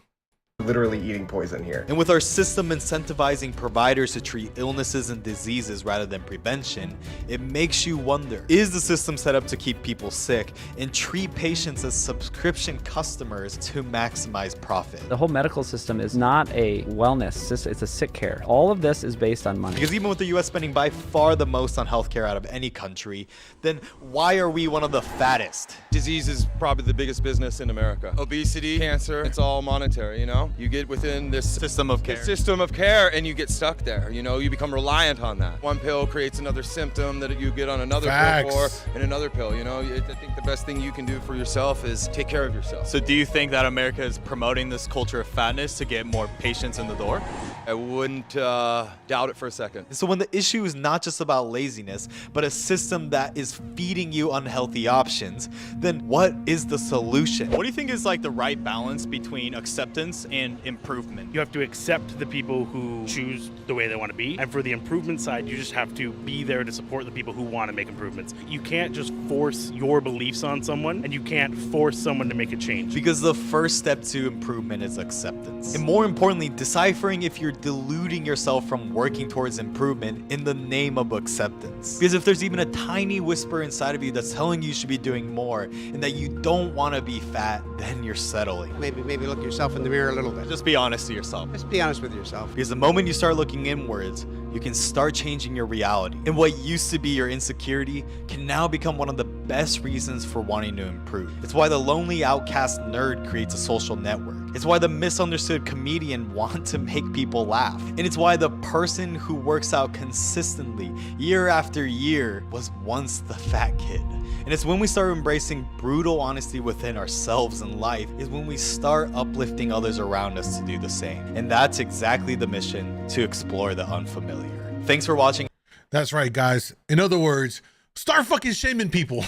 Literally eating poison here. And with our system incentivizing providers to treat illnesses and diseases rather than prevention, it makes you wonder, is the system set up to keep people sick and treat patients as subscription customers to maximize profit? The whole medical system is not a wellness system, it's a sick care. All of this is based on money. Because even with the US spending by far the most on healthcare out of any country, then why are we one of the fattest? Disease is probably the biggest business in America. Obesity, cancer, it's all monetary, you know? You get within this system of care and you get stuck there. You know, you become reliant on that. One pill creates another symptom that you get on another pill for, and another pill. You know, I think the best thing you can do for yourself is take care of yourself. So do you think that America is promoting this culture of fatness to get more patients in the door? I wouldn't doubt it for a second. So when the issue is not just about laziness, but a system that is feeding you unhealthy options, then what is the solution? What do you think is like the right balance between acceptance and improvement? You have to accept the people who choose the way they want to be. And for the improvement side, you just have to be there to support the people who want to make improvements. You can't just force your beliefs on someone, and you can't force someone to make a change. Because the first step to improvement is acceptance. And more importantly, deciphering if you're deluding yourself from working towards improvement in the name of acceptance. Because if there's even a tiny whisper inside of you that's telling you should be doing more and that you don't want to be fat, then you're settling. Maybe look yourself in the mirror a little bit. Just be honest to yourself. Just be honest with yourself. Because the moment you start looking inwards, you can start changing your reality. And what used to be your insecurity can now become one of the best reasons for wanting to improve. It's why the lonely outcast nerd creates a social network. It's why the misunderstood comedian wants to make people laugh. And it's why the person who works out consistently year after year was once the fat kid. And it's when we start embracing brutal honesty within ourselves and life is when we start uplifting others around us to do the same. And that's exactly the mission, to explore the unfamiliar. Thanks for watching. That's right, guys. In other words, start fucking shaming people.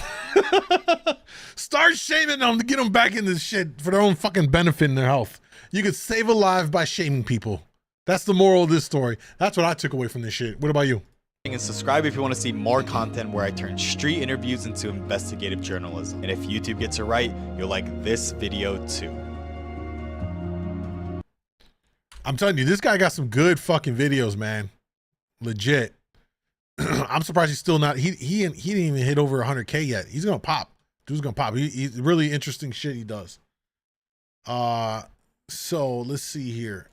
Start shaming them to get them back in this shit for their own fucking benefit and their health. You could save a life by shaming people. That's the moral of this story. That's what I took away from this shit. What about you? And subscribe if you want to see more content where I turn street interviews into investigative journalism. And if YouTube gets it right, you'll like this video too. I'm telling you, this guy got some good fucking videos, man. Legit. I'm surprised he's still not. He didn't even hit over 100K yet. He's gonna pop. Dude's gonna pop. He's really interesting shit he does. So let's see here.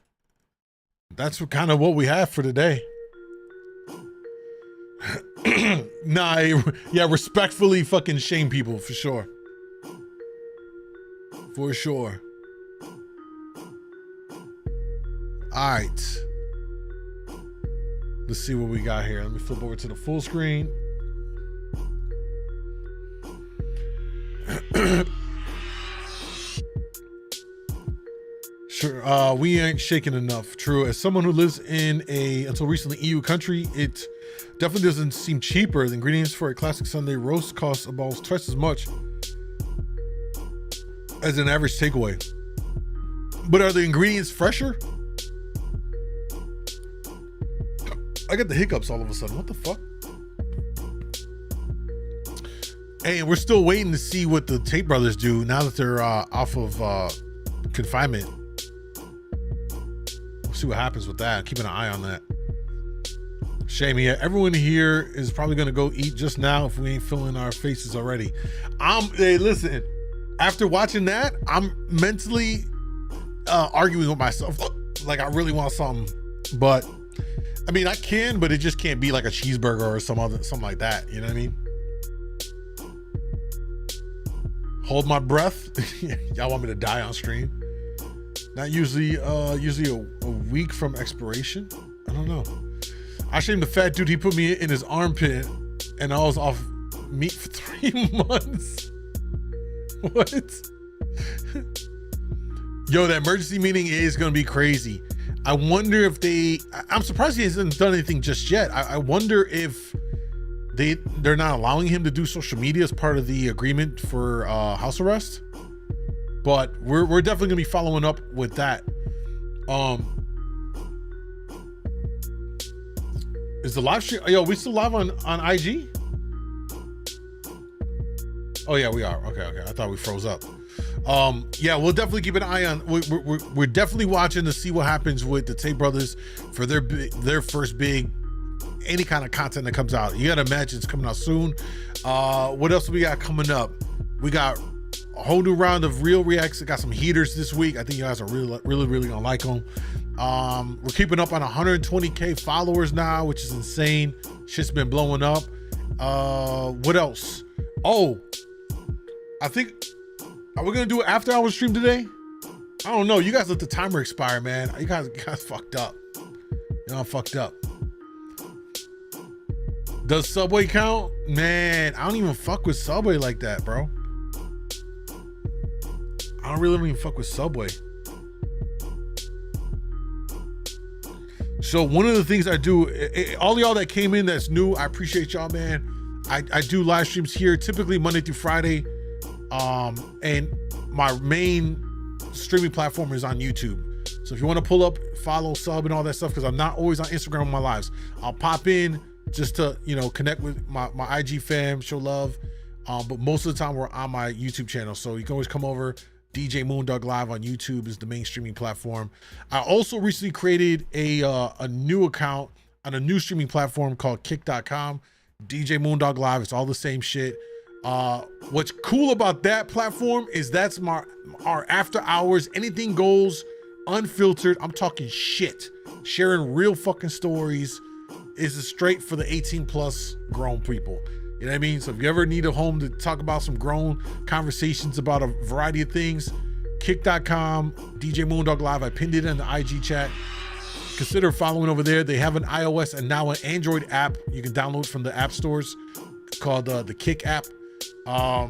That's kind of what we have for today. Nah, yeah, respectfully fucking shame people for sure. For sure. All right. Let's see what we got here. Let me flip over to the full screen. Sure, we ain't shaking enough. True. As someone who lives in a, until recently, EU country, it definitely doesn't seem cheaper. The ingredients for a classic Sunday roast cost about twice as much as an average takeaway. But are the ingredients fresher? I got the hiccups all of a sudden. What the fuck? Hey, we're still waiting to see what the Tate brothers do now that they're off of confinement. We'll see what happens with that. Keeping an eye on that. Shame, yeah. Everyone here is probably gonna go eat just now if we ain't filling our faces already. Hey, listen. After watching that, I'm mentally arguing with myself. Like I really want something, but I mean I can, but it just can't be like a cheeseburger or something like that. You know what I mean? Hold my breath. Y'all want me to die on stream? Not usually a week from expiration. I don't know. I shamed the fat dude. He put me in his armpit and I was off meat for 3 months. What? Yo, that emergency meeting is gonna be crazy. I wonder if I'm surprised he hasn't done anything just yet. I wonder if they're not allowing him to do social media as part of the agreement for house arrest. But we're definitely gonna be following up with that. Is the live stream? Yo, we still live on IG? Oh yeah, we are. Okay. I thought we froze up. Yeah, we'll definitely keep an eye on. We're definitely watching to see what happens with the Tate brothers for their first big any kind of content that comes out. You gotta imagine it's coming out soon. What else we got coming up? We got a whole new round of real reacts. We got some heaters this week. I think you guys are really gonna like them. We're keeping up on 120K followers now, which is insane. Shit's been blowing up. What else? Oh, I think, are we gonna do an after hours stream today? I don't know. You guys let the timer expire, man. You guys fucked up. Y'all fucked up. Does Subway count? Man, I don't even fuck with Subway like that, bro. I don't even fuck with Subway. So one of the things I do, all y'all that came in that's new, I appreciate y'all, man. I do live streams here, typically Monday through Friday. And my main streaming platform is on YouTube. So if you want to pull up, follow, sub, and all that stuff, because I'm not always on Instagram on my lives. I'll pop in just to, connect with my IG fam, show love. But most of the time we're on my YouTube channel. So you can always come over. djmoondawglive on YouTube is the main streaming platform. I also recently created a new account on a new streaming platform called kick.com. djmoondawglive. It's all the same shit. What's cool about that platform is that's our after hours, anything goes, unfiltered. I'm talking shit, sharing real fucking stories. Is straight for the 18 plus grown people. You know what I mean? So if you ever need a home to talk about some grown conversations about a variety of things, kick.com, djmoondawglive. I pinned it in the IG chat. Consider following over there. They have an iOS and now an Android app you can download from the app stores called the Kick app. Are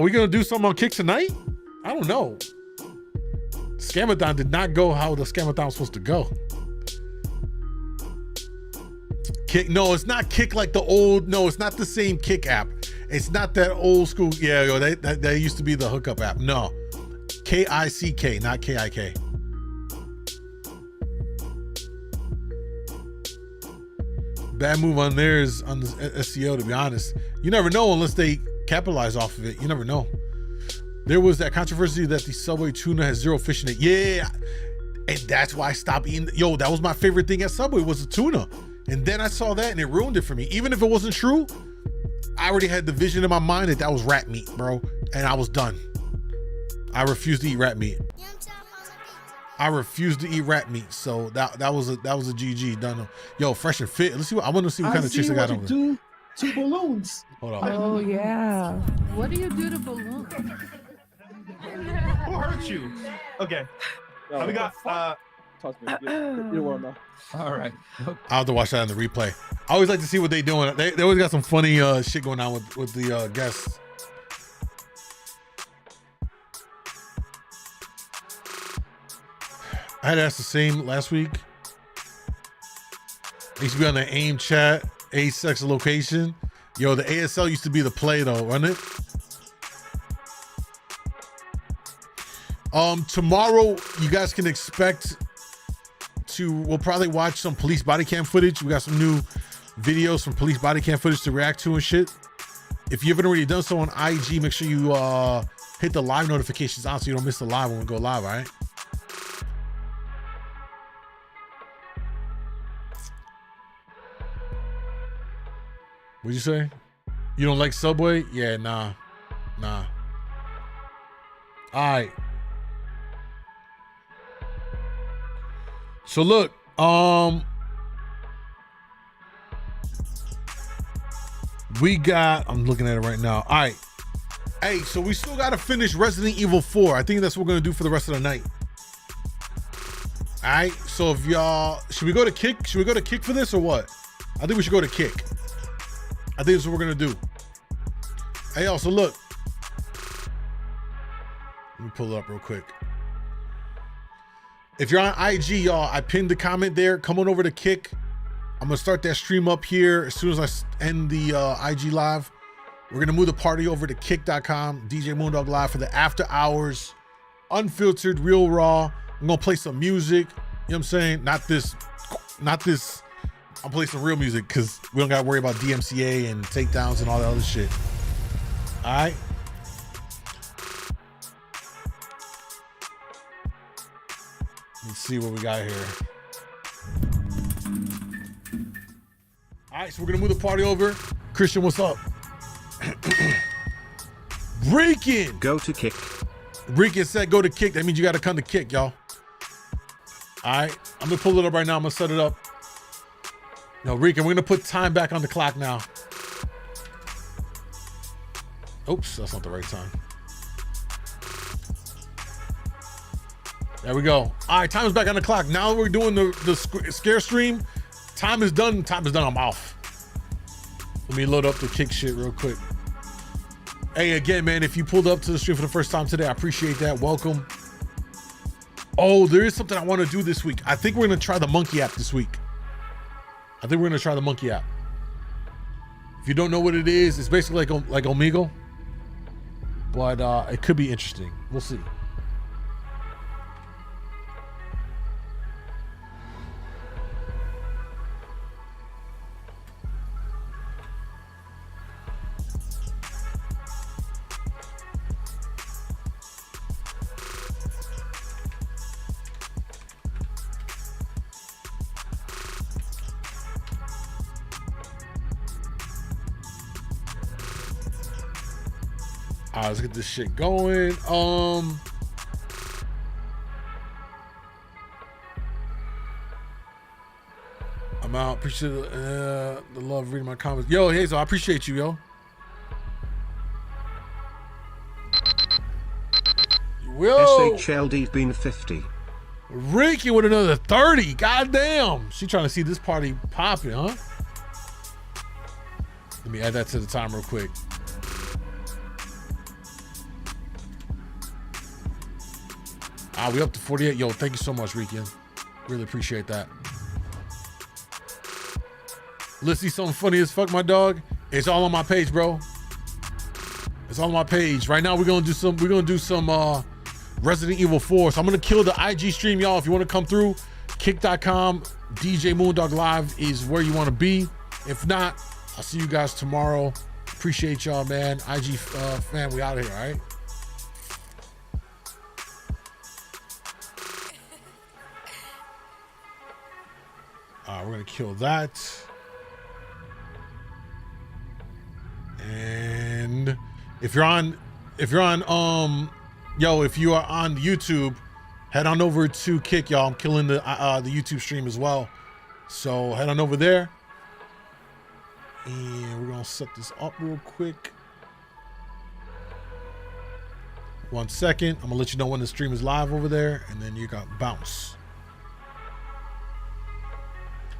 we gonna do something on Kick tonight? I don't know. Scamathon did not go how the Scamathon was supposed to go. Kick, no, it's not Kick like the old. No, it's not the same Kick app. It's not that old school. Yeah, yo, that used to be the hookup app. No, K-I-C-K, not K-I-K. Bad move on theirs on the SEO, to be honest. You never know unless they capitalize off of it. You never know. There was that controversy that the Subway tuna has zero fish in it. Yeah, and that's why I stopped eating. Yo, that was my favorite thing at Subway, was the tuna. And then I saw that and it ruined it for me. Even if it wasn't true, I already had the vision in my mind that that was rat meat, bro. And I was done. I refused to eat rat meat. I refused to eat rat meat, so that was a GG. Done. Yo, fresh and fit. Let's see what I want to see what kind of chicks I got over there. Two balloons. Hold on. Oh yeah. What do you do to balloons? Who hurt you? Okay. We got. You won't know. All right. I'll have to watch that in the replay. I always like to see what they doing. They always got some funny shit going on with the guests. I had asked the same last week. I used to be on the AIM chat, A-sex location. Yo, the ASL used to be the play though, wasn't it? Tomorrow, you guys can expect we'll probably watch some police body cam footage. We got some new videos from police body cam footage to react to and shit. If you haven't already done so on IG, make sure you hit the live notifications on so you don't miss the live when we go live, all right? What'd you say? You don't like Subway? Yeah, nah. All right. So look, we got, I'm looking at it right now. All right. Hey, so we still got to finish Resident Evil 4. I think that's what we're going to do for the rest of the night. All right. So if y'all, should we go to Kick? Should we go to Kick for this or what? I think we should go to Kick. I think that's what we're going to do. Hey, also look. Let me pull it up real quick. If you're on IG, y'all, I pinned the comment there. Come on over to Kick. I'm going to start that stream up here as soon as I end the IG live. We're going to move the party over to kick.com, djmoondawglive for the after hours, unfiltered, real raw. I'm going to play some music. You know what I'm saying? Not this. I'll play some real music because we don't got to worry about DMCA and takedowns and all that other shit. All right. Let's see what we got here. All right, so we're gonna move the party over. Christian, what's up? Breaking. Go to Kick. Breaking said go to Kick. That means you gotta come to Kick, y'all. All right, I'm gonna pull it up right now. I'm gonna set it up. No, Rican, we're gonna put time back on the clock now. Oops, that's not the right time. There we go. All right, time is back on the clock. Now we're doing the scare stream. Time is done. Time is done. I'm off. Let me load up the Kick shit real quick. Hey, again, man, if you pulled up to the stream for the first time today, I appreciate that. Welcome. Oh, there is something I want to do this week. I think we're going to try the Monkey app this week. I think we're going to try the Monkey app. If you don't know what it is, it's basically like Omegle. But it could be interesting. We'll see. All right, let's get this shit going. I'm out. Appreciate the love reading my comments. Yo, Hazel, I appreciate you, yo. Whoa. SHLD been 50. Ricky with another 30. Goddamn. She trying to see this party popping, huh? Let me add that to the time real quick. We up to 48. Yo, thank you so much, Rikian. Really appreciate that. Let's see something funny as fuck, my dog. It's all on my page, bro. It's all on my page. Right now, we're gonna do some Resident Evil 4. So I'm gonna kill the IG stream, y'all. If you want to come through, kick.com, djmoondawglive is where you want to be. If not, I'll see you guys tomorrow. Appreciate y'all, man. IG fam, we out of here, all right? All right, we're gonna kill that. And if you are on YouTube, head on over to Kick, y'all. I'm killing the YouTube stream as well. So head on over there. And we're gonna set this up real quick. 1 second. I'm gonna let you know when the stream is live over there, and then you got bounce.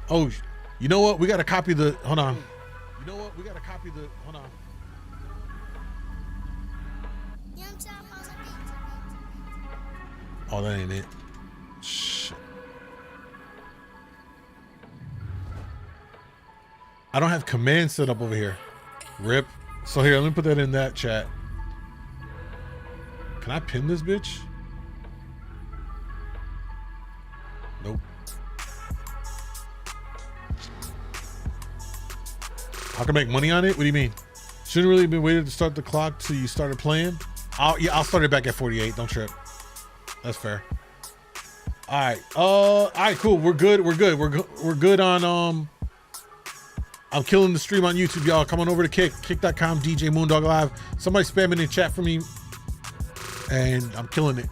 Oh, you know what? We gotta copy the. Hold on. You know what? We gotta copy the. Hold on. Oh, that ain't it. Shit. I don't have command set up over here. Rip. So here, let me put that in that chat. Can I pin this bitch? Nope. I can make money on it? What do you mean? Shouldn't really been waiting to start the clock till you started playing? I'll start it back at 48. Don't trip. That's fair. All right, cool. We're good. We're good on I'm killing the stream on YouTube, y'all. Come on over to kick.com, djmoondawglive. Somebody spam it in chat for me. And I'm killing it.